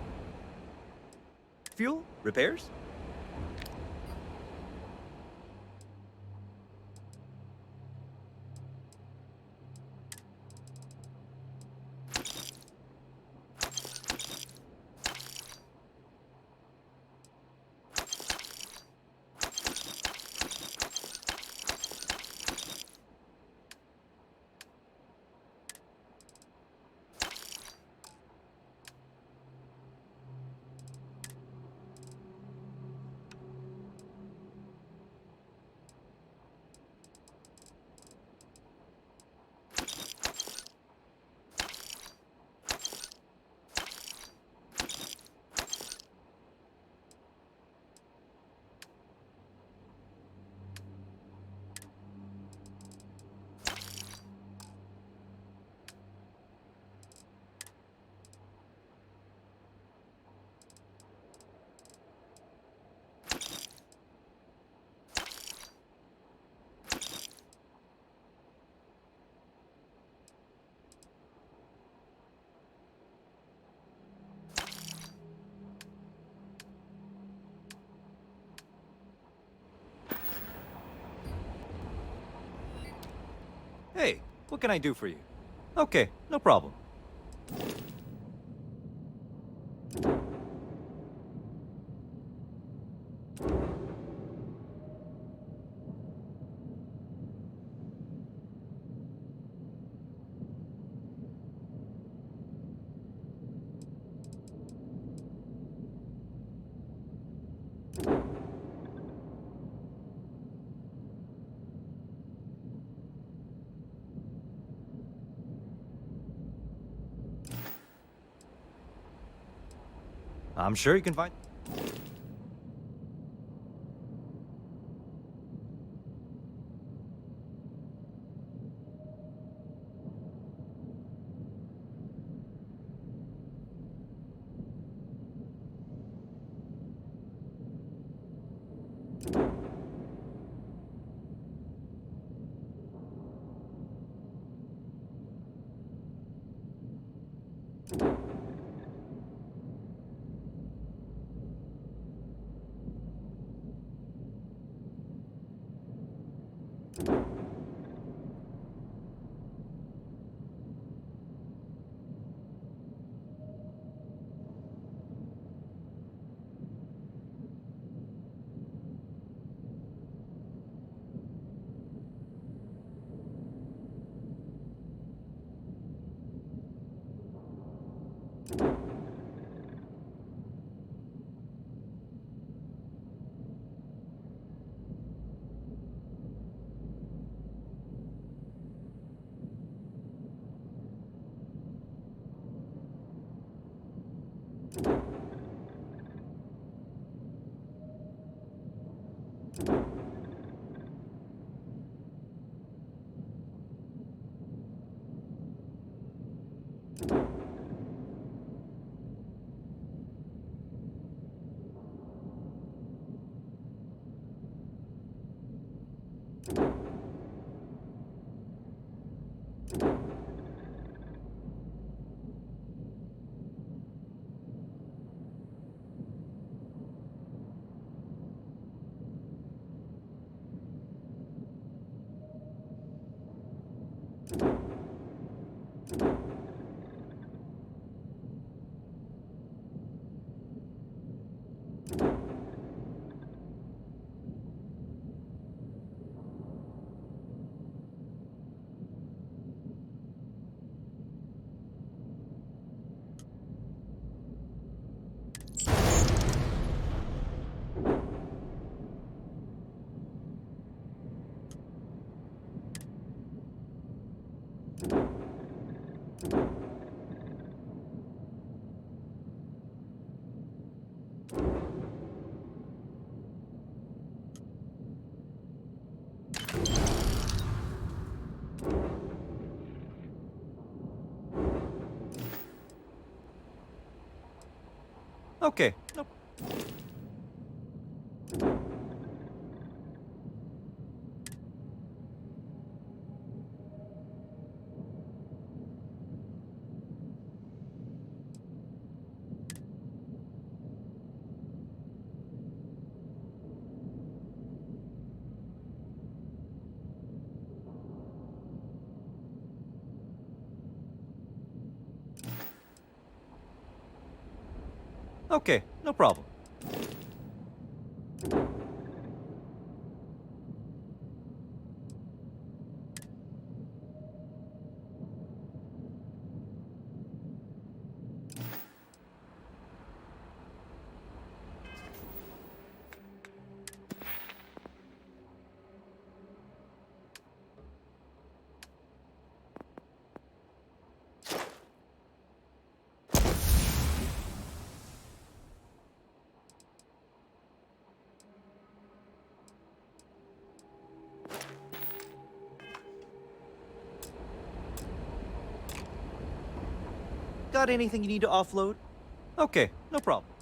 Speaker 20: fuel? Repairs? Hey, what can I do for you? Okay, no problem. I'm sure you can find... Okay, no... Okay, no problem. Got anything you need to offload? Okay, no problem.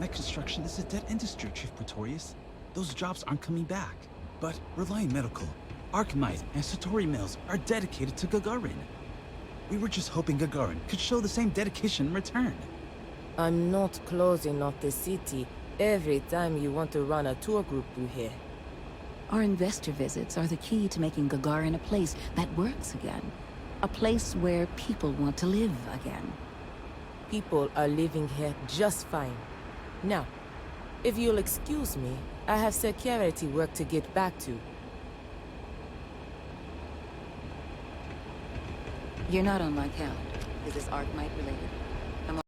Speaker 18: Mech construction is a dead industry, Chief Pretorius. Those jobs aren't coming back. But Reliant Medical, Archmite, and Satori Mills are dedicated to Gagarin. We were just hoping Gagarin could show the same dedication in return.
Speaker 19: I'm not closing off the city every time you want to run a tour group through here.
Speaker 23: Our investor visits are the key to making Gagarin a place that works again. A place where people want to live again.
Speaker 19: People are living here just fine. Now, if you'll excuse me, I have security work to get back to.
Speaker 23: You're not on my calendar. Is this Archmite related? I'm on.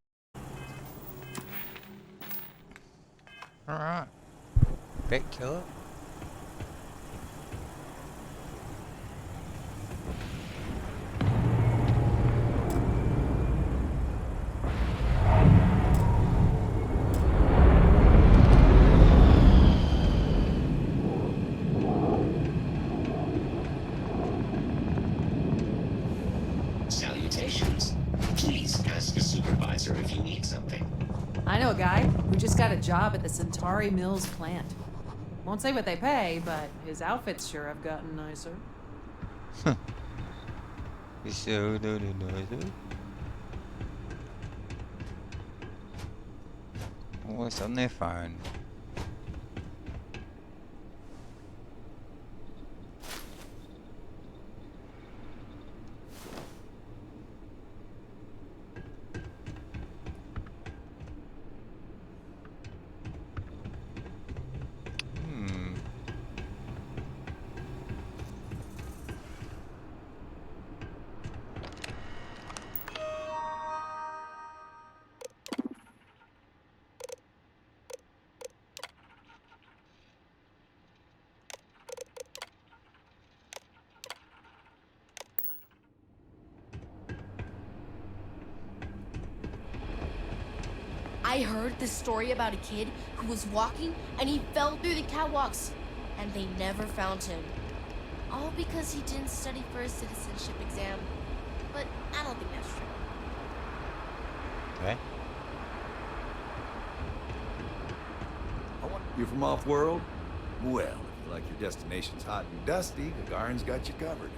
Speaker 1: Alright. Back to it.
Speaker 4: job at the Centauri Mills plant. Won't say what they pay, but his outfits sure have gotten nicer.
Speaker 1: So nicer. What's on their phone?
Speaker 21: I heard this story about a kid who was walking and he fell through the catwalks, and they never found him. All because he didn't study for a citizenship exam. But I don't think that's true.
Speaker 1: Okay.
Speaker 11: You from off-world? Well, if you like your destinations hot and dusty, Gagarin's got you covered.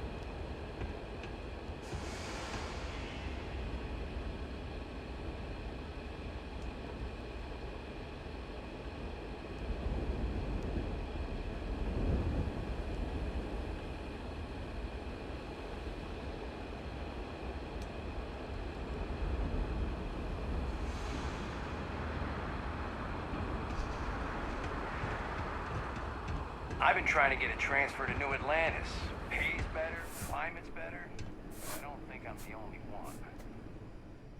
Speaker 2: I've been trying to get a transfer to New Atlantis. Pays better, climate's better. I don't think I'm the only one.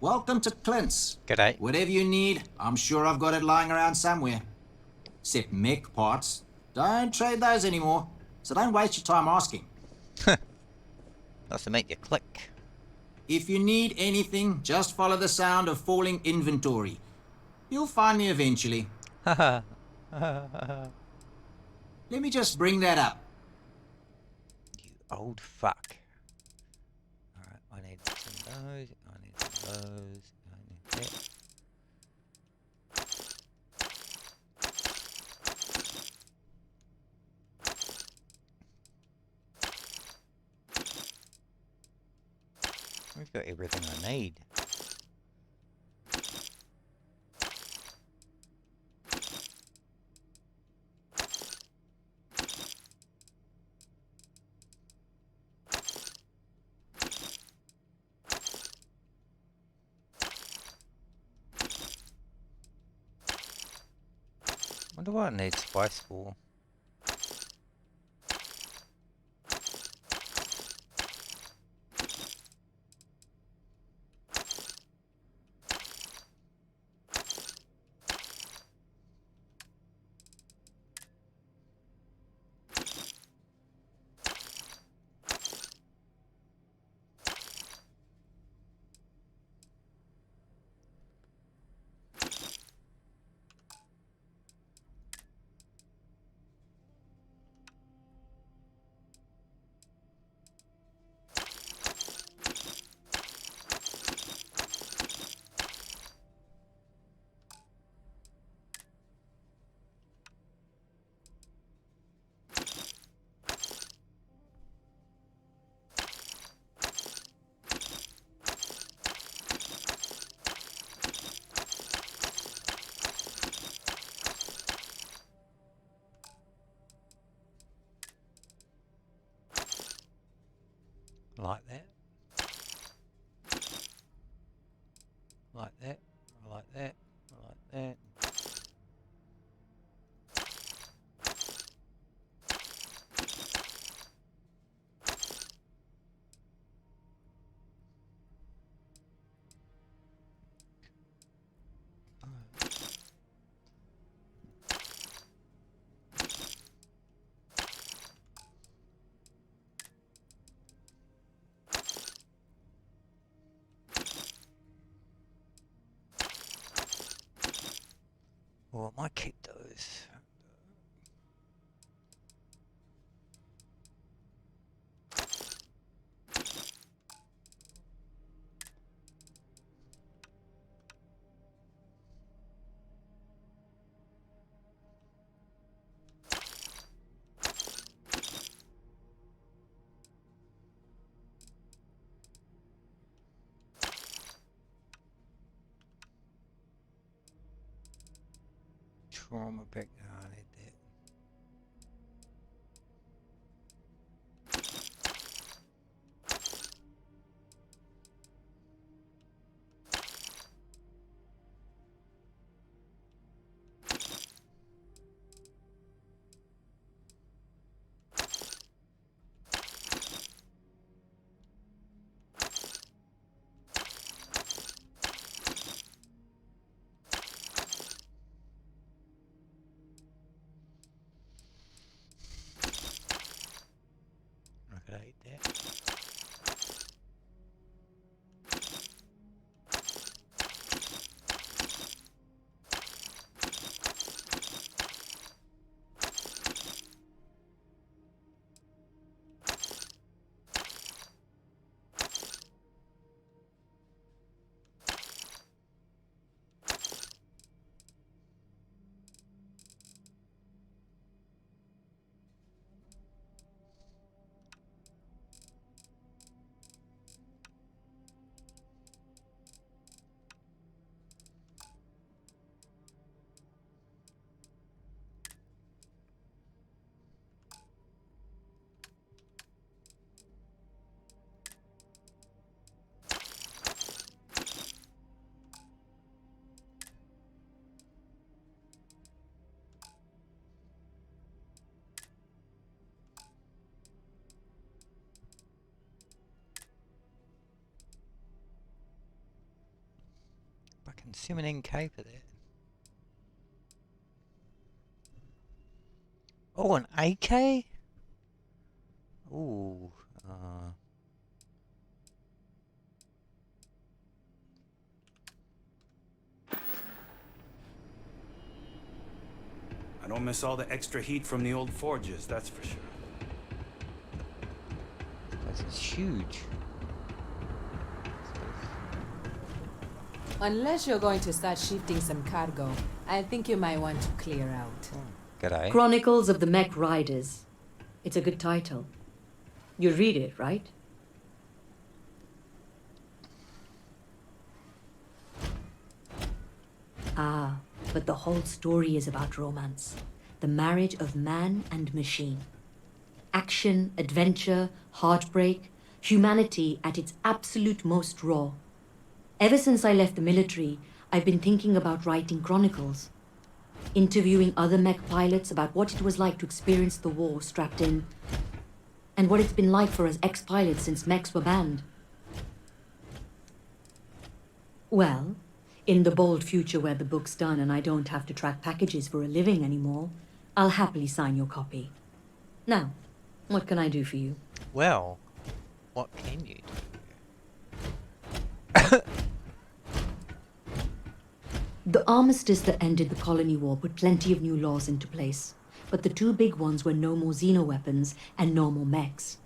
Speaker 16: Welcome to Clint's.
Speaker 1: G'day.
Speaker 16: Whatever you need, I'm sure I've got it lying around somewhere. Except mech parts. Don't trade those anymore, so don't waste your time asking.
Speaker 1: That's to make you click.
Speaker 16: If you need anything, just follow the sound of falling inventory. You'll find me eventually.
Speaker 1: Haha.
Speaker 16: Let me just bring that up.
Speaker 1: You old fuck. Alright, I need some of those, I need some of those, I need that. We've got everything I need. Wonder what I need spice for. Like that. Like that. Like that. Like that. Well, I might keep those. Trauma back. Oh, I need that. I could eat that. Fucking summoning K for that. Oh, an AK? Ooh.
Speaker 2: I don't miss all the extra heat from the old forges, that's for sure.
Speaker 1: This is huge.
Speaker 4: Unless you're going to start shifting some cargo, I think you might want to clear out.
Speaker 1: G'day.
Speaker 13: Chronicles of the Mech Riders. It's a good title. You read it, right? Ah, but the whole story is about romance. The marriage of man and machine. Action, adventure, heartbreak, humanity at its absolute most raw. Ever since I left the military, I've been thinking about writing chronicles. Interviewing other mech pilots about what it was like to experience the war strapped in, and what it's been like for us ex-pilots since mechs were banned. Well, in the bold future where the book's done and I don't have to track packages for a living anymore, I'll happily sign your copy. Now, what can I do for you?
Speaker 1: Well, what can you do?
Speaker 13: The armistice that ended the colony war put plenty of new laws into place, but the two big ones were no more xenoweapons and no more mechs.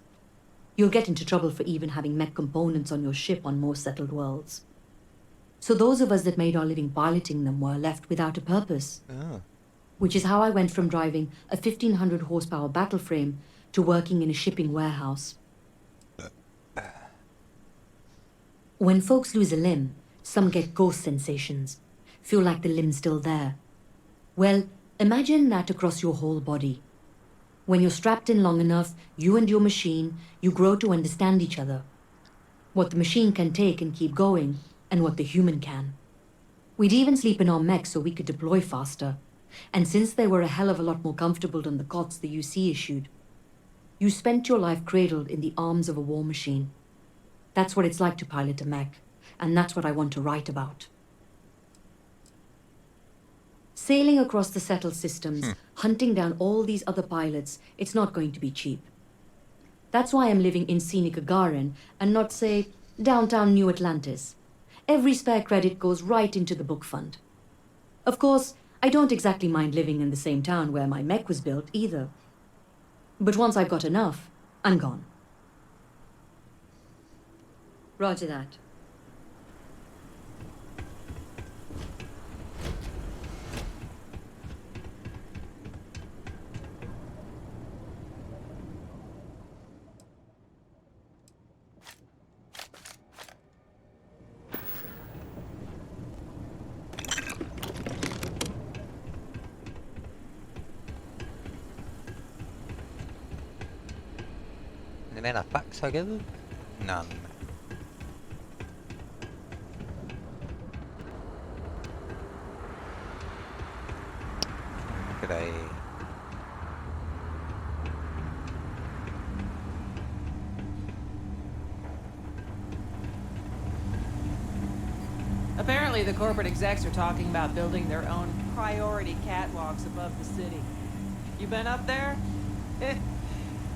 Speaker 13: You'll get into trouble for even having mech components on your ship on more settled worlds. So those of us that made our living piloting them were left without a purpose.
Speaker 1: Oh.
Speaker 13: Which is how I went from driving a 1500 horsepower battle frame to working in a shipping warehouse. When folks lose a limb, some get ghost sensations, feel like the limb's still there. Well, imagine that across your whole body. When you're strapped in long enough, you and your machine, you grow to understand each other. What the machine can take and keep going, and what the human can. We'd even sleep in our mechs so we could deploy faster. And since they were a hell of a lot more comfortable than the cots the UC issued, you spent your life cradled in the arms of a war machine. That's what it's like to pilot a mech, and that's what I want to write about. Sailing across the settled systems, hunting down all these other pilots, it's not going to be cheap. That's why I'm living in scenic Gagarin and not, say, downtown New Atlantis. Every spare credit goes right into the book fund. Of course, I don't exactly mind living in the same town where my mech was built either. But once I've got enough, I'm gone. Roger that.
Speaker 1: amount of fucks I give? None. G'day.
Speaker 4: Apparently, the corporate execs are talking about building their own priority catwalks above the city. You been up there?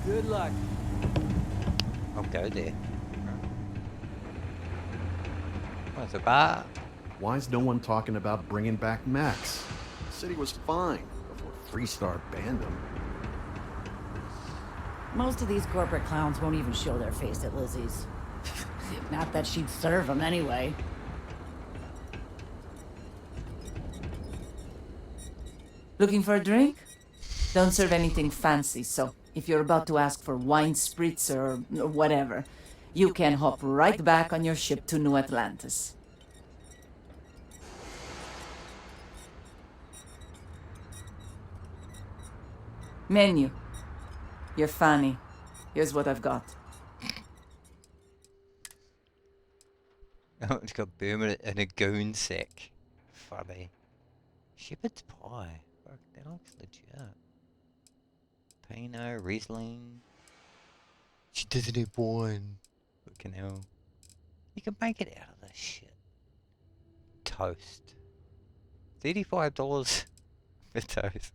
Speaker 4: Good luck.
Speaker 1: I'll go there. What's a bar?
Speaker 5: Why is no one talking about bringing back Max? The city was fine before Freestar banned him.
Speaker 23: Most of these corporate clowns won't even show their face at Lizzie's. Not that she'd serve them anyway.
Speaker 19: Looking for a drink? Don't serve anything fancy, so if you're about to ask for wine spritz or whatever, you can hop right back on your ship to New Atlantis. Menu. You're funny. Here's what I've got.
Speaker 1: Oh, it's got Boomer in a goon sack. Funny. Shepherd's pie. Fuck, that looks legit. Pinot, Riesling. She doesn't have wine. Fucking hell. You can make it out of this shit. Toast. $35 for toast.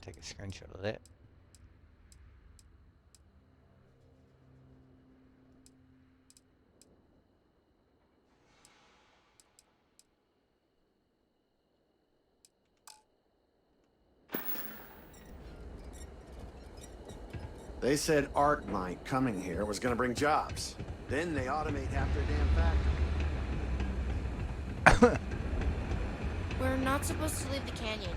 Speaker 1: Take a screenshot of that.
Speaker 5: They said Arkmite coming here was gonna bring jobs. Then they automate half their damn factory.
Speaker 21: We're not supposed to leave the canyon.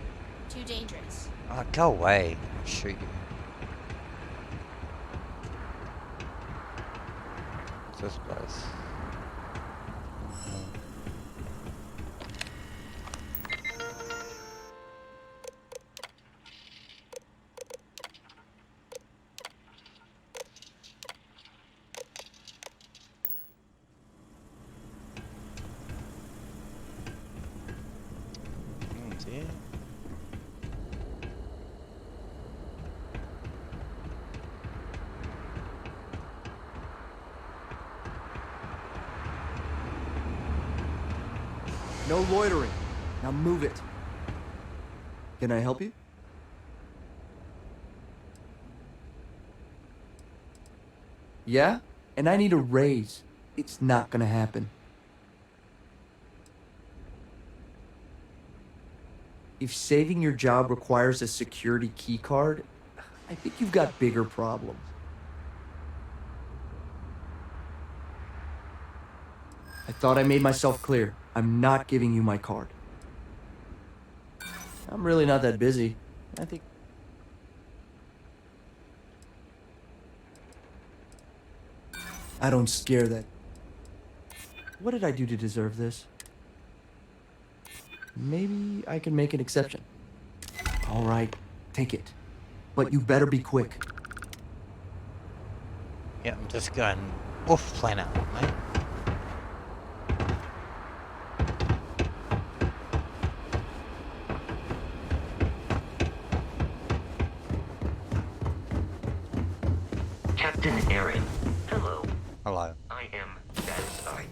Speaker 21: Too dangerous.
Speaker 1: Oh, go away. I'll shoot you. What's this place? Yeah.
Speaker 7: No loitering. Now move it. Can I help you? Yeah? And I need a raise. It's not gonna happen. If saving your job requires a security key card, I think you've got bigger problems. I thought I made myself clear. I'm not giving you my card. I'm really not that busy. I think... I don't scare that. What did I do to deserve this? Maybe I can make an exception. All right, take it. But you better be quick.
Speaker 1: Yeah, I'm just going off planet, mate.
Speaker 6: Captain Aaron, hello.
Speaker 1: Hello.
Speaker 6: I am satisfied.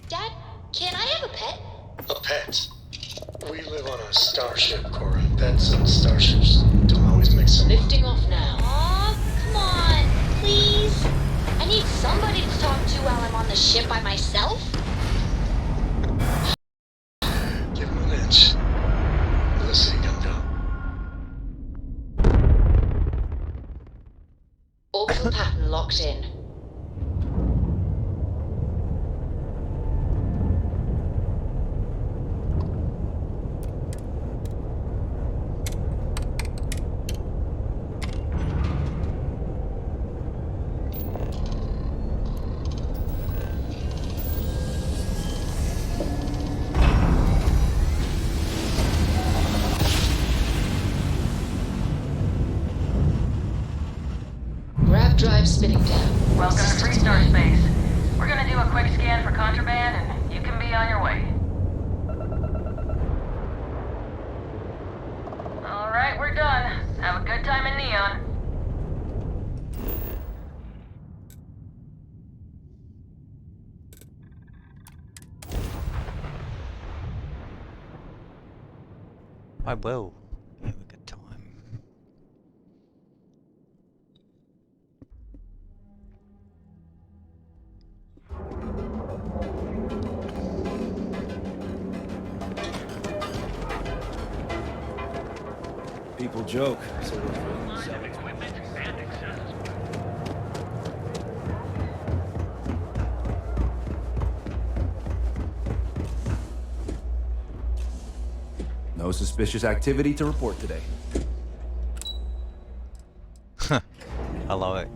Speaker 21: Dad, can I have a pet?
Speaker 14: A pet? We live on a starship, Cora. Pets and starships don't always make so
Speaker 12: Lifting off now.
Speaker 21: Aw, come on, please. I need somebody to talk to while I'm on the ship by myself.
Speaker 14: Give him an inch. Let's see, come down.
Speaker 12: Orbital pattern locked in.
Speaker 21: drive spinning down.
Speaker 12: Welcome to Freestar Space. We're gonna do a quick scan for contraband, and you can be on your way. Alright, we're done. Have a good time in Neon.
Speaker 1: I will have a good time.
Speaker 20: People joke, so
Speaker 11: No suspicious activity to report today.
Speaker 1: I love it.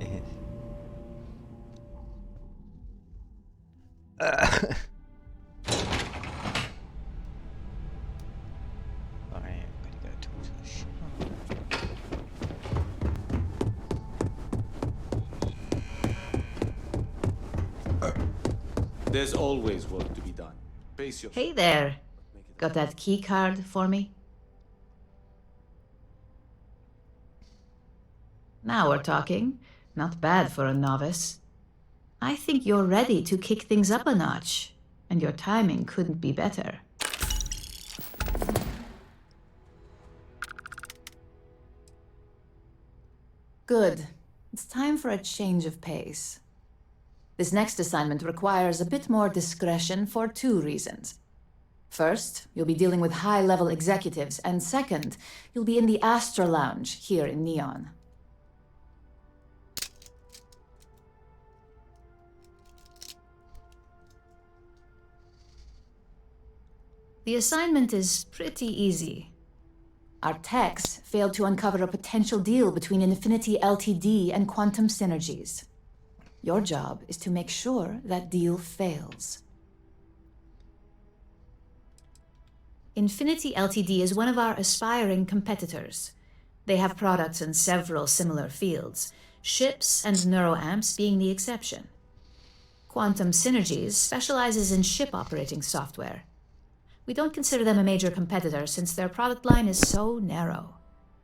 Speaker 20: There's always work to be done. Pace yourself.
Speaker 8: Hey there. Got that key card for me? Now we're talking. Not bad for a novice. I think you're ready to kick things up a notch, and your timing couldn't be better.
Speaker 19: Good. It's time for a change of pace. This next assignment requires a bit more discretion for 2 reasons. First, you'll be dealing with high-level executives, and second, you'll be in the Astra Lounge here in Neon.
Speaker 8: The assignment is pretty easy.
Speaker 19: Our techs failed to uncover a potential deal between Infinity Ltd. And Quantum Synergies. Your job is to make sure that deal fails.
Speaker 8: Infinity Ltd. Is one of our aspiring competitors. They have products in several similar fields, ships and neuroamps being the exception. Quantum Synergies specializes in ship operating software. We don't consider them a major competitor since their product line is so narrow.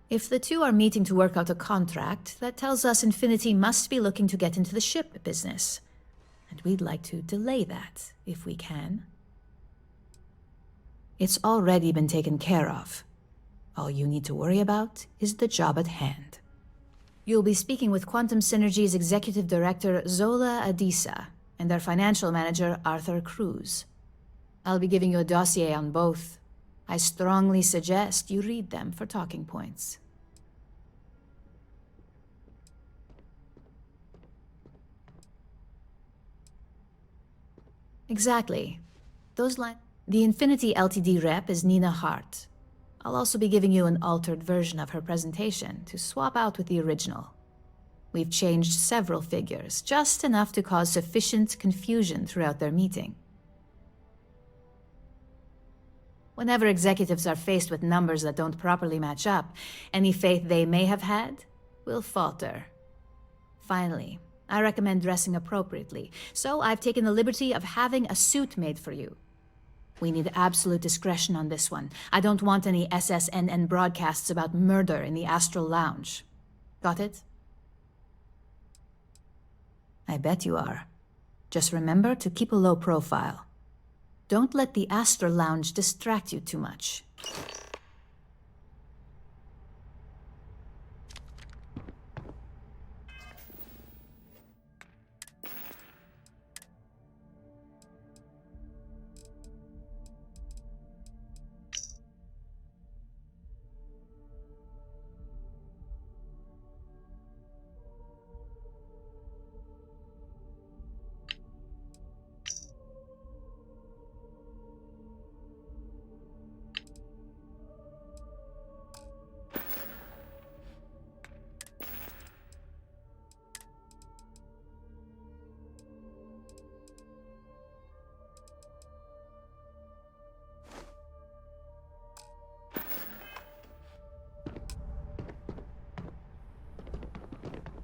Speaker 8: If the two are meeting to work out a contract, that tells us Infinity must be looking to get into the ship business. And we'd like to delay that, if we can. It's already been taken care of. All you need to worry about is the job at hand. You'll be speaking with Quantum Synergy's Executive Director Zola Adisa and their Financial Manager Arthur Cruz. I'll be giving you a dossier on both. I strongly suggest you read them for talking points. Exactly. Those lines. The Infinity Ltd. Rep is Nina Hart. I'll also be giving you an altered version of her presentation to swap out with the original. We've changed several figures, just enough to cause sufficient confusion throughout their meeting. Whenever executives are faced with numbers that don't properly match up, any faith they may have had will falter. Finally, I recommend dressing appropriately, so I've taken the liberty of having a suit made for you. We need absolute discretion on this one. I don't want any SSNN broadcasts about murder in the Astral Lounge. Got it? I bet you are. Just remember to keep a low profile. Don't let the Astral Lounge distract you too much.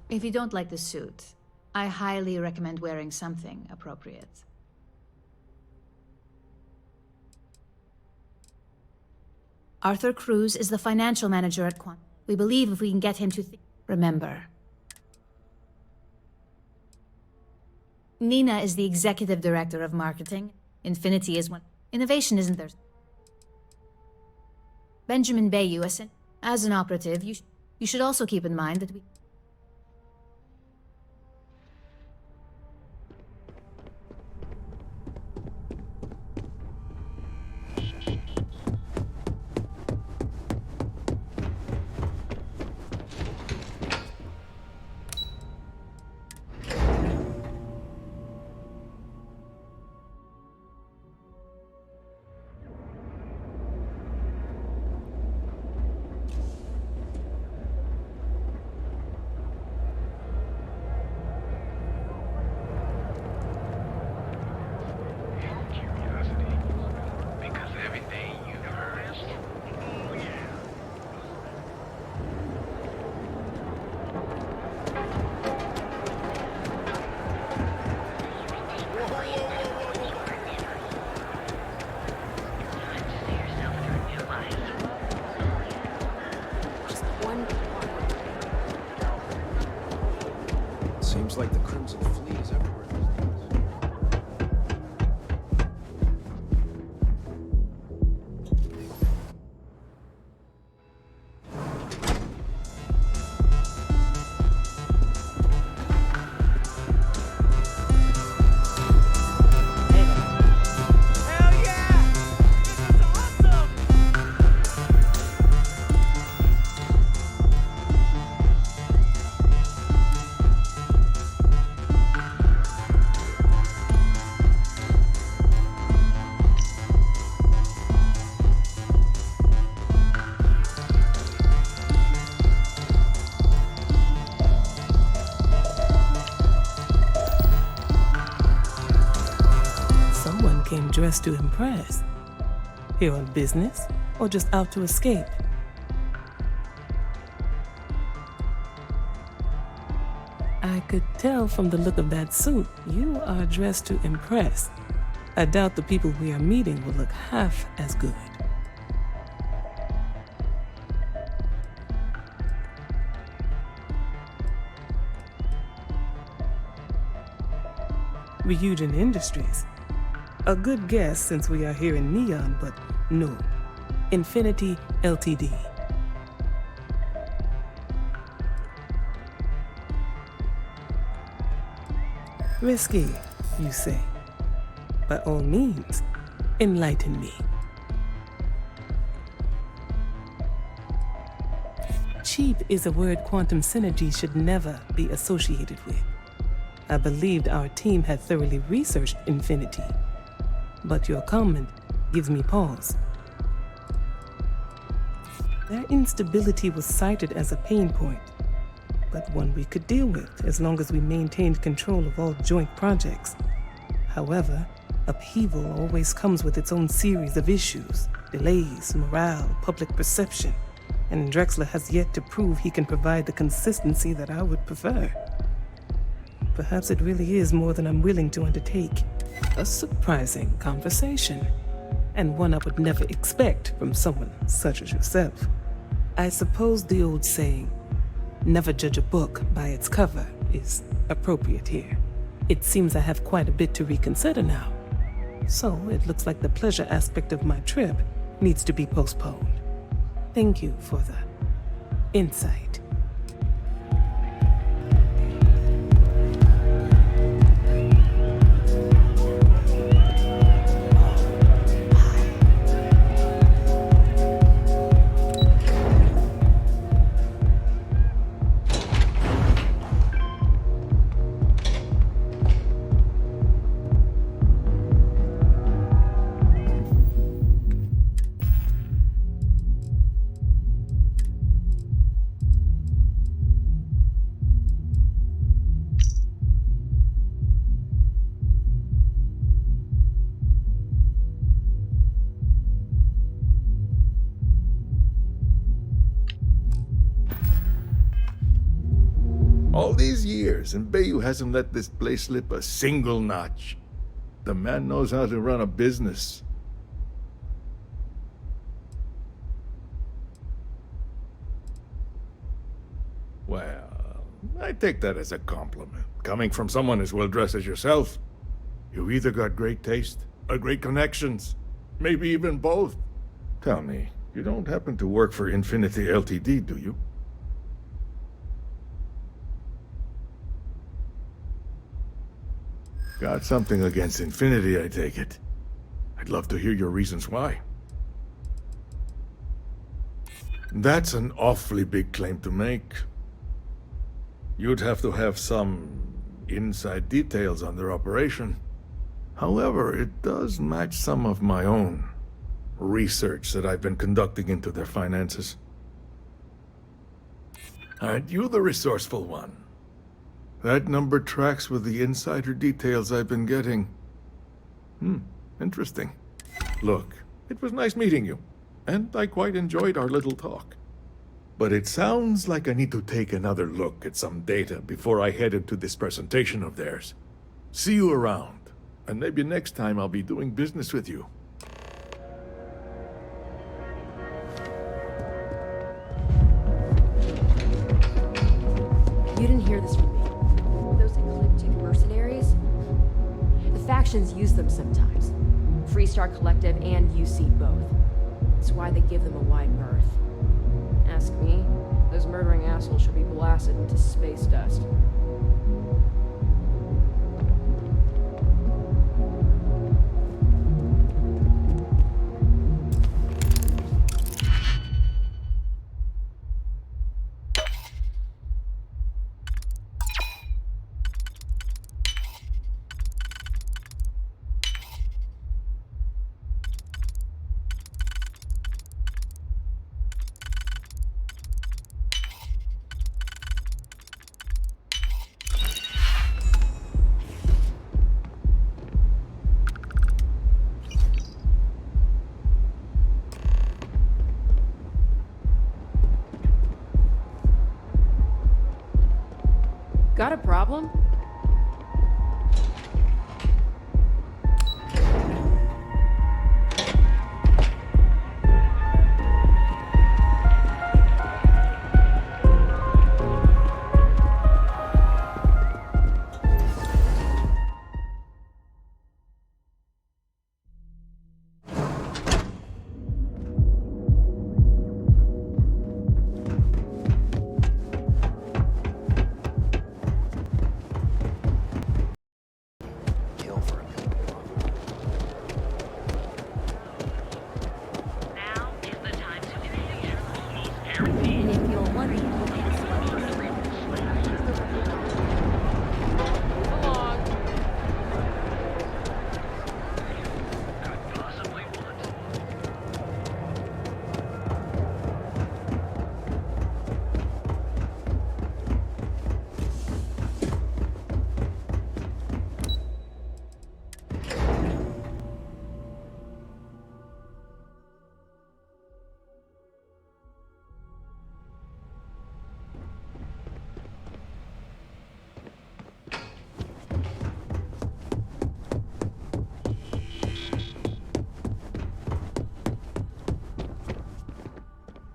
Speaker 8: If you don't like the suit, I highly recommend wearing something appropriate. Arthur Cruz is the financial manager at Quantum. We believe if we can get him to remember. Nina is the executive director of marketing. Infinity is one. Innovation isn't there. Benjamin Bayou, as an operative, you should also keep in mind that we...
Speaker 5: Seems like the Crimson Fleet is everywhere these days.
Speaker 9: Someone came dressed to impress. Here on business, or just out to escape? I could tell from the look of that suit, you are dressed to impress. I doubt the people we are meeting will look half as good. Ryujin Industries. A good guess since we are here in Neon, but no. Infinity Ltd. Risky, you say? By all means, enlighten me. Cheap is a word quantum synergy should never be associated with. I believed our team had thoroughly researched Infinity, but your comment gives me pause. Their instability was cited as a pain point, but one we could deal with as long as we maintained control of all joint projects. However, upheaval always comes with its own series of issues, delays, morale, public perception, and Drexler has yet to prove he can provide the consistency that I would prefer. Perhaps it really is more than I'm willing to undertake. A surprising conversation, and one I would never expect from someone such as yourself. I suppose the old saying, never judge a book by its cover, is appropriate here. It seems I have quite a bit to reconsider now. So it looks like the pleasure aspect of my trip needs to be postponed. Thank you for the insight.
Speaker 11: All these years, and Bayou hasn't let this place slip a single notch. The man knows how to run a business. Well, I take that as a compliment. Coming from someone as well-dressed as yourself, you either got great taste or great connections. Maybe even both. Tell me, you don't happen to work for Infinity Ltd, do you? Got something against Infinity, I take it. I'd love to hear your reasons why. That's an awfully big claim to make. You'd have to have some inside details on their operation. However, it does match some of my own research that I've been conducting into their finances. Aren't you the resourceful one? That number tracks with the insider details I've been getting. Interesting. Look, it was nice meeting you, and I quite enjoyed our little talk. But it sounds like I need to take another look at some data before I head into this presentation of theirs. See you around, and maybe next time I'll be doing business with you.
Speaker 3: You didn't hear this from me. Those ecliptic mercenaries? The factions use them sometimes. Freestar Collective and UC both. That's why they give them a wide berth. Ask me, those murdering assholes should be blasted into space dust. Got a problem?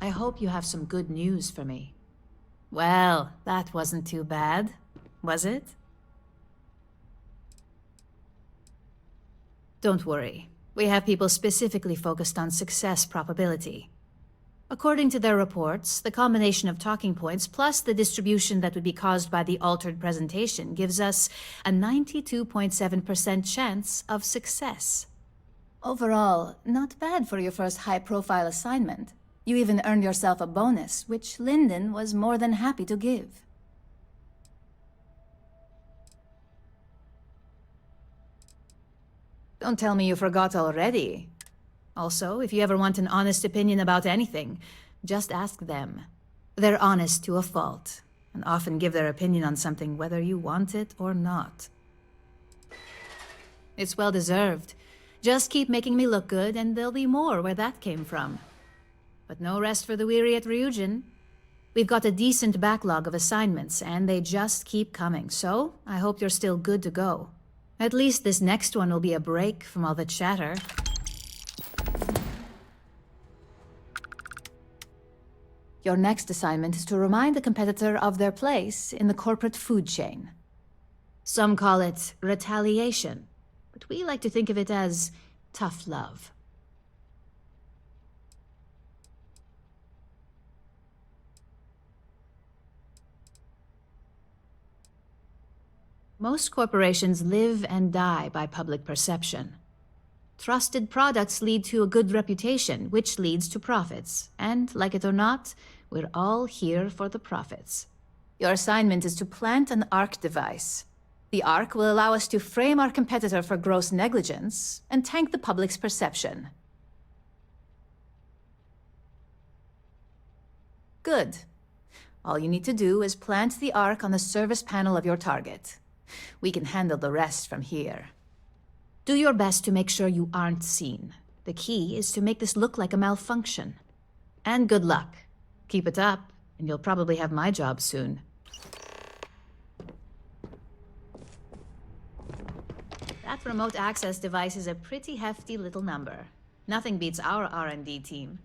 Speaker 8: I hope you have some good news for me. Well, that wasn't too bad, was it? Don't worry. We have people specifically focused on success probability. According to their reports, the combination of talking points plus the distribution that would be caused by the altered presentation gives us a 92.7% chance of success. Overall, not bad for your first high-profile assignment. You even earned yourself a bonus, which Lyndon was more than happy to give. Don't tell me you forgot already. Also, if you ever want an honest opinion about anything, just ask them. They're honest to a fault, and often give their opinion on something whether you want it or not. It's well deserved. Just keep making me look good, and there'll be more where that came from. But no rest for the weary at Ryujin. We've got a decent backlog of assignments, and they just keep coming, so I hope you're still good to go. At least this next one will be a break from all the chatter. Your next assignment is to remind the competitor of their place in the corporate food chain. Some call it retaliation, but we like to think of it as tough love. Most corporations live and die by public perception. Trusted products lead to a good reputation, which leads to profits. And, like it or not, we're all here for the profits. Your assignment is to plant an ARC device. The ARC will allow us to frame our competitor for gross negligence and tank the public's perception. Good. All you need to do is plant the ARC on the service panel of your target. We can handle the rest from here. Do your best to make sure you aren't seen. The key is to make this look like a malfunction. And good luck. Keep it up, and you'll probably have my job soon. That remote access device is a pretty hefty little number. Nothing beats our R&D team.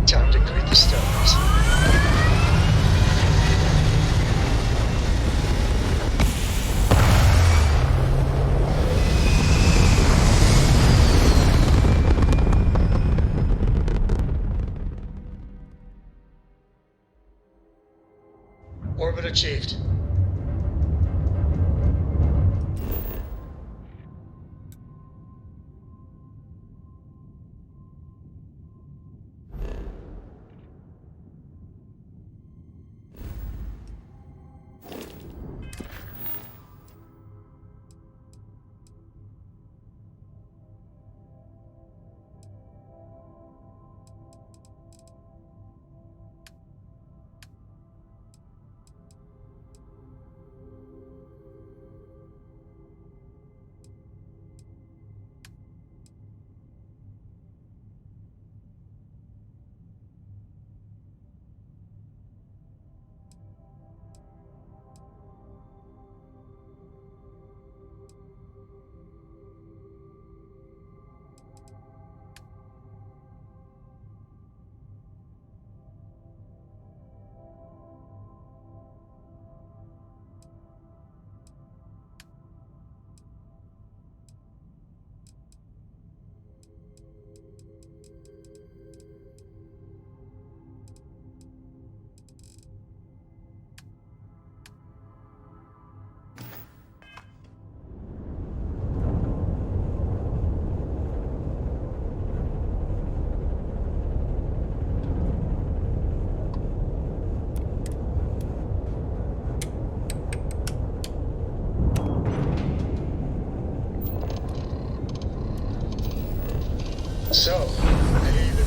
Speaker 14: Time to greet the stars. Orbit achieved.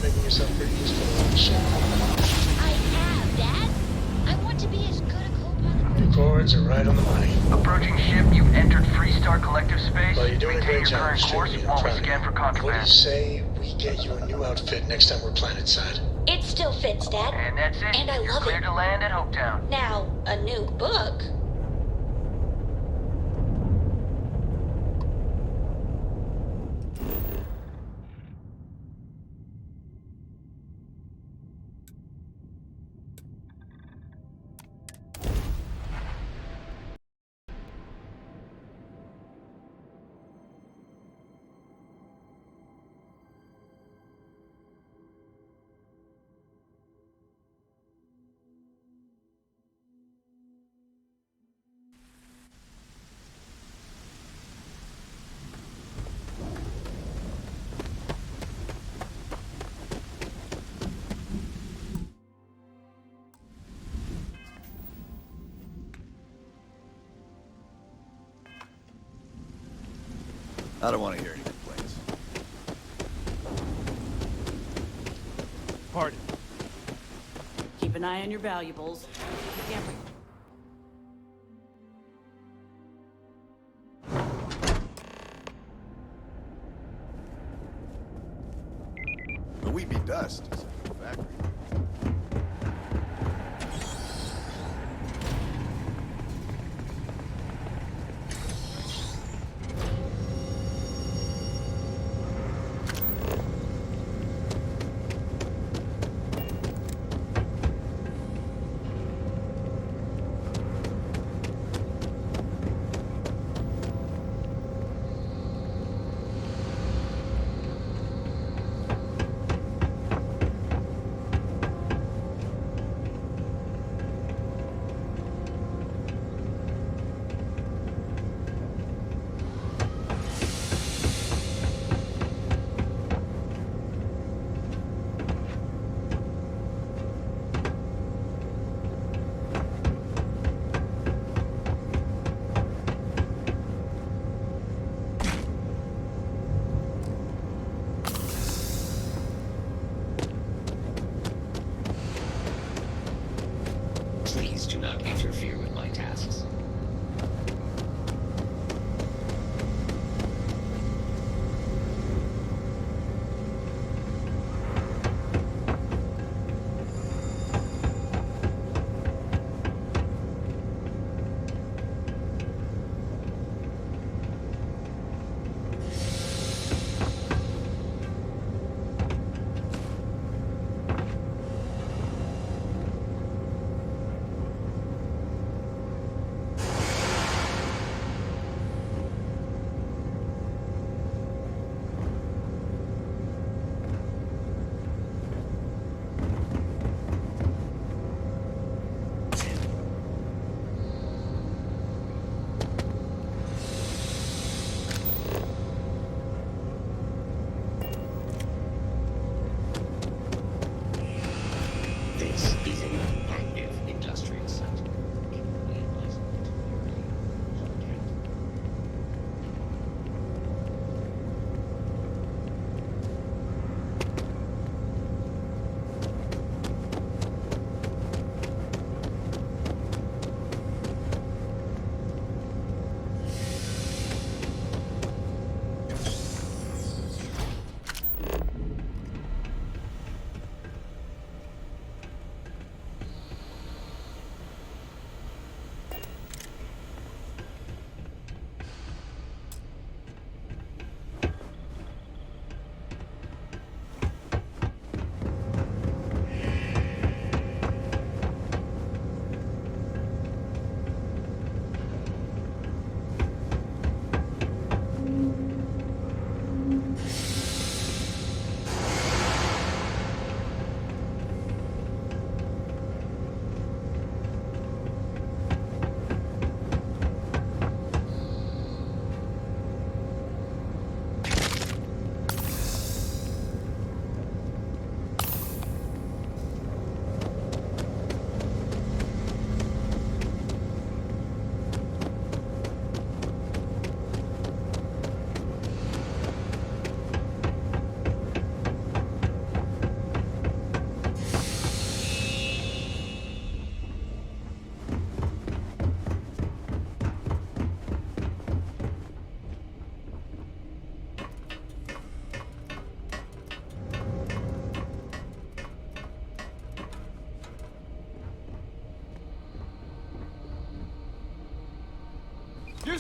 Speaker 14: making yourself pretty useful on the ship.
Speaker 12: I have, Dad. I want to be as good a co-pilot.
Speaker 14: Your chords are right on the money.
Speaker 10: Approaching ship, you've entered Freestar Collective space.
Speaker 14: Well, you're doing a
Speaker 10: Maintain
Speaker 14: great
Speaker 10: your
Speaker 14: job,
Speaker 10: current course
Speaker 14: Street. I'm
Speaker 10: while we
Speaker 14: proud of
Speaker 10: scan
Speaker 14: you.
Speaker 10: for
Speaker 14: What do you
Speaker 10: contraband.
Speaker 14: say we get you a new outfit next time we're planetside?
Speaker 12: It still fits, Dad.
Speaker 10: And that's it.
Speaker 12: And I
Speaker 10: You're
Speaker 12: love
Speaker 10: clear
Speaker 12: it.
Speaker 10: to land at Hopetown.
Speaker 12: Now, a new book.
Speaker 5: I don't want to hear any complaints.
Speaker 15: Pardon. Keep an eye on your valuables. Can't wait.
Speaker 5: The Weepy Dust is a factory.
Speaker 6: Please do not interfere with my tasks.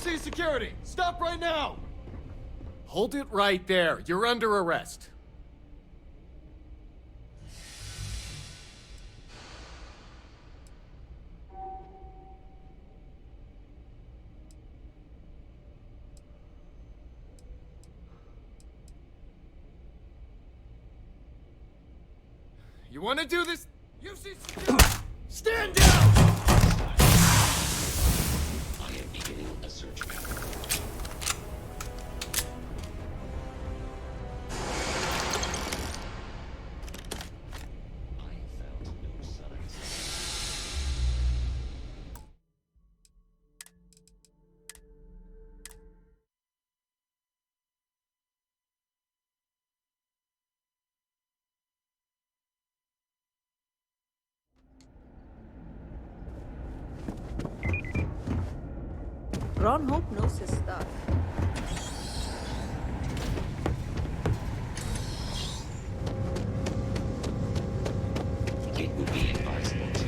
Speaker 17: UC security! Stop right now! Hold it right there. You're under arrest. You want to do this? UC security! Stand down!
Speaker 18: I am beginning a search pattern.
Speaker 23: Ron Hope knows his stuff.
Speaker 18: It would be advisable to.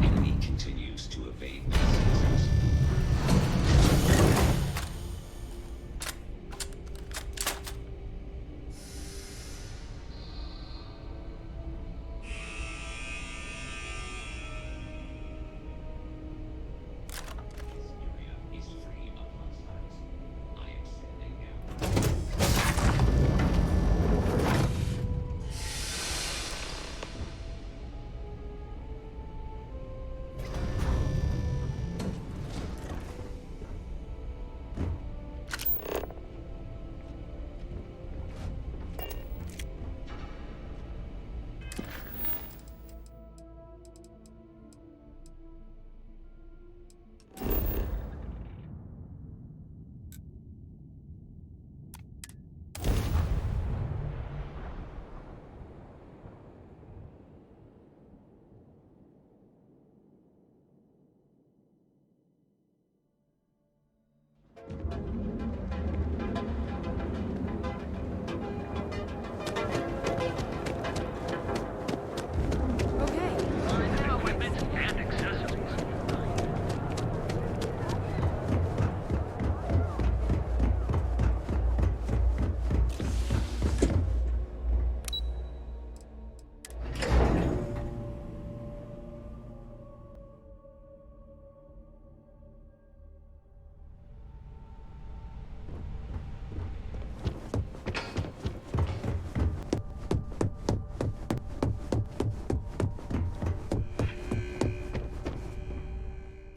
Speaker 18: Enemy continues to evade.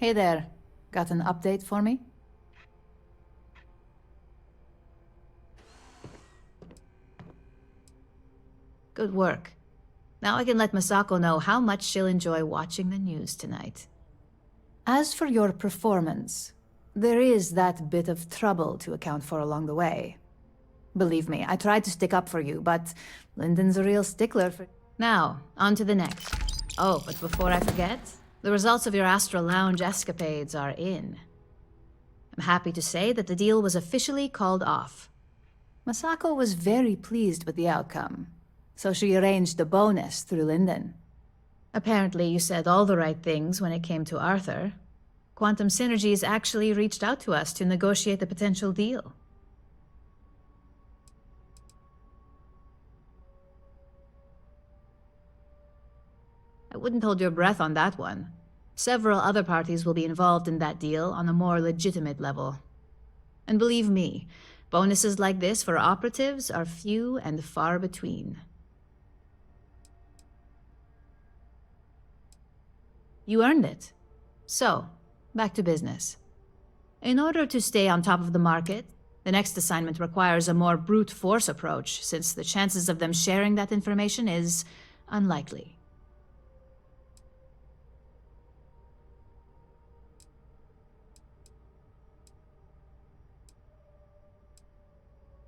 Speaker 8: Hey there. Got an update for me? Good work. Now I can let Masako know how much she'll enjoy watching the news tonight. As for your performance, there is that bit of trouble to account for along the way. Believe me, I tried to stick up for you, but Lyndon's a real stickler for... Now, on to the next. Oh, but before I forget, the results of your Astral Lounge escapades are in. I'm happy to say that the deal was officially called off. Masako was very pleased with the outcome, so she arranged a bonus through Linden. Apparently, you said all the right things when it came to Arthur. Quantum Synergies actually reached out to us to negotiate a potential deal. I wouldn't hold your breath on that one. Several other parties will be involved in that deal on a more legitimate level. And believe me, bonuses like this for operatives are few and far between. You earned it. So, back to business. In order to stay on top of the market, the next assignment requires a more brute force approach, since the chances of them sharing that information is unlikely.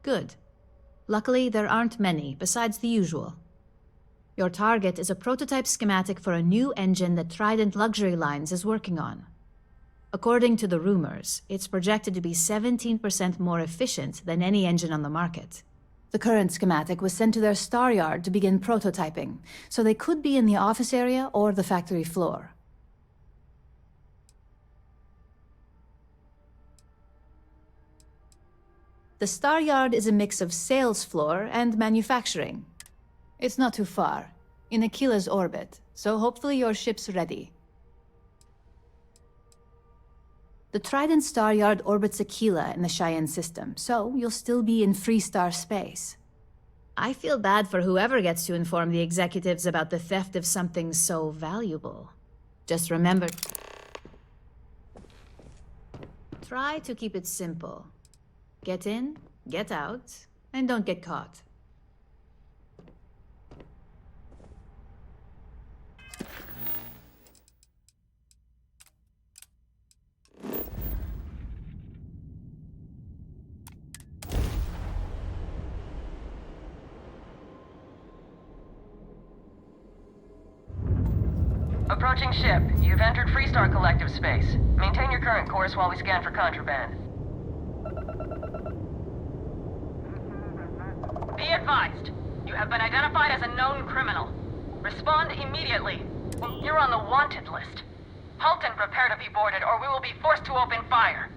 Speaker 8: Good. Luckily, there aren't many, besides the usual. Your target is a prototype schematic for a new engine that Trident Luxury Lines is working on. According to the rumors, it's projected to be 17% more efficient than any engine on the market. The current schematic was sent to their Star Yard to begin prototyping, so they could be in the office area or the factory floor. The Star Yard is a mix of sales floor and manufacturing. It's not too far, in Aquila's orbit, so hopefully your ship's ready. The Trident Star Yard orbits Aquila in the Cheyenne system, so you'll still be in Freestar space. I feel bad for whoever gets to inform the executives about the theft of something so valuable. Just remember, try to keep it simple. Get in, get out, and don't get caught.
Speaker 12: Approaching ship. You've entered Freestar Collective space. Maintain your current course while we scan for contraband. Be advised. You have been identified as a known criminal. Respond immediately. You're on the wanted list. Halt and prepare to be boarded, or we will be forced to open fire.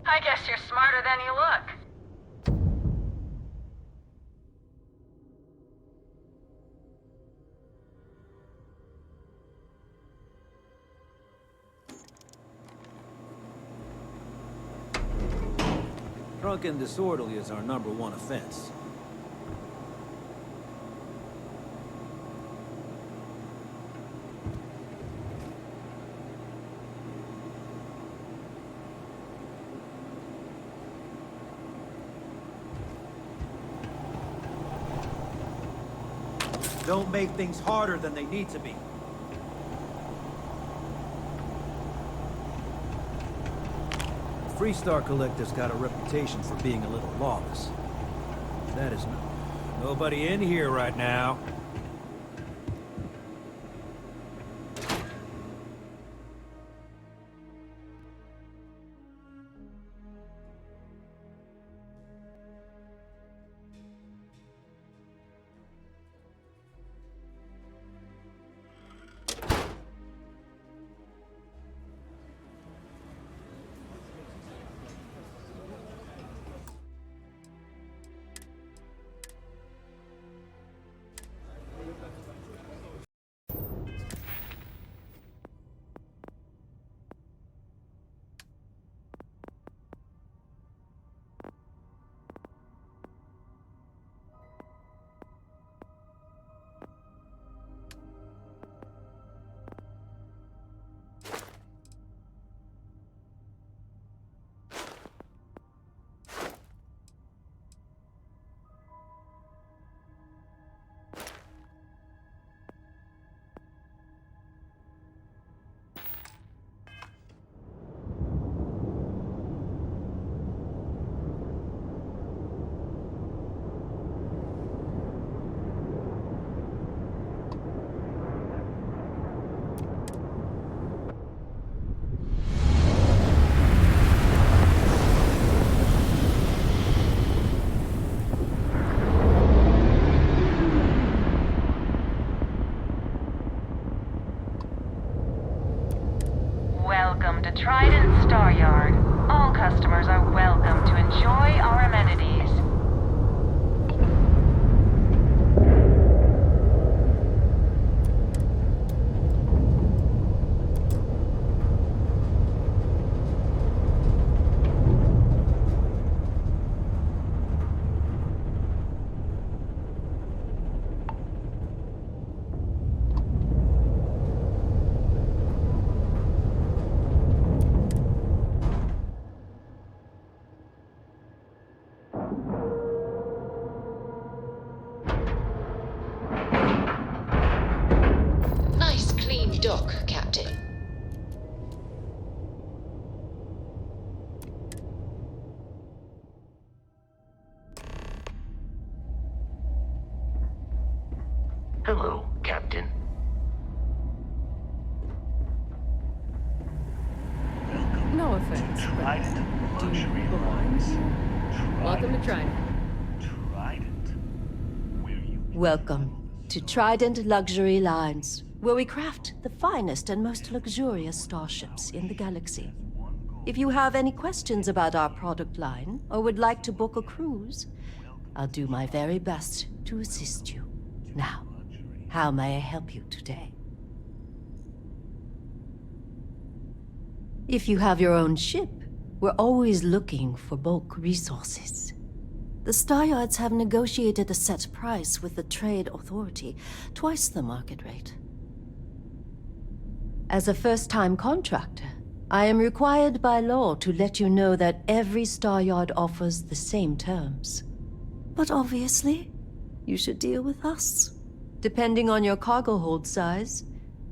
Speaker 12: I guess you're smarter than you look.
Speaker 2: Drunk and disorderly is our #1 offense. Don't make things harder than they need to be. Freestar Collective's got a reputation for being a little lawless. That is nobody in here right now.
Speaker 12: to Trident Star Yard. All customers are welcome to enjoy our amenities.
Speaker 13: Nice clean dock, Captain.
Speaker 6: Hello, Captain.
Speaker 3: No offense, but do you belong here? Welcome to Trident.
Speaker 16: Welcome to Trident Luxury Lines, where we craft the finest and most luxurious starships in the galaxy. If you have any questions about our product line or would like to book a cruise, I'll do my very best to assist you. Now, how may I help you today? If you have your own ship, we're always looking for bulk resources. The Star Yards have negotiated a set price with the Trade Authority, twice the market rate. As a first-time contractor, I am required by law to let you know that every Star Yard offers the same terms. But obviously, you should deal with us. Depending on your cargo hold size,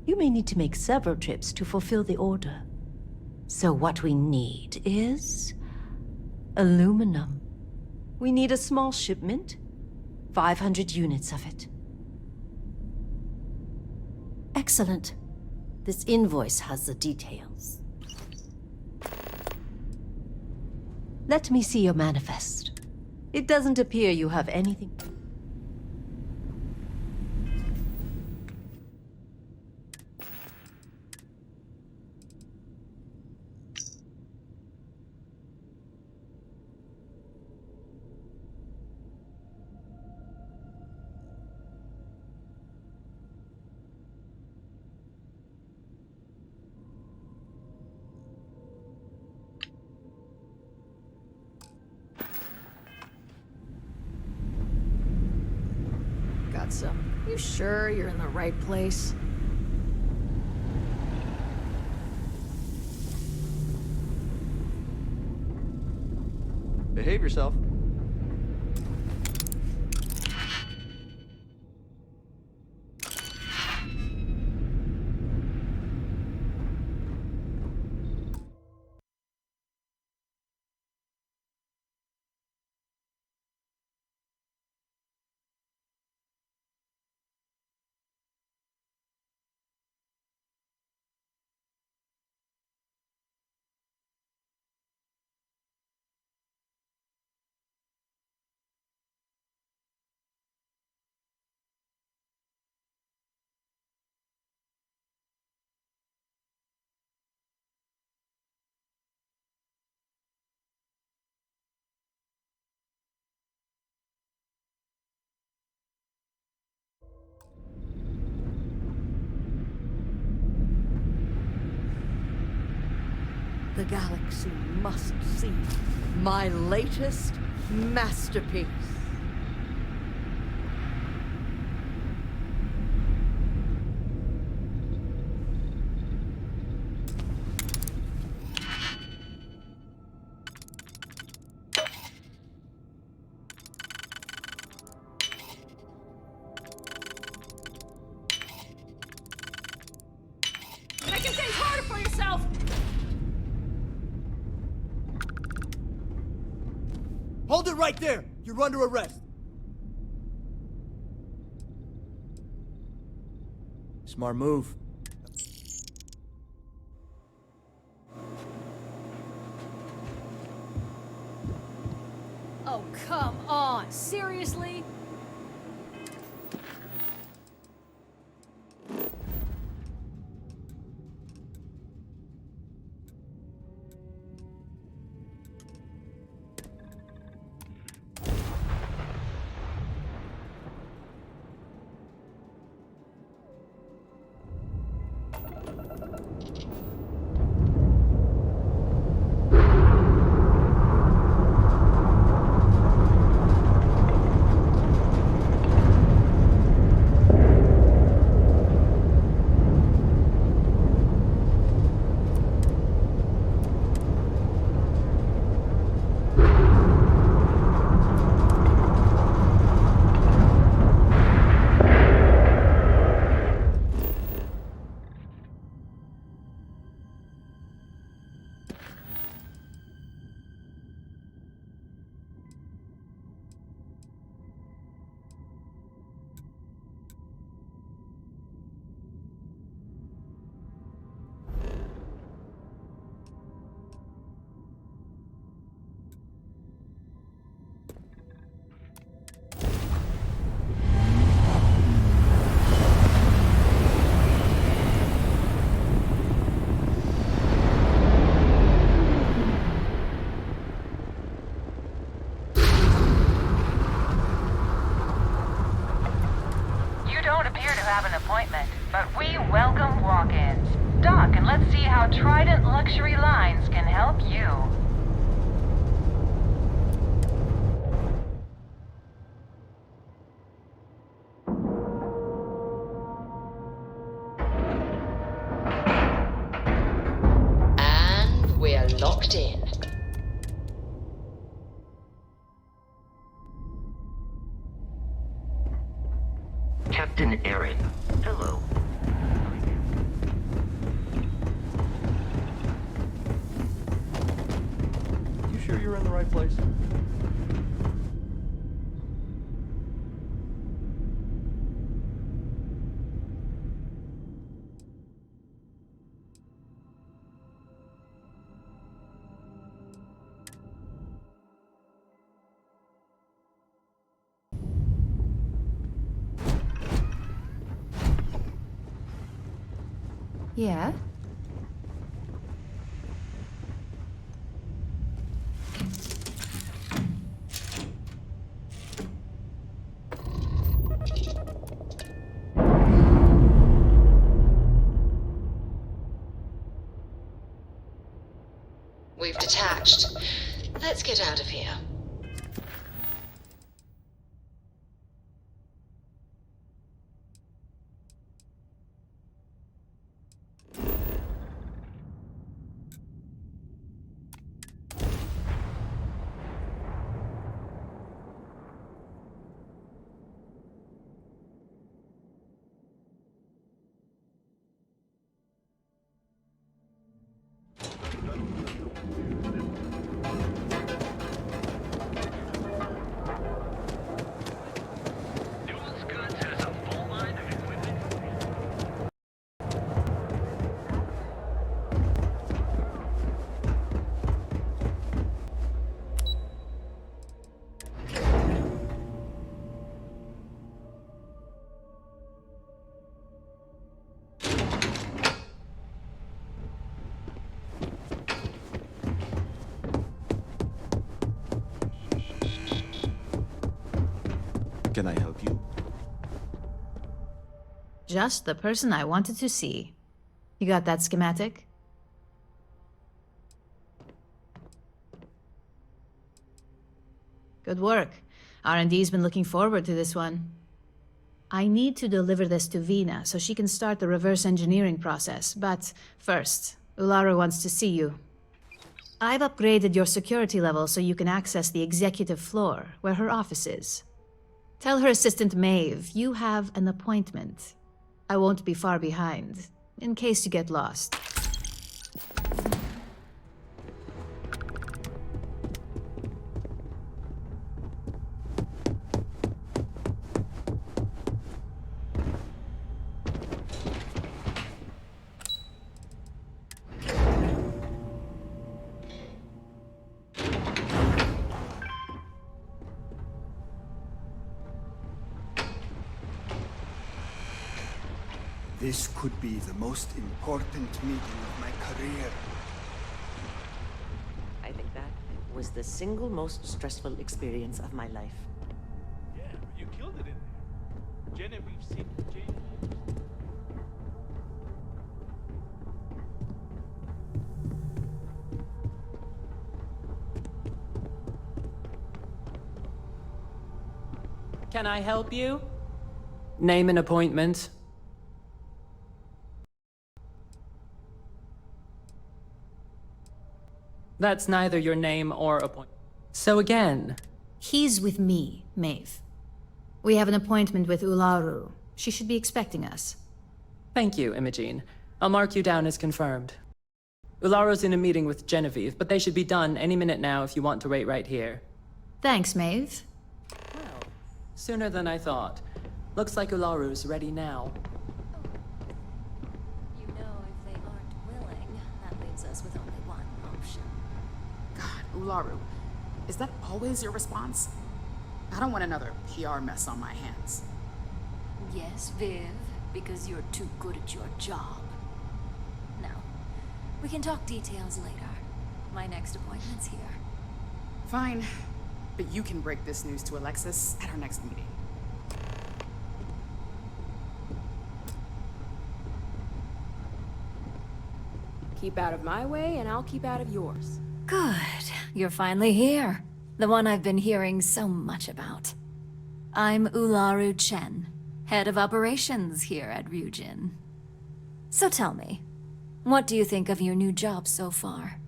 Speaker 16: you may need to make several trips to fulfill the order. So what we need is aluminum. We need a small shipment, 500 units of it. Excellent. This invoice has the details. Let me see your manifest. It doesn't appear you have anything.
Speaker 3: Got some. You sure you're in the right place?
Speaker 20: Behave yourself.
Speaker 16: The galaxy must see my latest masterpiece.
Speaker 3: Making things harder for yourself!
Speaker 22: Hold it right there! You're under arrest! Smart move.
Speaker 3: Oh, come on. Seriously?
Speaker 12: don't appear to have an appointment, but we welcome walk-ins. Dock, and let's see how Trident Luxury Lines can help you.
Speaker 13: And we're locked in.
Speaker 6: Captain Aaron, hello.
Speaker 22: You sure you're in the right place?
Speaker 8: Yeah?
Speaker 13: We've detached. Let's get out of here.
Speaker 5: Can I help you?
Speaker 8: Just the person I wanted to see. You got that schematic? Good work. R&D's been looking forward to this one. I need to deliver this to Vina so she can start the reverse engineering process, but first, Ularu wants to see you. I've upgraded your security level so you can access the executive floor, where her office is. Tell her assistant Maeve you have an appointment. I won't be far behind, in case you get lost.
Speaker 22: This could be the most important meeting of my career.
Speaker 4: I think that was the single most stressful experience of my life.
Speaker 7: Yeah, you killed it in there. Genevieve's seen Jane.
Speaker 21: Can I help you? Name an appointment. That's neither your name or appointment. So again...
Speaker 8: He's with me, Maeve. We have an appointment with Ularu. She should be expecting us.
Speaker 21: Thank you, Imogene. I'll mark you down as confirmed. Ularu's in a meeting with Genevieve, but they should be done any minute now if you want to wait right here.
Speaker 8: Thanks, Maeve.
Speaker 21: Well, sooner than I thought. Looks like Ularu's ready now.
Speaker 24: You know, if they aren't willing, that leaves us with only one option.
Speaker 25: God, Ularu, is that always your response? I don't want another PR mess on my hands.
Speaker 24: Yes, Viv, because you're too good at your job. Now, we can talk details later. My next appointment's here.
Speaker 25: Fine, but you can break this news to Alexis at our next meeting.
Speaker 3: Keep out of my way, and I'll keep out of yours.
Speaker 24: Good. You're finally here. The one I've been hearing so much about. I'm Ularu Chen, head of operations here at Ryujin. So tell me, what do you think of your new job so far?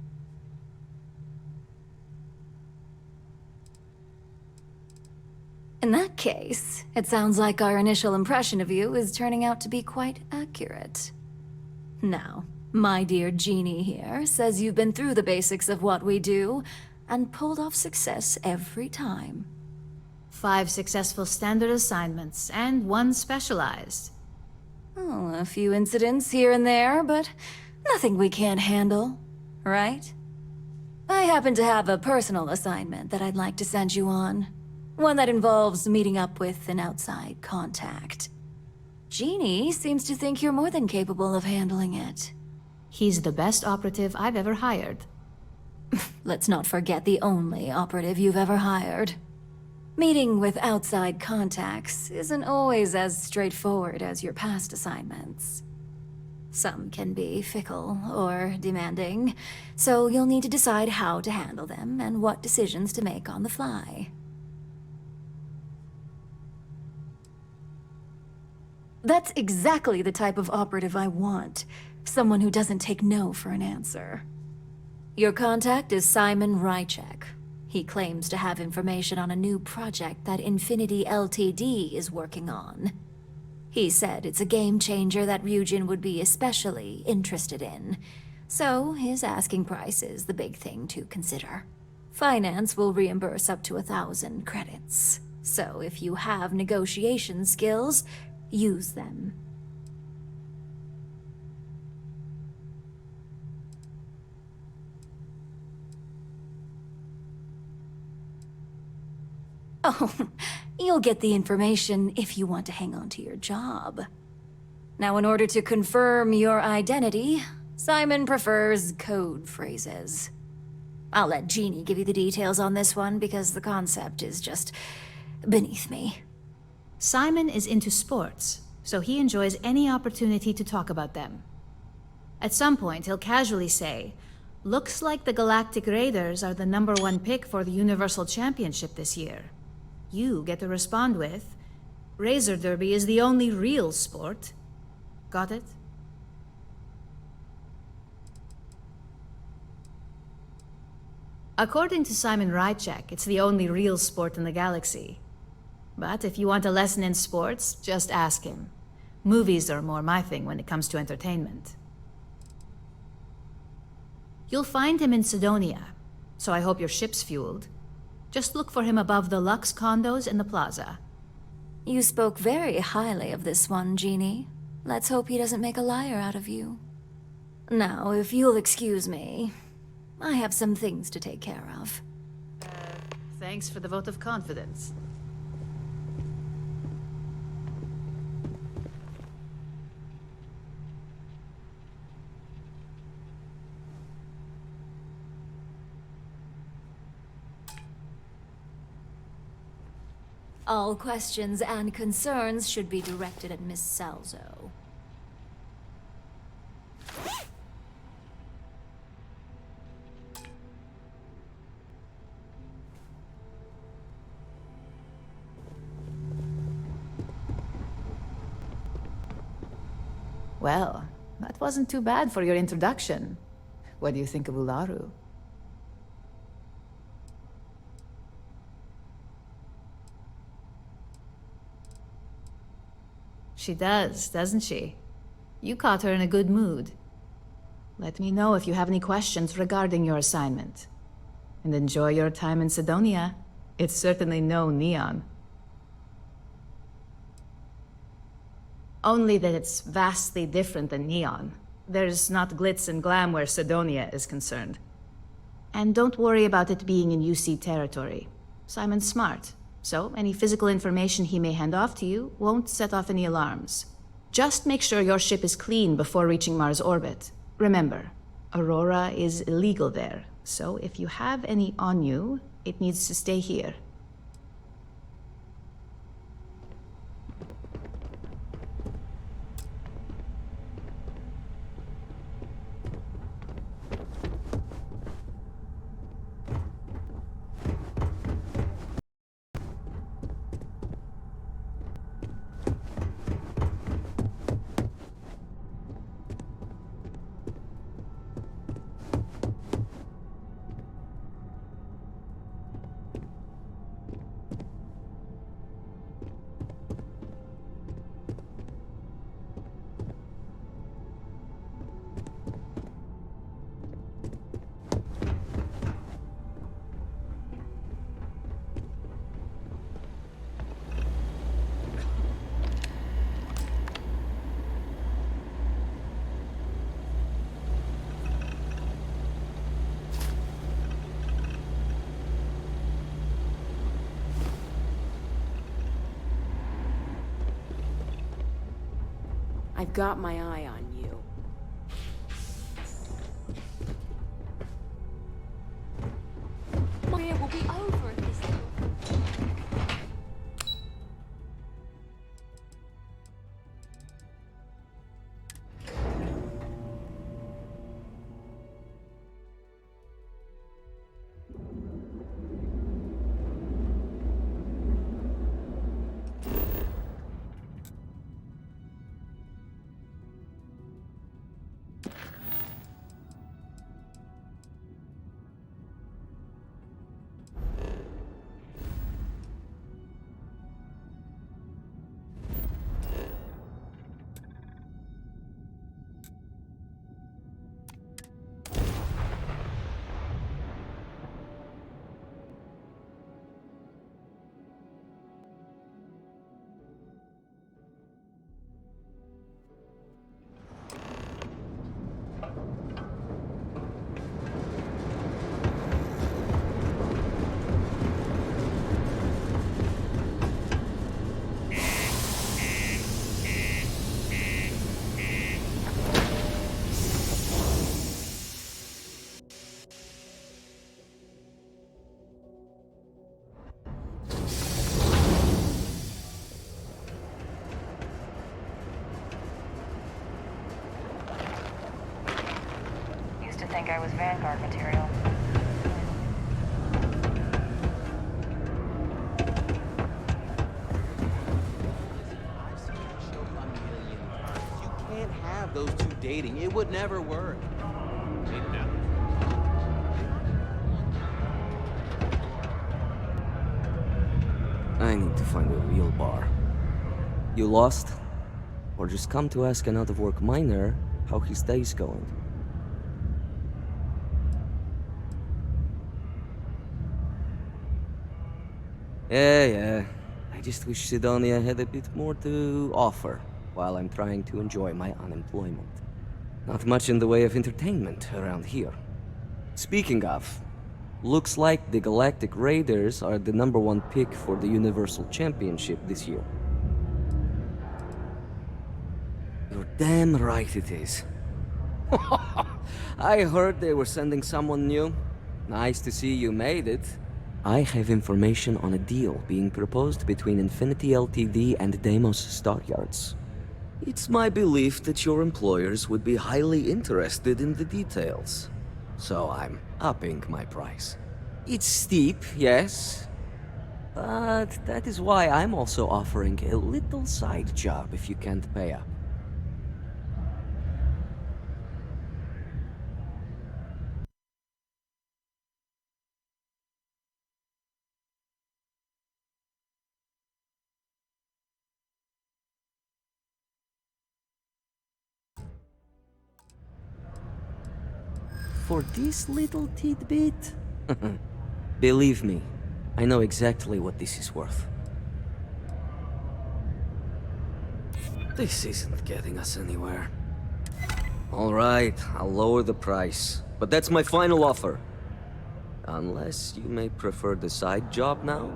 Speaker 24: In that case, it sounds like our initial impression of you is turning out to be quite accurate. Now, my dear Jeannie here says you've been through the basics of what we do and pulled off success every time.
Speaker 8: 5 successful standard assignments and 1 specialized.
Speaker 24: Oh, a few incidents here and there, but nothing we can't handle, right? I happen to have a personal assignment that I'd like to send you on. One that involves meeting up with an outside contact. Jeannie seems to think you're more than capable of handling it.
Speaker 8: He's the best operative I've ever hired.
Speaker 24: Let's not forget the only operative you've ever hired. Meeting with outside contacts isn't always as straightforward as your past assignments. Some can be fickle or demanding, so you'll need to decide how to handle them and what decisions to make on the fly. That's exactly the type of operative I want. Someone who doesn't take no for an answer. Your contact is Simon Rychek. He claims to have information on a new project that Infinity Ltd is working on. He said it's a game changer that Ryujin would be especially interested in. So his asking price is the big thing to consider. Finance will reimburse up to 1,000 credits. So if you have negotiation skills, use them. Oh, you'll get the information if you want to hang on to your job. Now, in order to confirm your identity, Simon prefers code phrases. I'll let Jeannie give you the details on this one because the concept is just beneath me.
Speaker 8: Simon is into sports, so he enjoys any opportunity to talk about them. At some point, he'll casually say, "Looks like the Galactic Raiders are the #1 pick for the Universal Championship this year." You get to respond with, "Razor Derby is the only real sport." Got it? According to Simon Rychek, it's the only real sport in the galaxy. But if you want a lesson in sports, just ask him. Movies are more my thing when it comes to entertainment. You'll find him in Sidonia, so I hope your ship's fueled. Just look for him above the Lux condos in the plaza.
Speaker 24: You spoke very highly of this one, Jeannie. Let's hope he doesn't make a liar out of you. Now, if you'll excuse me, I have some things to take care of.
Speaker 8: Thanks for the vote of confidence.
Speaker 24: All questions and concerns should be directed at Miss Salzo.
Speaker 8: Well, that wasn't too bad for your introduction. What do you think of Ularu? She does, doesn't she? You caught her in a good mood. Let me know if you have any questions regarding your assignment. And enjoy your time in Sidonia. It's certainly no Neon. Only that it's vastly different than Neon. There's not glitz and glam where Sidonia is concerned. And don't worry about it being in UC territory. Simon's smart. So, any physical information he may hand off to you won't set off any alarms. Just make sure your ship is clean before reaching Mars orbit. Remember, Aurora is illegal there, so if you have any on you, it needs to stay here.
Speaker 3: I've got my eye on you. It will be over if this...
Speaker 1: Think I was Vanguard material.
Speaker 9: I've seen the show a million times. You can't have those two dating. It would never work.
Speaker 11: I need to find a real bar. You lost? Or just come to ask an out-of-work miner how his day's going? Yeah. I just wish Sidonia had a bit more to offer while I'm trying to enjoy my unemployment. Not much in the way of entertainment around here. Speaking of, looks like the Galactic Raiders are the #1 pick for the Universal Championship this year. You're damn right it is. I heard they were sending someone new. Nice to see you made it. I have information on a deal being proposed between Infinity Ltd and Deimos Staryards. It's my belief that your employers would be highly interested in the details. So I'm upping my price. It's steep, yes. But that is why I'm also offering a little side job if you can't pay up. For this little tidbit? Believe me, I know exactly what this is worth. This isn't getting us anywhere. Alright, I'll lower the price. But that's my final offer. Unless you may prefer the side job now?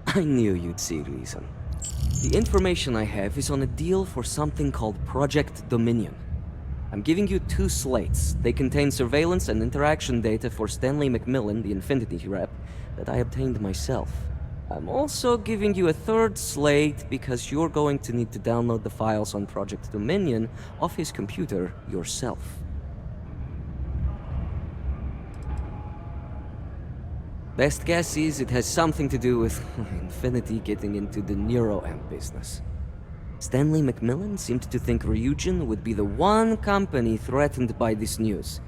Speaker 11: I knew you'd see reason. The information I have is on a deal for something called Project Dominion. I'm giving you 2 slates. They contain surveillance and interaction data for Stanley McMillan, the Infinity rep, that I obtained myself. I'm also giving you a 3rd slate because you're going to need to download the files on Project Dominion off his computer yourself. Best guess is it has something to do with Infinity getting into the neuroamp business. Stanley McMillan seemed to think Ryujin would be the one company threatened by this news,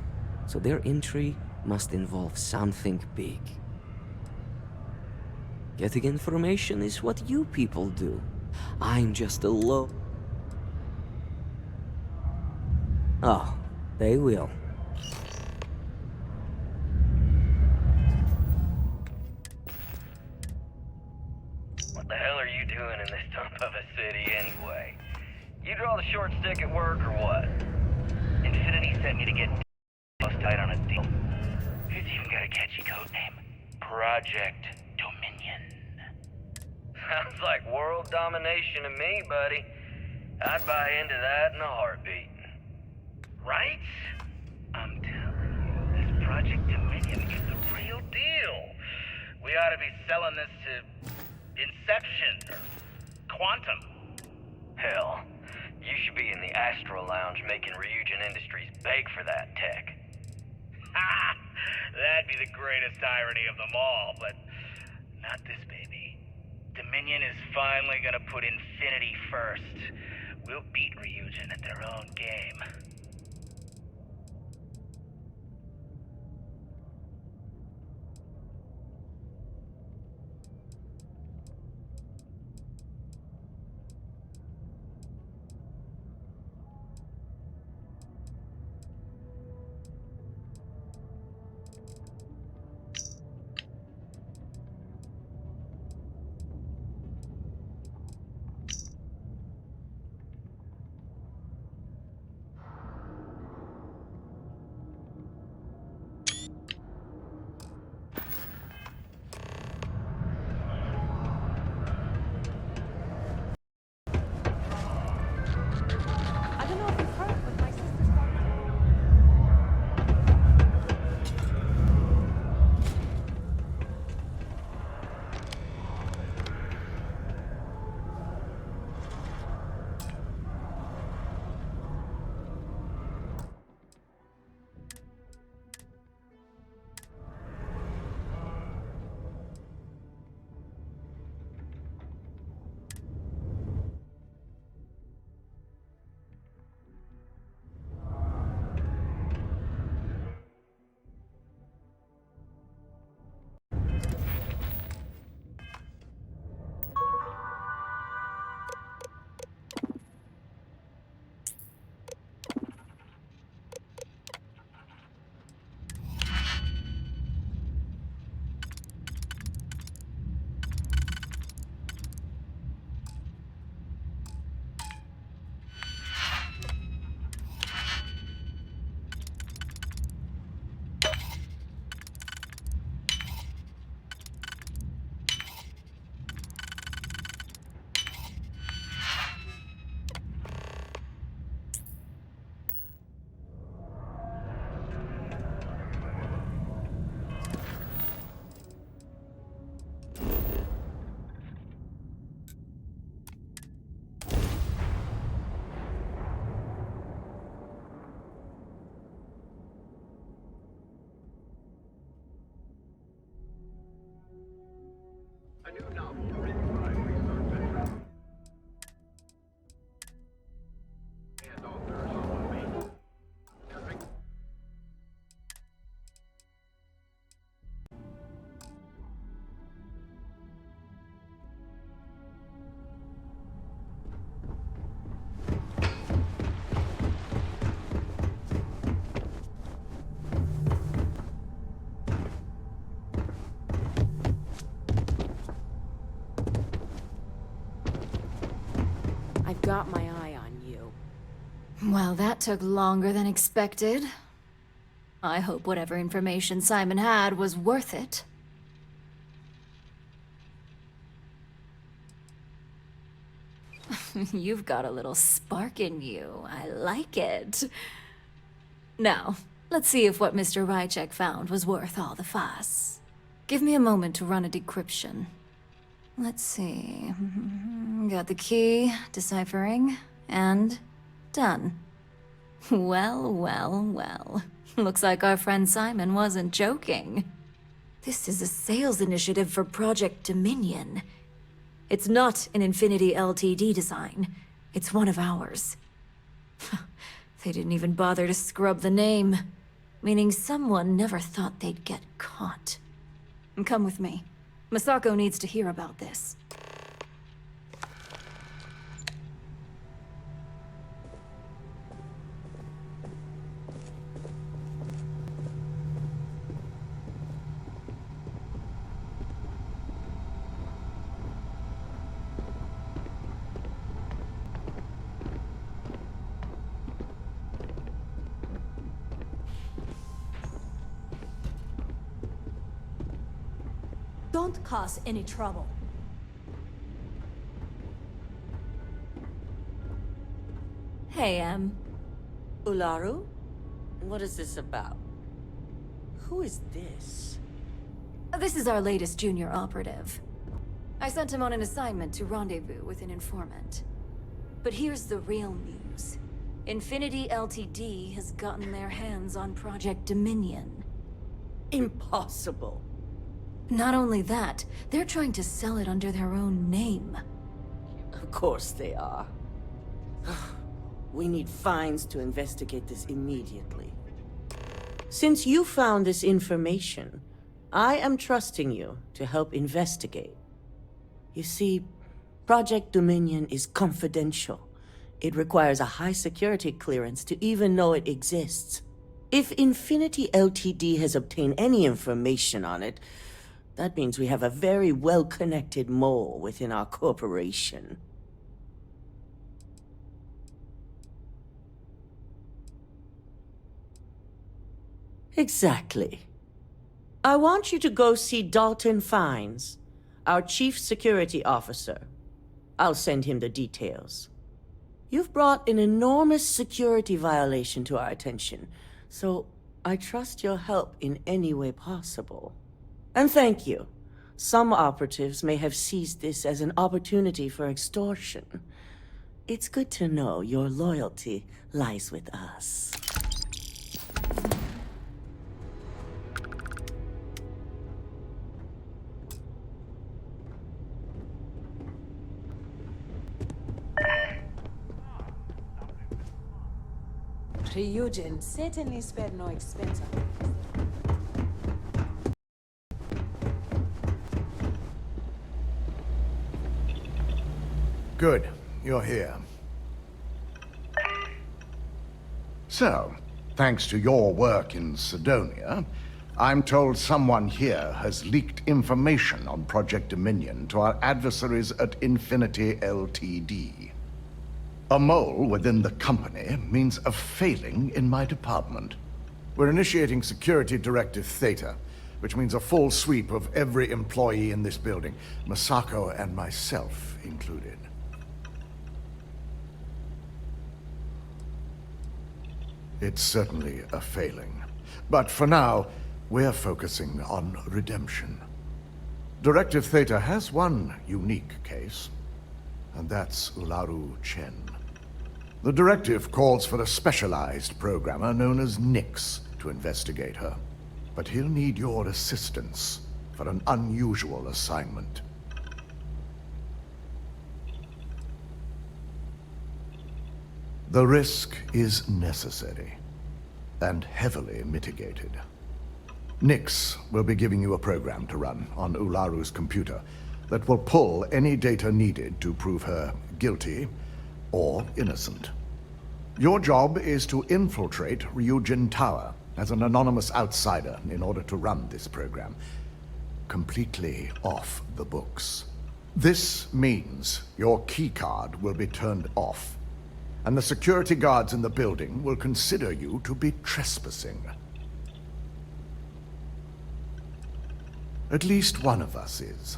Speaker 11: so their entry must involve something big. Getting information is what you people do. I'm just a Oh, they will.
Speaker 14: What the hell are you doing in this dump of a city anyway? You draw the short stick at work or what? Infinity sent me to get tight on a deal. It's even got a catchy code name. Project Dominion. Sounds like world domination to me, buddy. I'd buy into that in a heartbeat. Right? I'm telling you, this Project Dominion is the real deal. We ought to be selling this to Inception or Quantum. Hell, you should be in the Astro Lounge making Ryujin Industries beg for that tech. Ha! That'd be the greatest irony of them all, but not this baby. Dominion is finally gonna put Infinity first. We'll beat Ryujin at their own game.
Speaker 3: I don't know if you've heard, but my sister's I've got my eye on you.
Speaker 24: Well, that took longer than expected. I hope whatever information Simon had was worth it. You've got a little spark in you. I like it. Now, let's see if what Mr. Rychek found was worth all the fuss. Give me a moment to run a decryption. Let's see. Got the key, deciphering, and done. Well, well, well. Looks like our friend Simon wasn't joking. This is a sales initiative for Project Dominion. It's not an Infinity Ltd design. It's one of ours. They didn't even bother to scrub the name, meaning someone never thought they'd get caught. Come with me. Masako needs to hear about this.
Speaker 10: Don't cause any trouble.
Speaker 24: Hey, Em.
Speaker 4: Ularu? What is this about? Who is this?
Speaker 24: This is our latest junior operative. I sent him on an assignment to rendezvous with an informant. But here's the real news. Infinity Ltd. has gotten their hands on Project Dominion.
Speaker 4: Impossible.
Speaker 24: Not only that, they're trying to sell it under their own name.
Speaker 4: Of course they are. We need Fines to investigate this immediately. Since you found this information, I am trusting you to help investigate. You see, Project Dominion is confidential. It requires a high security clearance to even know it exists. If Infinity Ltd. has obtained any information on it, that means we have a very well-connected mole within our corporation. Exactly. I want you to go see Dalton Fines, our Chief Security Officer. I'll send him the details. You've brought an enormous security violation to our attention, so I trust your help in any way possible. And thank you. Some operatives may have seized this as an opportunity for extortion. It's good to know your loyalty lies with us.
Speaker 10: Ryujin certainly spared no expense on it.
Speaker 15: Good, you're here. So, thanks to your work in Sidonia, I'm told someone here has leaked information on Project Dominion to our adversaries at Infinity Ltd. A mole within the company means a failing in my department. We're initiating Security Directive Theta, which means a full sweep of every employee in this building, Masako and myself included. It's certainly a failing. But for now, we're focusing on redemption. Directive Theta has one unique case, and that's Ularu Chen. The directive calls for a specialized programmer known as Nix to investigate her. But he'll need your assistance for an unusual assignment. The risk is necessary and heavily mitigated. Nix will be giving you a program to run on Ularu's computer that will pull any data needed to prove her guilty or innocent. Your job is to infiltrate Ryujin Tower as an anonymous outsider in order to run this program completely off the books. This means your keycard will be turned off, and the security guards in the building will consider you to be trespassing. At least one of us is.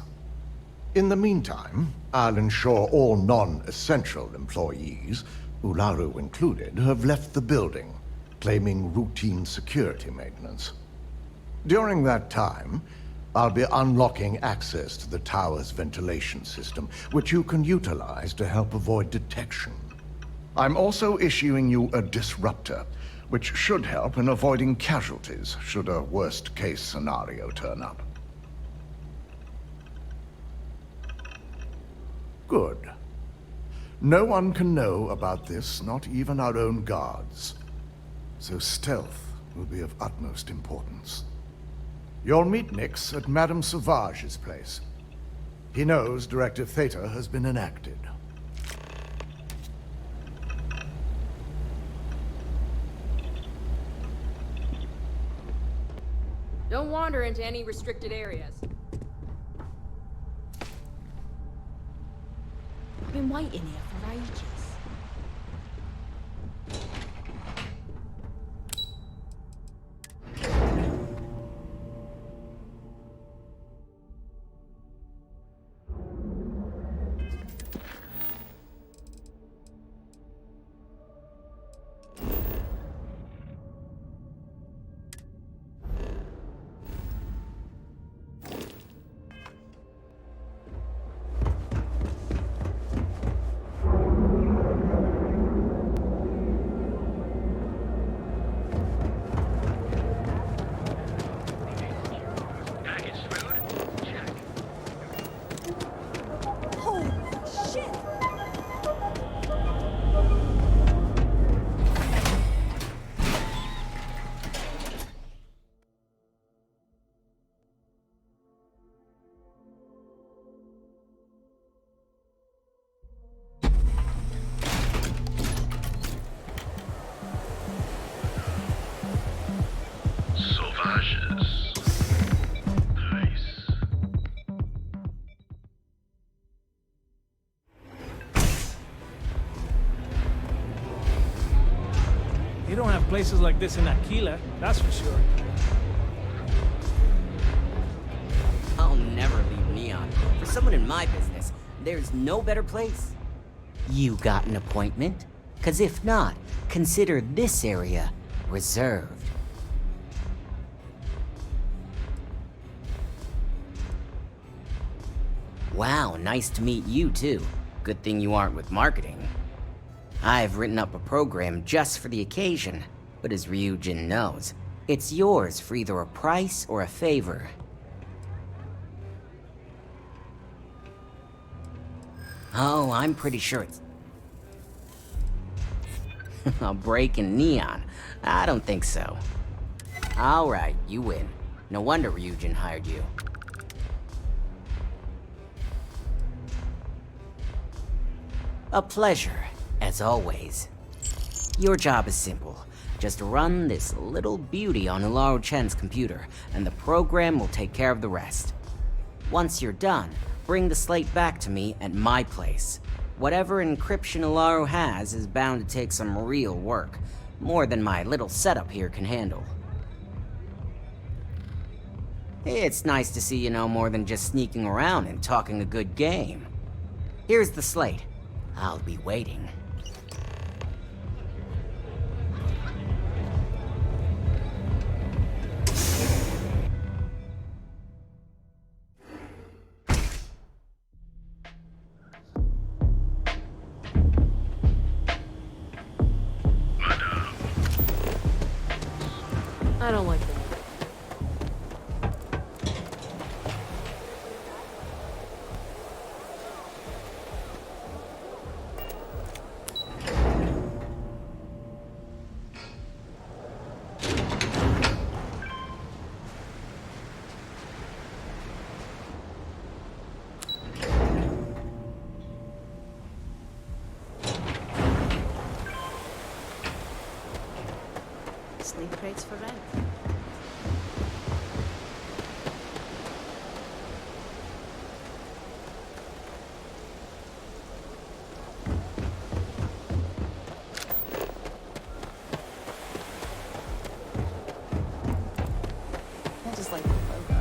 Speaker 15: In the meantime, I'll ensure all non-essential employees, Ularu included, have left the building, claiming routine security maintenance. During that time, I'll be unlocking access to the tower's ventilation system, which you can utilize to help avoid detection. I'm also issuing you a disruptor, which should help in avoiding casualties should a worst-case scenario turn up. Good. No one can know about this, not even our own guards. So stealth will be of utmost importance. You'll meet Nix at Madame Sauvage's place. He knows Directive Theta has been enacted.
Speaker 3: Don't wander into any restricted areas.
Speaker 10: I've been waiting here for ages.
Speaker 2: Vages. Nice.
Speaker 7: You don't have places like this in Aquila, that's for sure.
Speaker 17: I'll never leave Neon. For someone in my business, there's no better place. You got an appointment? 'Cause if not, consider this area reserved. Wow, nice to meet you too. Good thing you aren't with marketing. I've written up a program just for the occasion, but as Ryujin knows, it's yours for either a price or a favor. Oh, I'm pretty sure it's... a break in Neon? I don't think so. Alright, you win. No wonder Ryujin hired you. A pleasure, as always. Your job is simple. Just run this little beauty on Ularu Chen's computer, and the program will take care of the rest. Once you're done, bring the slate back to me at my place. Whatever encryption Ularu has is bound to take some real work, more than my little setup here can handle. It's nice to see you know more than just sneaking around and talking a good game. Here's the slate. I'll be waiting.
Speaker 3: I don't like that.
Speaker 10: Sleep crates for rent. I just like the logo.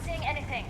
Speaker 1: not seeing anything.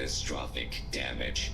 Speaker 16: catastrophic damage.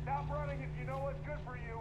Speaker 18: Stop running if you know what's good for you.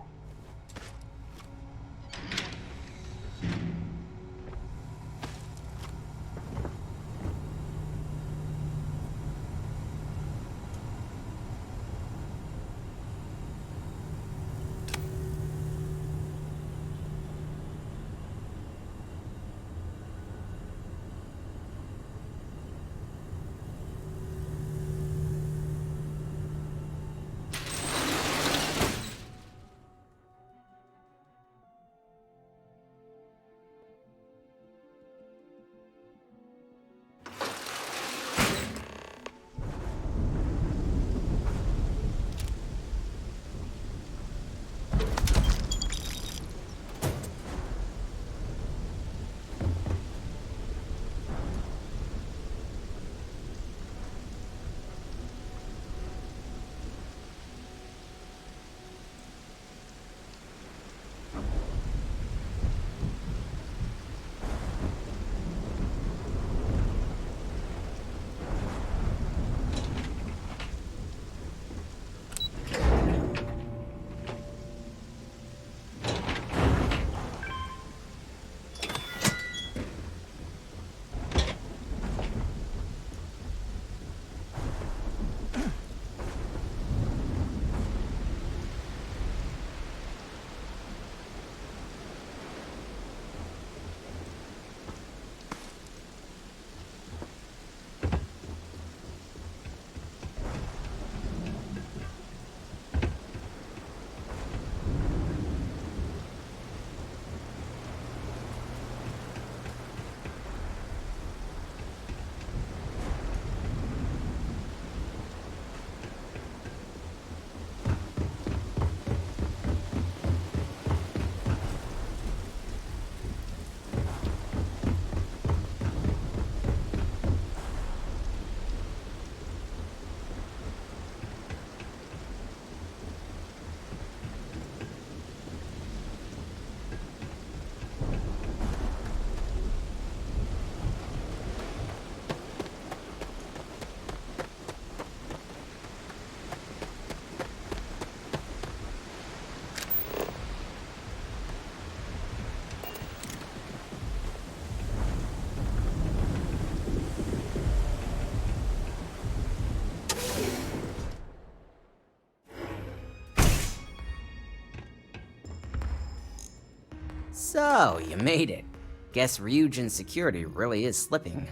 Speaker 17: So, you made it. Guess Ryujin's security really is slipping.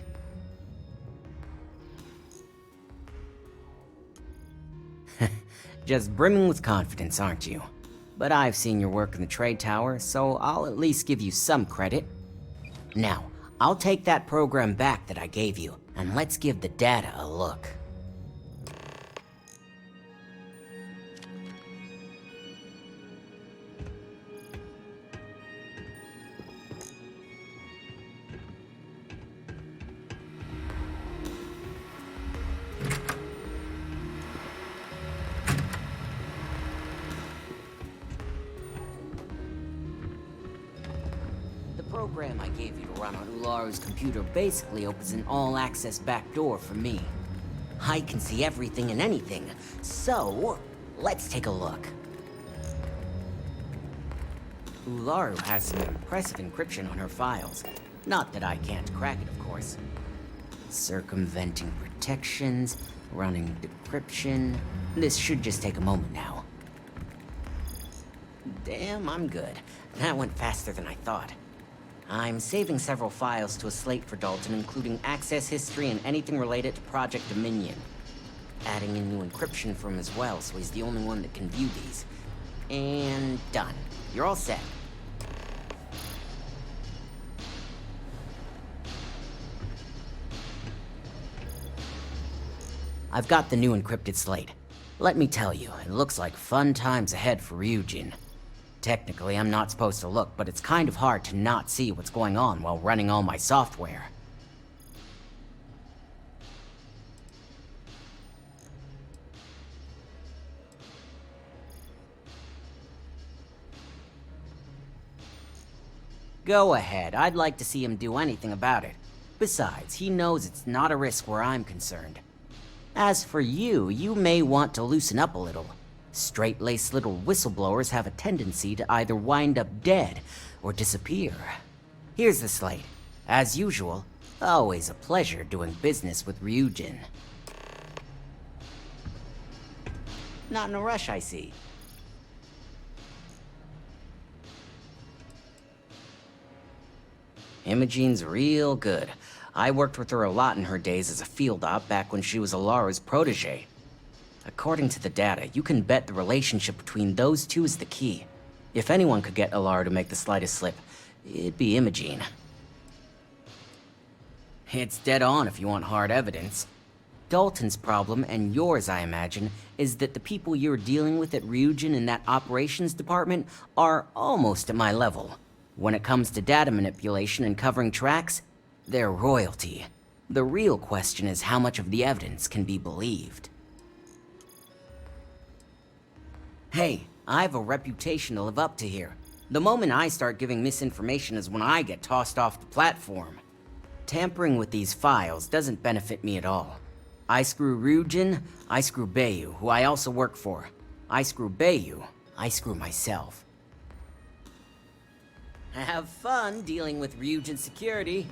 Speaker 17: Just brimming with confidence, aren't you? But I've seen your work in the trade tower, so I'll at least give you some credit. Now, I'll take that program back that I gave you, and let's give the data a look. The program I gave you to run on Ularu's computer basically opens an all-access backdoor for me. I can see everything and anything, so let's take a look. Ularu has some impressive encryption on her files. Not that I can't crack it, of course. Circumventing protections, running decryption. This should just take a moment now. Damn, I'm good. That went faster than I thought. I'm saving several files to a slate for Dalton, including access history and anything related to Project Dominion. Adding in new encryption for him as well, so he's the only one that can view these. And done. You're all set. I've got the new encrypted slate. Let me tell you, it looks like fun times ahead for Ryujin. Technically, I'm not supposed to look, but it's kind of hard to not see what's going on while running all my software. Go ahead, I'd like to see him do anything about it. Besides, he knows it's not a risk where I'm concerned. As for you, you may want to loosen up a little. Straight-laced little whistleblowers have a tendency to either wind up dead or disappear. Here's the slate. As usual, always a pleasure doing business with Ryujin. Not in a rush, I see. Imogene's real good. I worked with her a lot in her days as a field op back when she was Alara's protege. According to the data, you can bet the relationship between those two is the key. If anyone could get Alara to make the slightest slip, it'd be Imogene. It's dead on if you want hard evidence. Dalton's problem, and yours I imagine, is that the people you're dealing with at Ryujin in that operations department are almost at my level. When it comes to data manipulation and covering tracks, they're royalty. The real question is how much of the evidence can be believed. Hey, I have a reputation to live up to here. The moment I start giving misinformation is when I get tossed off the platform. Tampering with these files doesn't benefit me at all. I screw Ryujin, I screw Bayu, who I also work for. I screw Bayu, I screw myself. Have fun dealing with Ryujin security.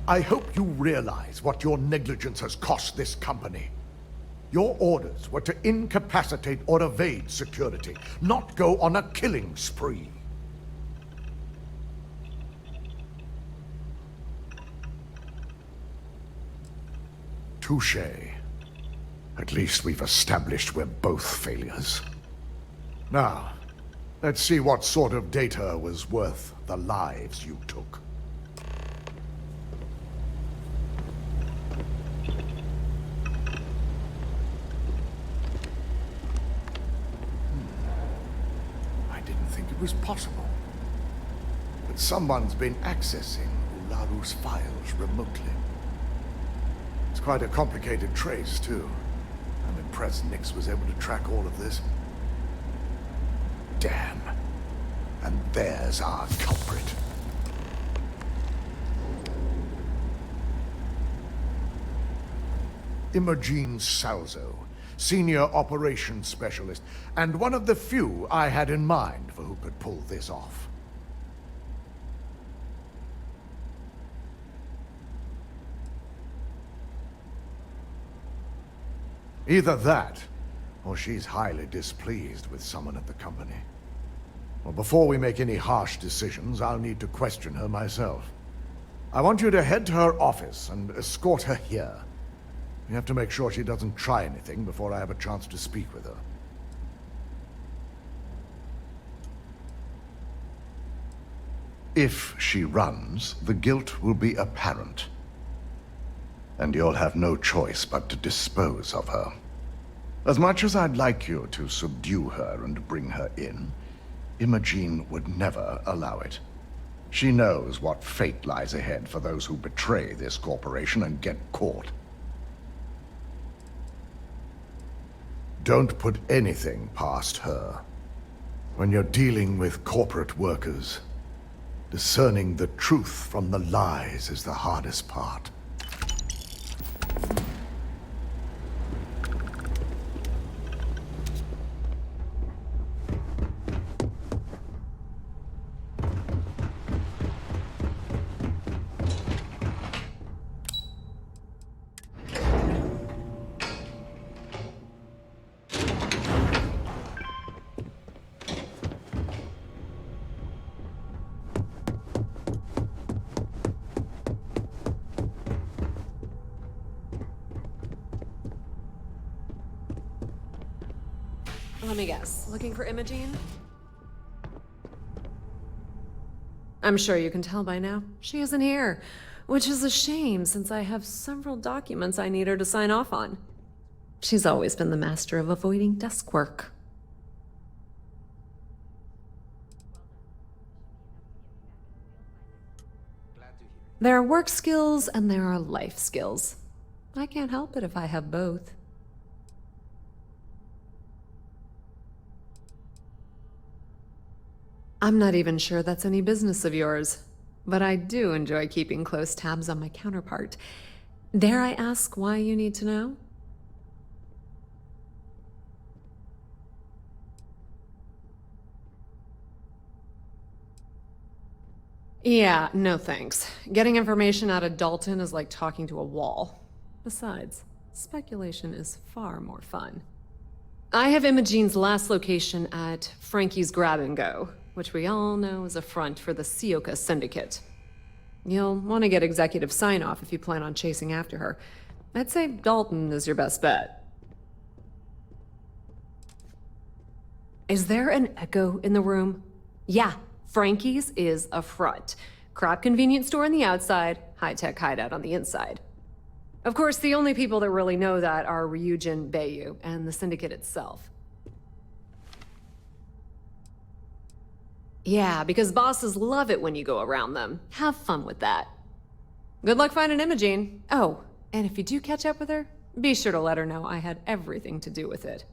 Speaker 15: I hope you realize what your negligence has cost this company. Your orders were to incapacitate or evade security, not go on a killing spree. Touché. At least we've established we're both failures. Now, let's see what sort of data was worth the lives you took. I didn't think it was possible. But someone's been accessing Ularu's files remotely. It's quite a complicated trace, too. I'm impressed Nix was able to track all of this. Damn. And there's our culprit. Imogene Salzo, Senior Operations Specialist, and one of the few I had in mind for who could pull this off. Either that, or she's highly displeased with someone at the company. Well, before we make any harsh decisions, I'll need to question her myself. I want you to head to her office and escort her here. We have to make sure she doesn't try anything before I have a chance to speak with her. If she runs, the guilt will be apparent. And you'll have no choice but to dispose of her. As much as I'd like you to subdue her and bring her in, Imogene would never allow it. She knows what fate lies ahead for those who betray this corporation and get caught. Don't put anything past her. When you're dealing with corporate workers, discerning the truth from the lies is the hardest part.
Speaker 3: Let me guess. Looking for Imogene? I'm sure you can tell by now. She isn't here. Which is a shame, since I have several documents I need her to sign off on. She's always been the master of avoiding desk work. There are work skills and there are life skills. I can't help it if I have both. I'm not even sure that's any business of yours, but I do enjoy keeping close tabs on my counterpart. Dare I ask why you need to know? Yeah, no thanks. Getting information out of Dalton is like talking to a wall. Besides, speculation is far more fun. I have Imogene's last location at Frankie's Grab and Go, which we all know is a front for the Sioka Syndicate. You'll want to get executive sign-off if you plan on chasing after her. I'd say Dalton is your best bet. Is there an echo in the room? Yeah, Frankie's is a front. Crap convenience store on the outside, high-tech hideout on the inside. Of course, the only people that really know that are Ryujin Bayu and the Syndicate itself. Yeah, because bosses love it when you go around them. Have fun with that. Good luck finding Imogene. Oh, and if you do catch up with her, be sure to let her know I had everything to do with it.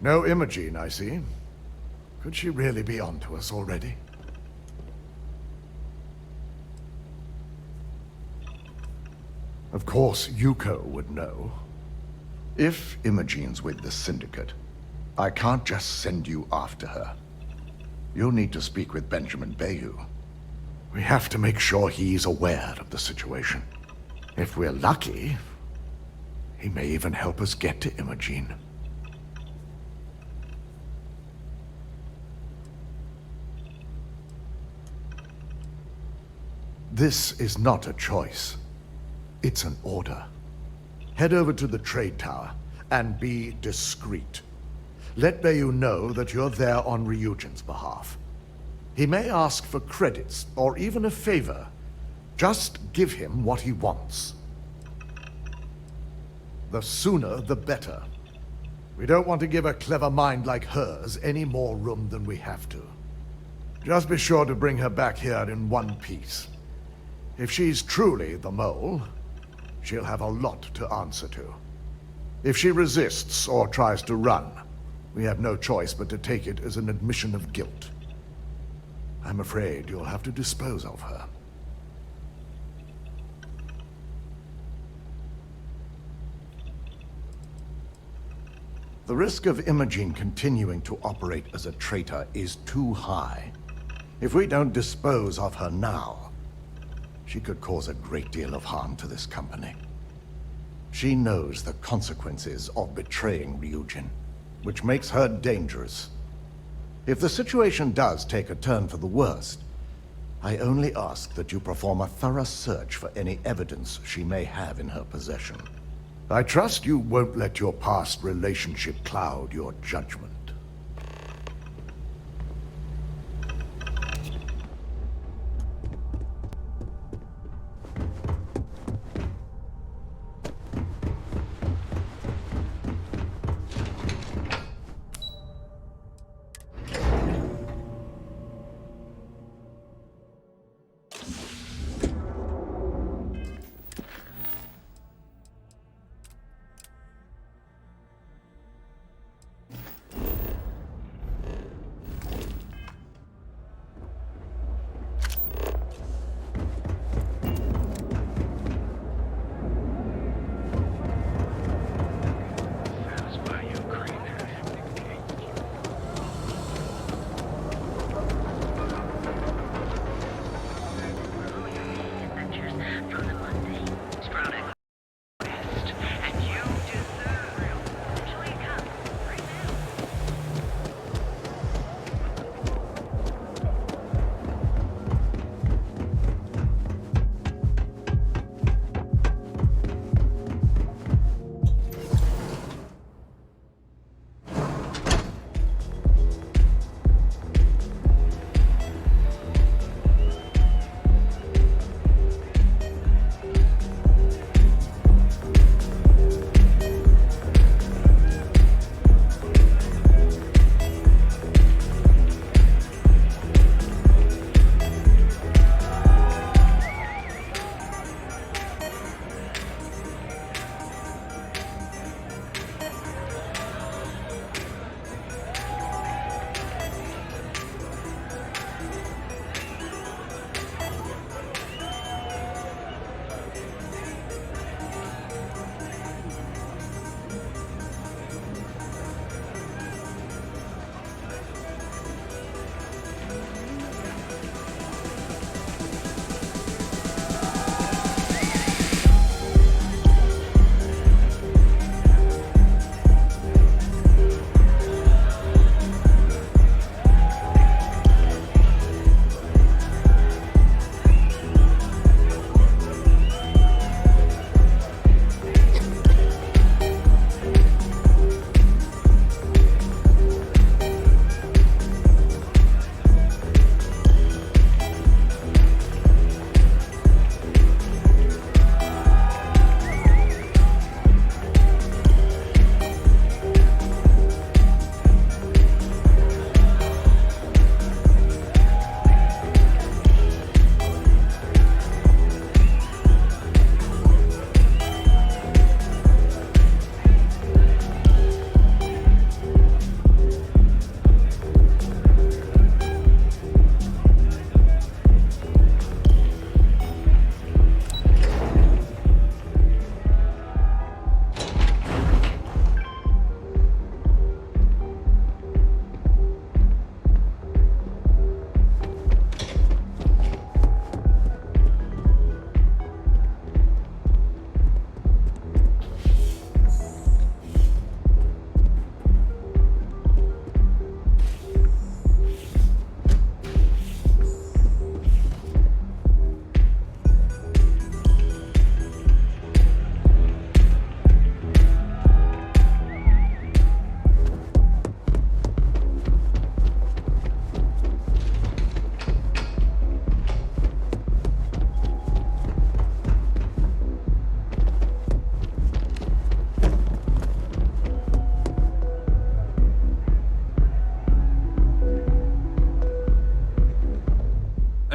Speaker 15: No Imogene, I see. Could she really be onto us already? Of course, Yuko would know. If Imogene's with the Syndicate, I can't just send you after her. You'll need to speak with Benjamin Bayou. We have to make sure he's aware of the situation. If we're lucky, he may even help us get to Imogene. This is not a choice. It's an order. Head over to the trade tower and be discreet. Let Bayou know that you're there on Ryujin's behalf. He may ask for credits or even a favor. Just give him what he wants. The sooner, the better. We don't want to give a clever mind like hers any more room than we have to. Just be sure to bring her back here in one piece. If she's truly the mole, she'll have a lot to answer to. If she resists or tries to run, we have no choice but to take it as an admission of guilt. I'm afraid you'll have to dispose of her. The risk of Imogene continuing to operate as a traitor is too high. If we don't dispose of her now, she could cause a great deal of harm to this company. She knows the consequences of betraying Ryujin, which makes her dangerous. If the situation does take a turn for the worst, I only ask that you perform a thorough search for any evidence she may have in her possession. I trust you won't let your past relationship cloud your judgment.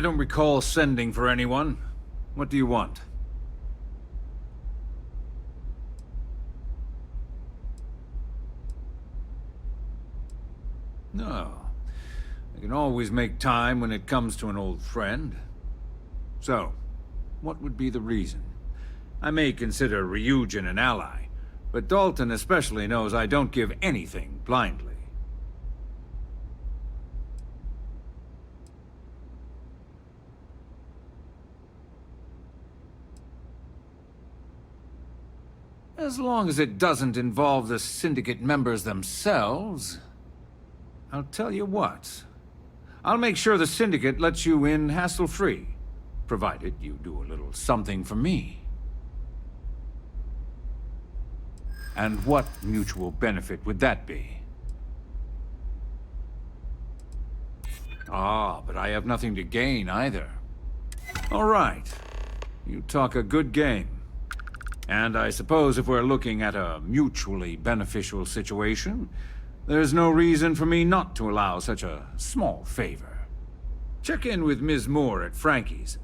Speaker 6: don't recall sending for anyone. What do you want? No. I can always make time when it comes to an old friend. So, what would be the reason? I may consider Ryujin an ally, but Dalton especially knows I don't give anything blindly. As long as it doesn't involve the Syndicate members themselves, I'll tell you what. I'll make sure the Syndicate lets you in hassle-free, provided you do a little something for me. And what mutual benefit would that be? Ah, but I have nothing to gain either. All right. You talk a good game. And I suppose if we're looking at a mutually beneficial situation, there's no reason for me not to allow such a small favor. Check in with Ms. Moore at Frankie's.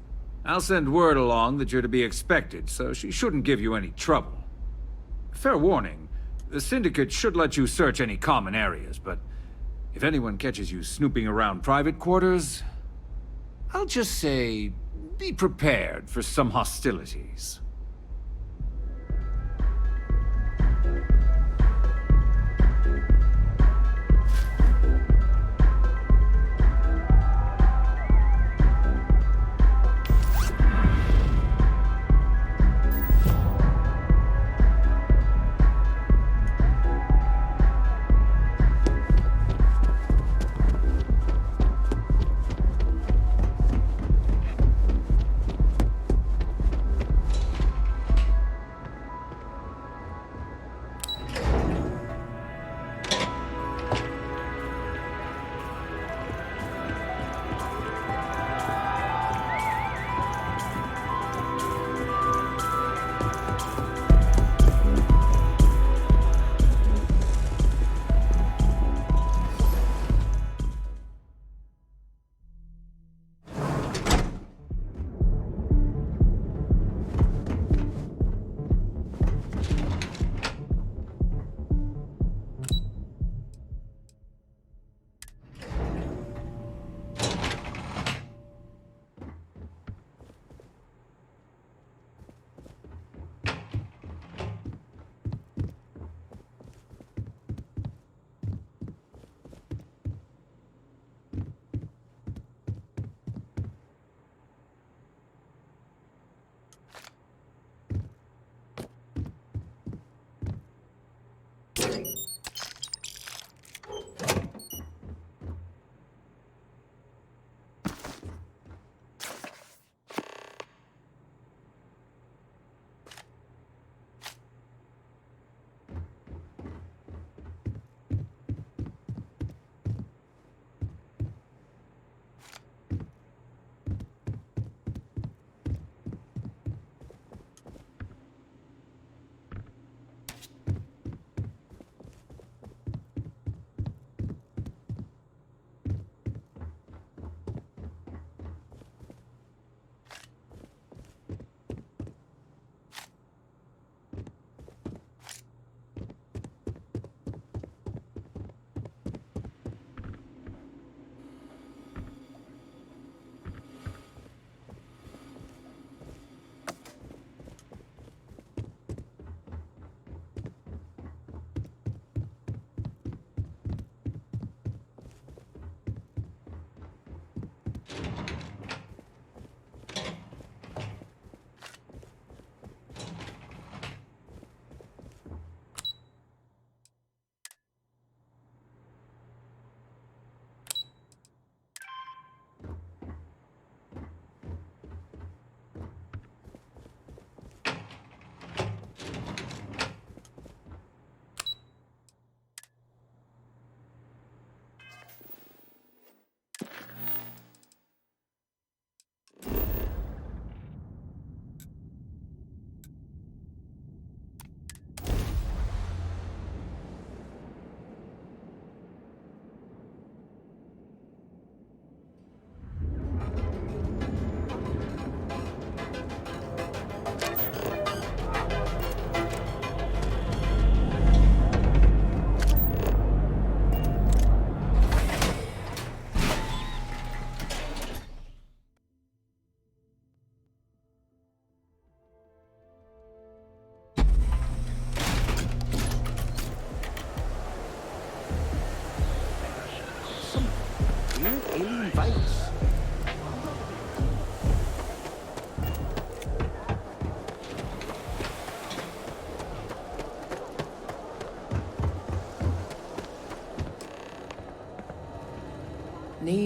Speaker 6: I'll send word along that you're to be expected, so she shouldn't give you any trouble. Fair warning, the Syndicate should let you search any common areas, but if anyone catches you snooping around private quarters, I'll just say, be prepared for some hostilities.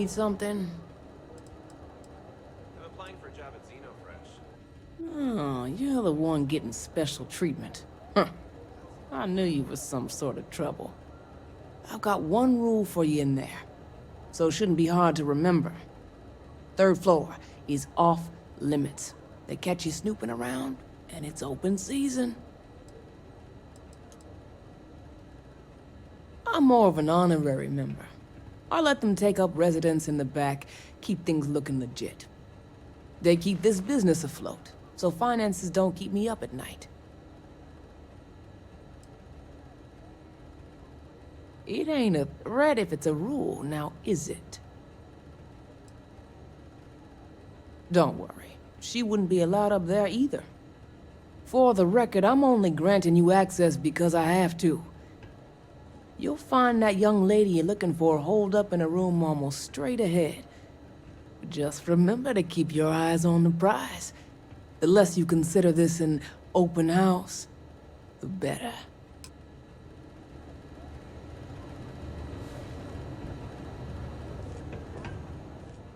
Speaker 12: need something?
Speaker 9: I'm applying for a job at Xenofresh.
Speaker 12: Oh, you're the one getting special treatment. Huh. I knew you was some sort of trouble. I've got one rule for you in there, so it shouldn't be hard to remember. 3rd floor is off limits. They catch you snooping around, and it's open season. I'm more of an honorary member. I let them take up residence in the back, keep things looking legit. They keep this business afloat, so finances don't keep me up at night. It ain't a threat if it's a rule, now is it? Don't worry, she wouldn't be allowed up there either. For the record, I'm only granting you access because I have to. You'll find that young lady you're looking for holed up in a room almost straight ahead. Just remember to keep your eyes on the prize. The less you consider this an open house, the better.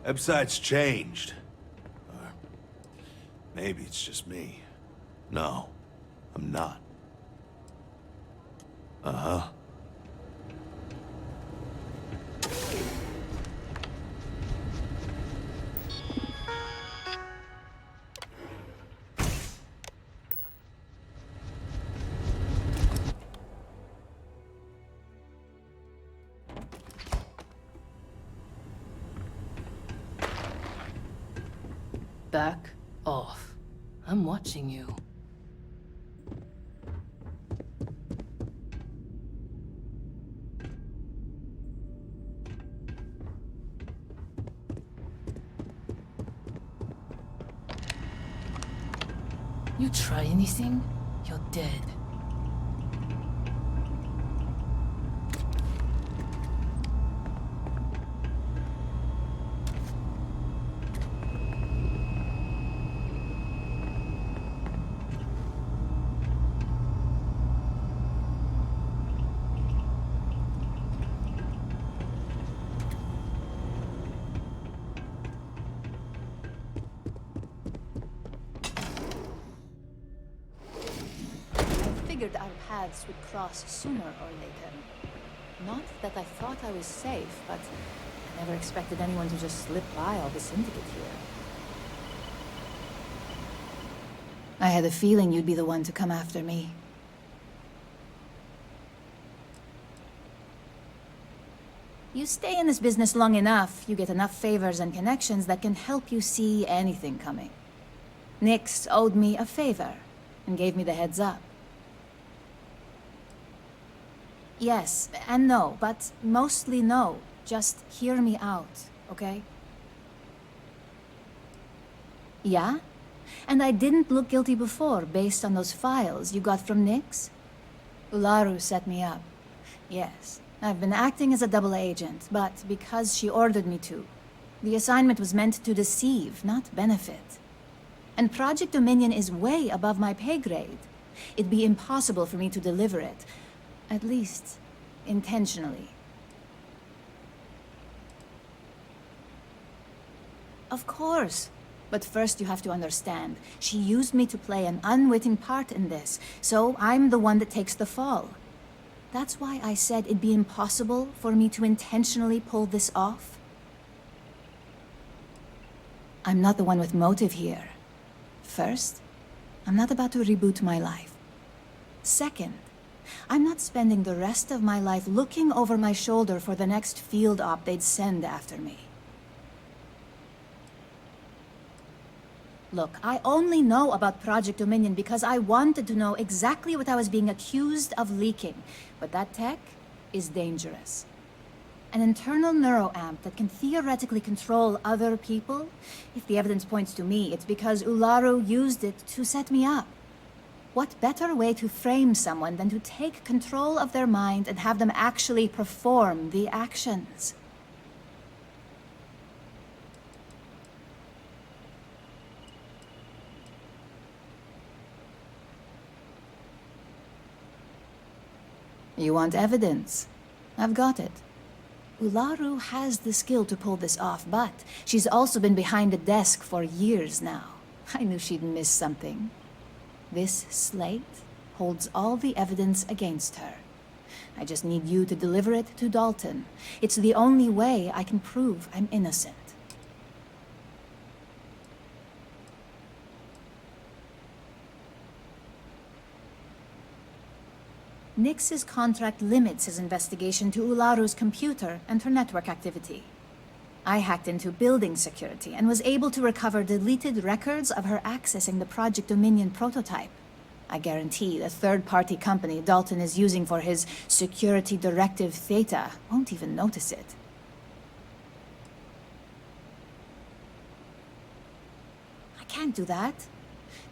Speaker 13: Website's changed. Or maybe it's just me. No, I'm not. Uh-huh.
Speaker 12: Back off. I'm watching you. You try anything, you're dead.
Speaker 8: I figured our paths would cross sooner or later. Not that I thought I was safe, but I never expected anyone to just slip by all the syndicate here. I had a feeling you'd be the one to come after me. You stay in this business long enough, you get enough favors and connections that can help you see anything coming. Nyx owed me a favor and gave me the heads up. Yes and no, but mostly no. Just hear me out, okay? Yeah? And I didn't look guilty before, based on those files you got from Nyx? Ularu set me up. Yes, I've been acting as a double agent, but because she ordered me to. The assignment was meant to deceive, not benefit. And Project Dominion is way above my pay grade. It'd be impossible for me to deliver it. At least, intentionally. Of course. But first you have to understand, she used me to play an unwitting part in this, so I'm the one that takes the fall. That's why I said it'd be impossible for me to intentionally pull this off. I'm not the one with motive here. First, I'm not about to reboot my life. Second, I'm not spending the rest of my life looking over my shoulder for the next field op they'd send after me. Look, I only know about Project Dominion because I wanted to know exactly what I was being accused of leaking. But that tech is dangerous. An internal neuroamp that can theoretically control other people? If the evidence points to me, it's because Ularu used it to set me up. What better way to frame someone than to take control of their mind and have them actually perform the actions? You want evidence? I've got it. Ularu has the skill to pull this off, but she's also been behind a desk for years now. I knew she'd miss something. This slate holds all the evidence against her. I just need you to deliver it to Dalton. It's the only way I can prove I'm innocent. Nix's contract limits his investigation to Ularu's computer and her network activity. I hacked into building security and was able to recover deleted records of her accessing the Project Dominion prototype. I guarantee the third-party company Dalton is using for his security directive Theta won't even notice it. I can't do that.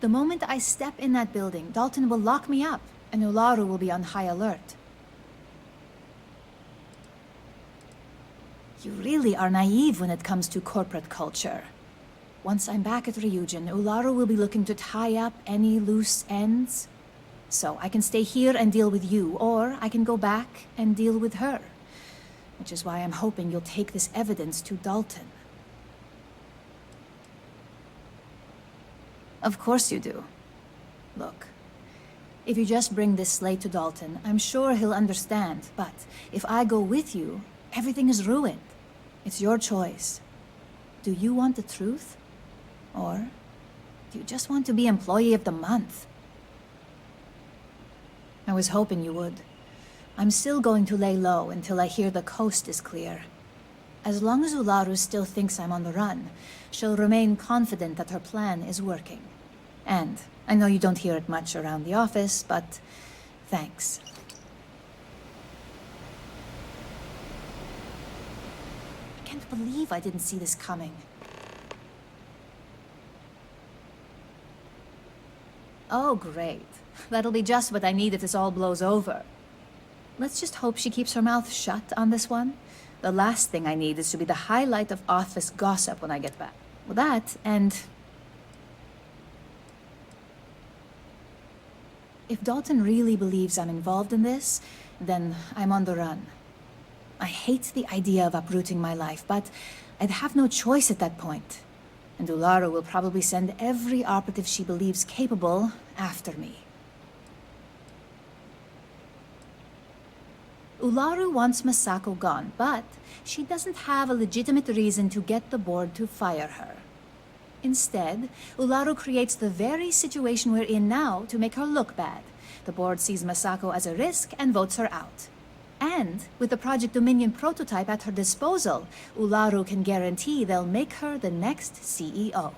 Speaker 8: The moment I step in that building, Dalton will lock me up, and Ularu will be on high alert. You really are naive when it comes to corporate culture. Once I'm back at Ryujin, Ularu will be looking to tie up any loose ends. So I can stay here and deal with you, or I can go back and deal with her. Which is why I'm hoping you'll take this evidence to Dalton. Of course you do. Look, if you just bring this slate to Dalton, I'm sure he'll understand. But if I go with you, everything is ruined. It's your choice. Do you want the truth? Or do you just want to be Employee of the Month? I was hoping you would. I'm still going to lay low until I hear the coast is clear. As long as Ularu still thinks I'm on the run, she'll remain confident that her plan is working. And I know you don't hear it much around the office, but thanks. I can't believe I didn't see this coming. Oh, great. That'll be just what I need if this all blows over. Let's just hope she keeps her mouth shut on this one. The last thing I need is to be the highlight of office gossip when I get back. Well, that, and... if Dalton really believes I'm involved in this, then I'm on the run. I hate the idea of uprooting my life, but I'd have no choice at that point. And Ularu will probably send every operative she believes capable after me. Ularu wants Masako gone, but she doesn't have a legitimate reason to get the board to fire her. Instead, Ularu creates the very situation we're in now to make her look bad. The board sees Masako as a risk and votes her out. And with the Project Dominion prototype at her disposal, Ularu can guarantee they'll make her the next CEO.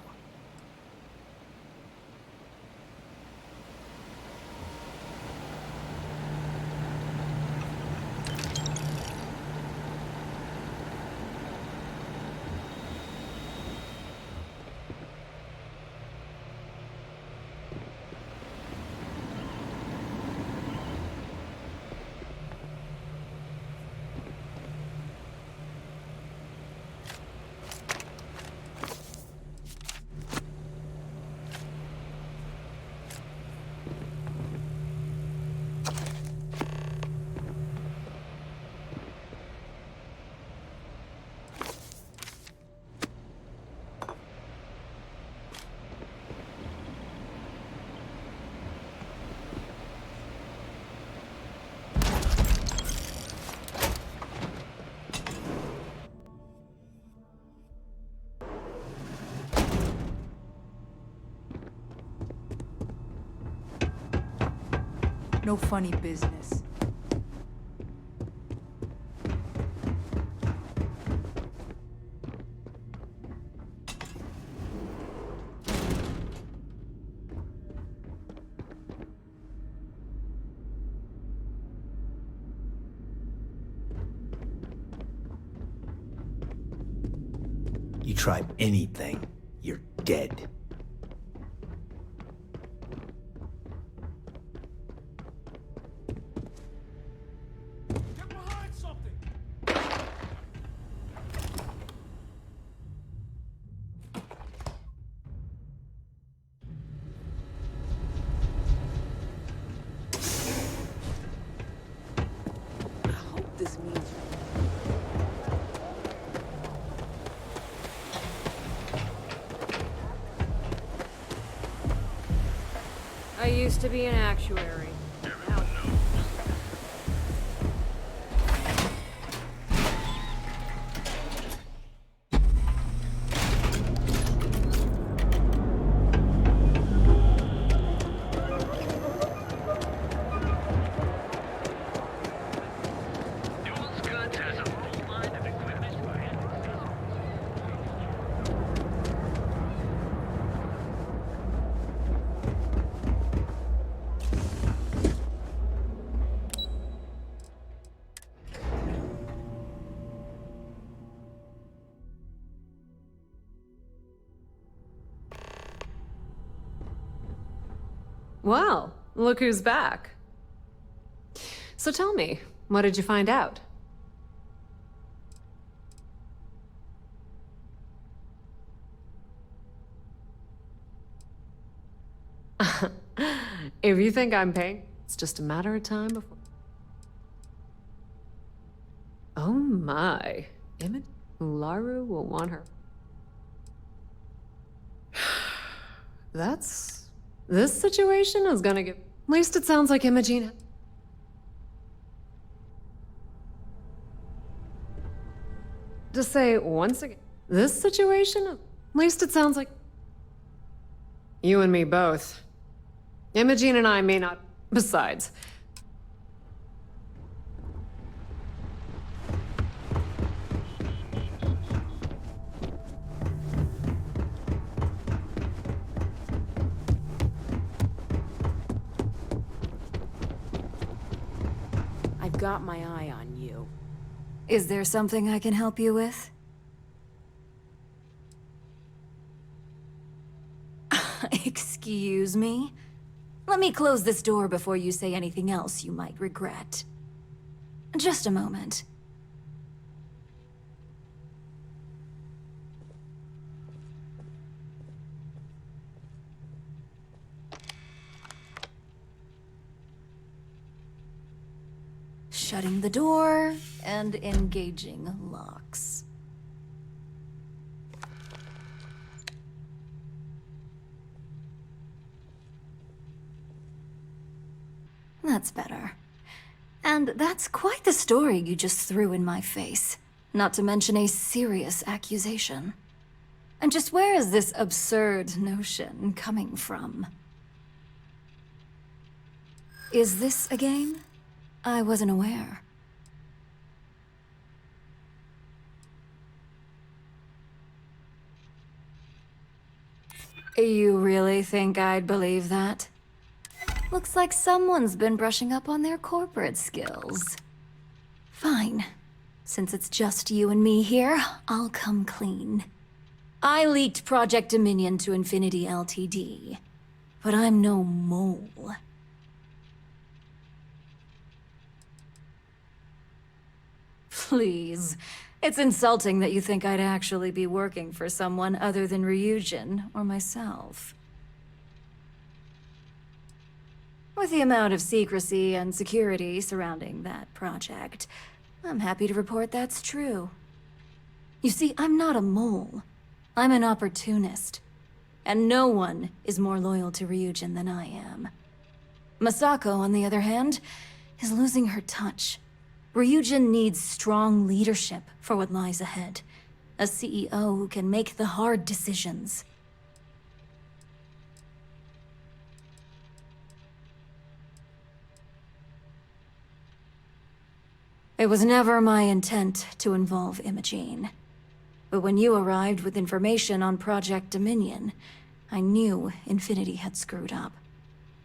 Speaker 10: No funny business.
Speaker 5: You try anything, you're dead.
Speaker 10: This means
Speaker 3: used to be an actuary.
Speaker 19: Well, look who's back. So tell me, what did you find out? If you think I'm paying, it's just a matter of time before... Oh my. Ularu will want her. This situation is gonna get... At least it sounds like Imogene... To say once again, this situation... At least it sounds like... You and me both. Imogene and I may not... Besides...
Speaker 3: I've got my eye on you.
Speaker 24: Is there something I can help you with? Excuse me? Let me close this door before you say anything else you might regret. Just a moment. Shutting the door and engaging locks. That's better. And that's quite the story you just threw in my face. Not to mention a serious accusation. And just where is this absurd notion coming from? Is this a game? I wasn't aware. You really think I'd believe that? Looks like someone's been brushing up on their corporate skills. Fine. Since it's just you and me here, I'll come clean. I leaked Project Dominion to Infinity Ltd. But I'm no mole. Please. It's insulting that you think I'd actually be working for someone other than Ryujin or myself. With the amount of secrecy and security surrounding that project, I'm happy to report that's true. You see, I'm not a mole. I'm an opportunist. And no one is more loyal to Ryujin than I am. Masako, on the other hand, is losing her touch. Ryujin needs strong leadership for what lies ahead. A CEO who can make the hard decisions. It was never my intent to involve Imogene. But when you arrived with information on Project Dominion, I knew Infinity had screwed up.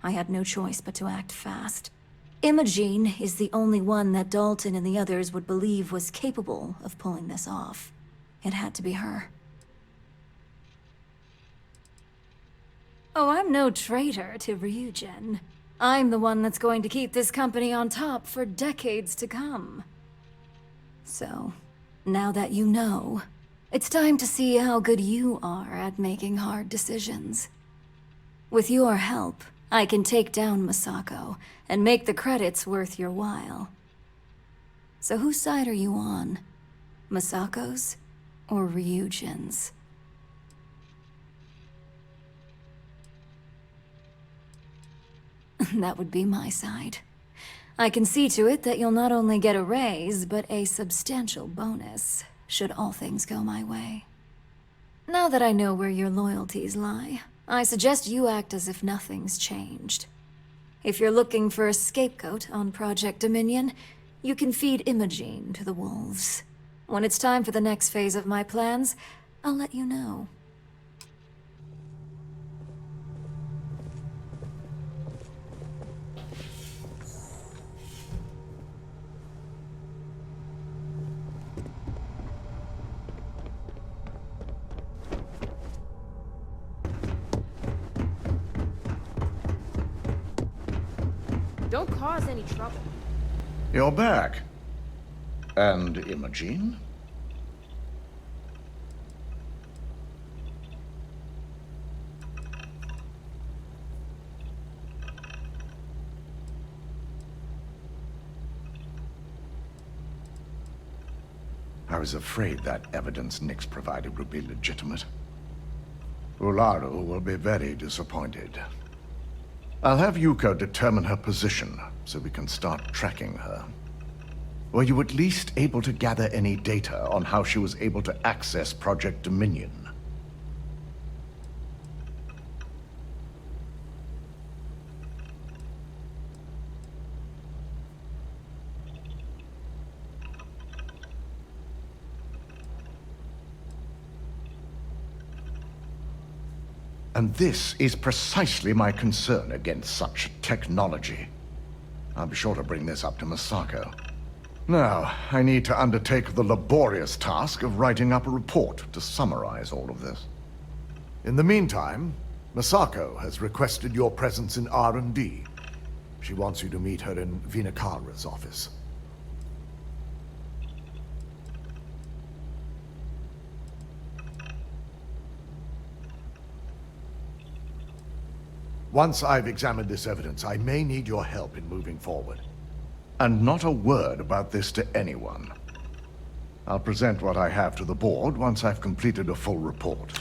Speaker 24: I had no choice but to act fast. Imogene is the only one that Dalton and the others would believe was capable of pulling this off. It had to be her. Oh, I'm no traitor to Ryujin. I'm the one that's going to keep this company on top for decades to come. So, now that you know, it's time to see how good you are at making hard decisions. With your help, I can take down Masako and make the credits worth your while. So whose side are you on? Masako's or Ryujin's? That would be my side. I can see to it that you'll not only get a raise, but a substantial bonus, should all things go my way. Now that I know where your loyalties lie, I suggest you act as if nothing's changed. If you're looking for a scapegoat on Project Dominion, you can feed Imogene to the wolves. When it's time for the next phase of my plans, I'll let you know.
Speaker 3: Don't cause any trouble.
Speaker 15: You're back. And Imogene? I was afraid that evidence Nix provided would be legitimate. Ularu will be very disappointed. I'll have Yuko determine her position so we can start tracking her. Were you at least able to gather any data on how she was able to access Project Dominion? And this is precisely my concern against such technology. I'll be sure to bring this up to Masako. Now, I need to undertake the laborious task of writing up a report to summarize all of this. In the meantime, Masako has requested your presence in R&D. She wants you to meet her in Vinakara's office. Once I've examined this evidence, I may need your help in moving forward. And not a word about this to anyone. I'll present what I have to the board once I've completed a full report.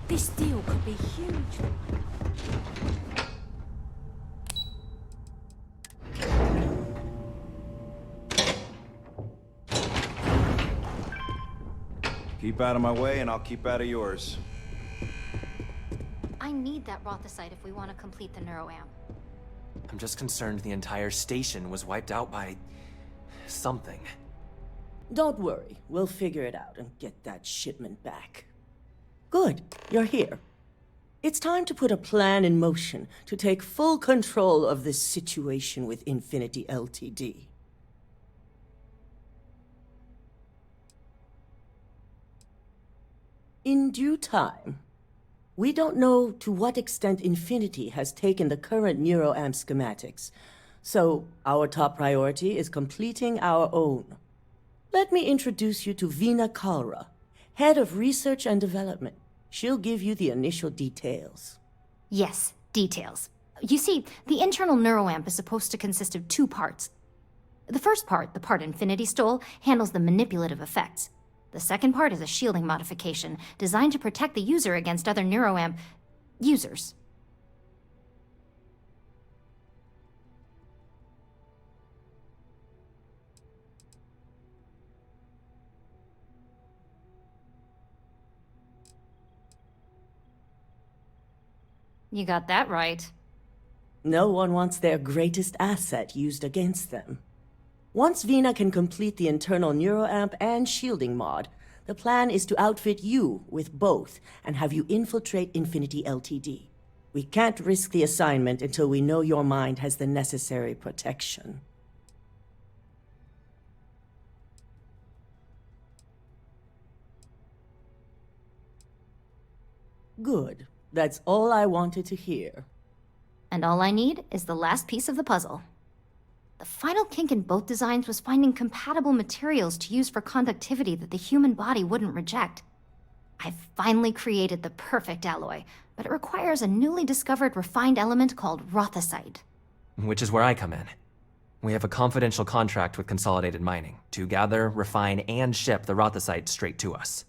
Speaker 24: This deal could be huge.
Speaker 20: Keep out of my way, and I'll keep out of yours.
Speaker 21: I need that Rothicite if we want to complete the neuroamp.
Speaker 22: I'm just concerned the entire station was wiped out by... something.
Speaker 4: Don't worry, we'll figure it out and get that shipment back. Good, you're here. It's time to put a plan in motion to take full control of this situation with Infinity Ltd. In due time. We don't know to what extent Infinity has taken the current neuroamp schematics, so our top priority is completing our own. Let me introduce you to Vina Kalra, Head of Research and Development. She'll give you the initial details.
Speaker 21: Yes, details. You see, the internal neuroamp is supposed to consist of two parts. The first part, the part Infinity stole, handles the manipulative effects. The second part is a shielding modification designed to protect the user against other neuroamp users. You got that right.
Speaker 4: No one wants their greatest asset used against them. Once Vina can complete the internal neuroamp and shielding mod, the plan is to outfit you with both and have you infiltrate Infinity Ltd. We can't risk the assignment until we know your mind has the necessary protection. Good. That's all I wanted to hear.
Speaker 21: And all I need is the last piece of the puzzle. The final kink in both designs was finding compatible materials to use for conductivity that the human body wouldn't reject. I've finally created the perfect alloy, but it requires a newly discovered refined element called Rothicite.
Speaker 22: Which is where I come in. We have a confidential contract with Consolidated Mining to gather, refine, and ship the rothicite straight to us.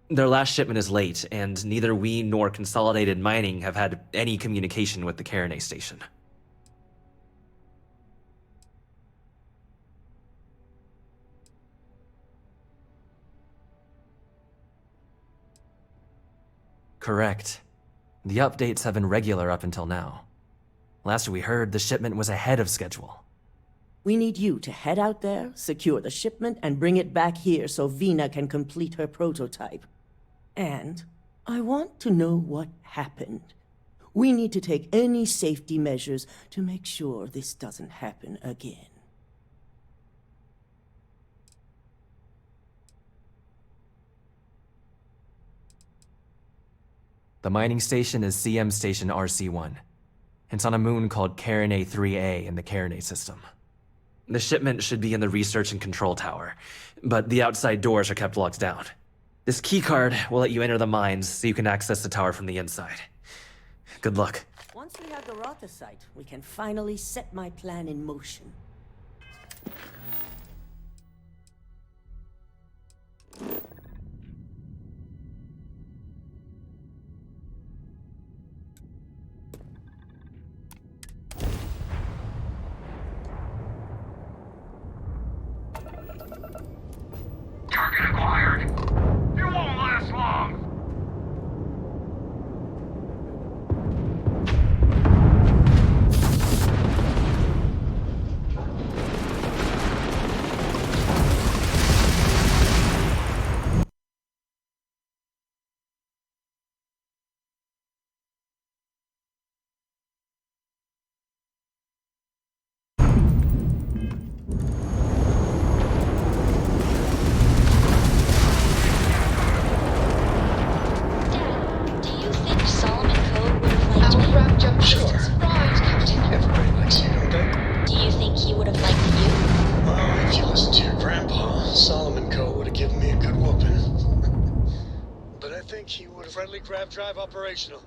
Speaker 22: Their last shipment is late, and neither we nor Consolidated Mining have had any communication with the Carinay station. Correct. The updates have been regular up until now. Last we heard, the shipment was ahead of schedule.
Speaker 4: We need you to head out there, secure the shipment, and bring it back here so Vina can complete her prototype. And I want to know what happened. We need to take any safety measures to make sure this doesn't happen again.
Speaker 22: The mining station is CM Station RC-1. It's on a moon called Carinay 3A in the Carinay system. The shipment should be in the research and control tower, but the outside doors are kept locked down. This keycard will let you enter the mines so you can access the tower from the inside. Good luck.
Speaker 4: Once we have the rothicite, we can finally set my plan in motion.
Speaker 18: Target acquired. You won't last long.
Speaker 2: Grab drive operational.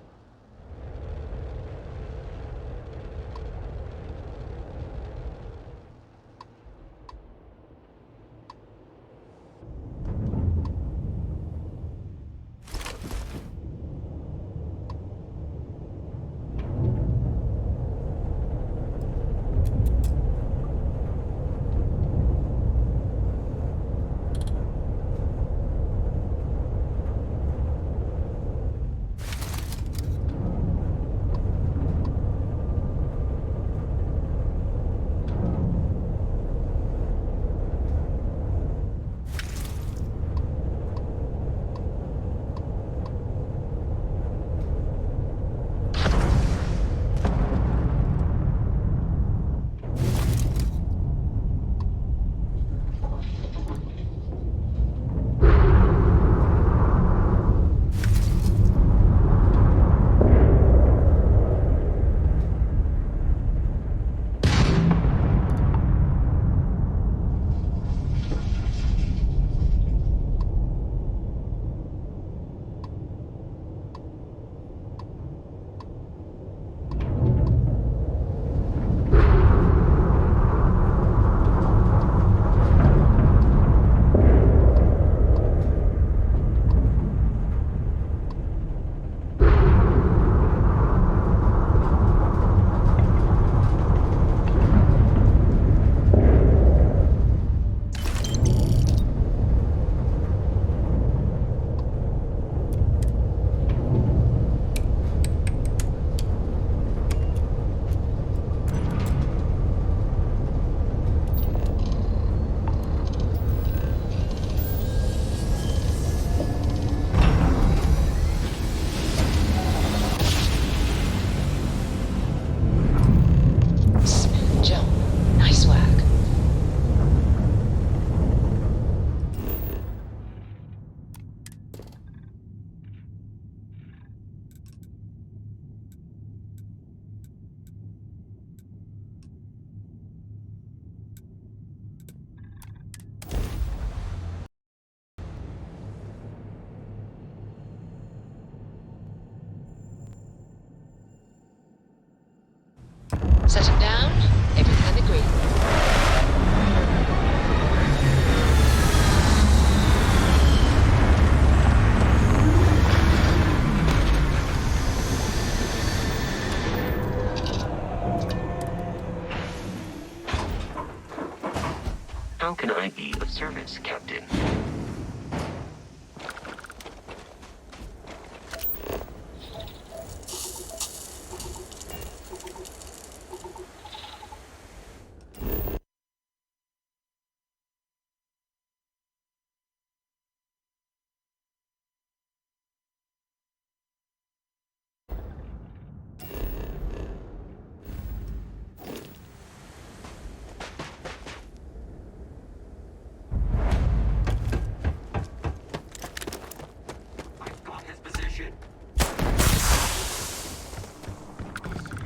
Speaker 16: be of service, Captain.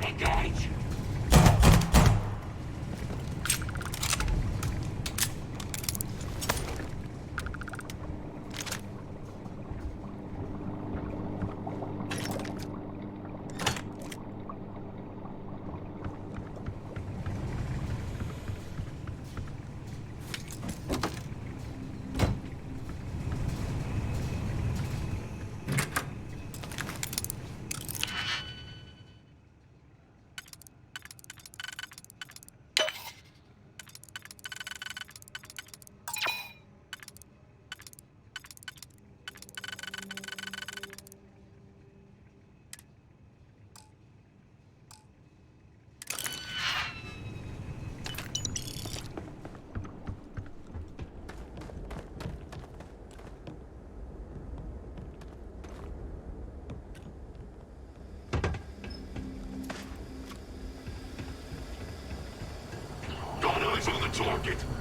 Speaker 16: Engage! Got eyes on the target.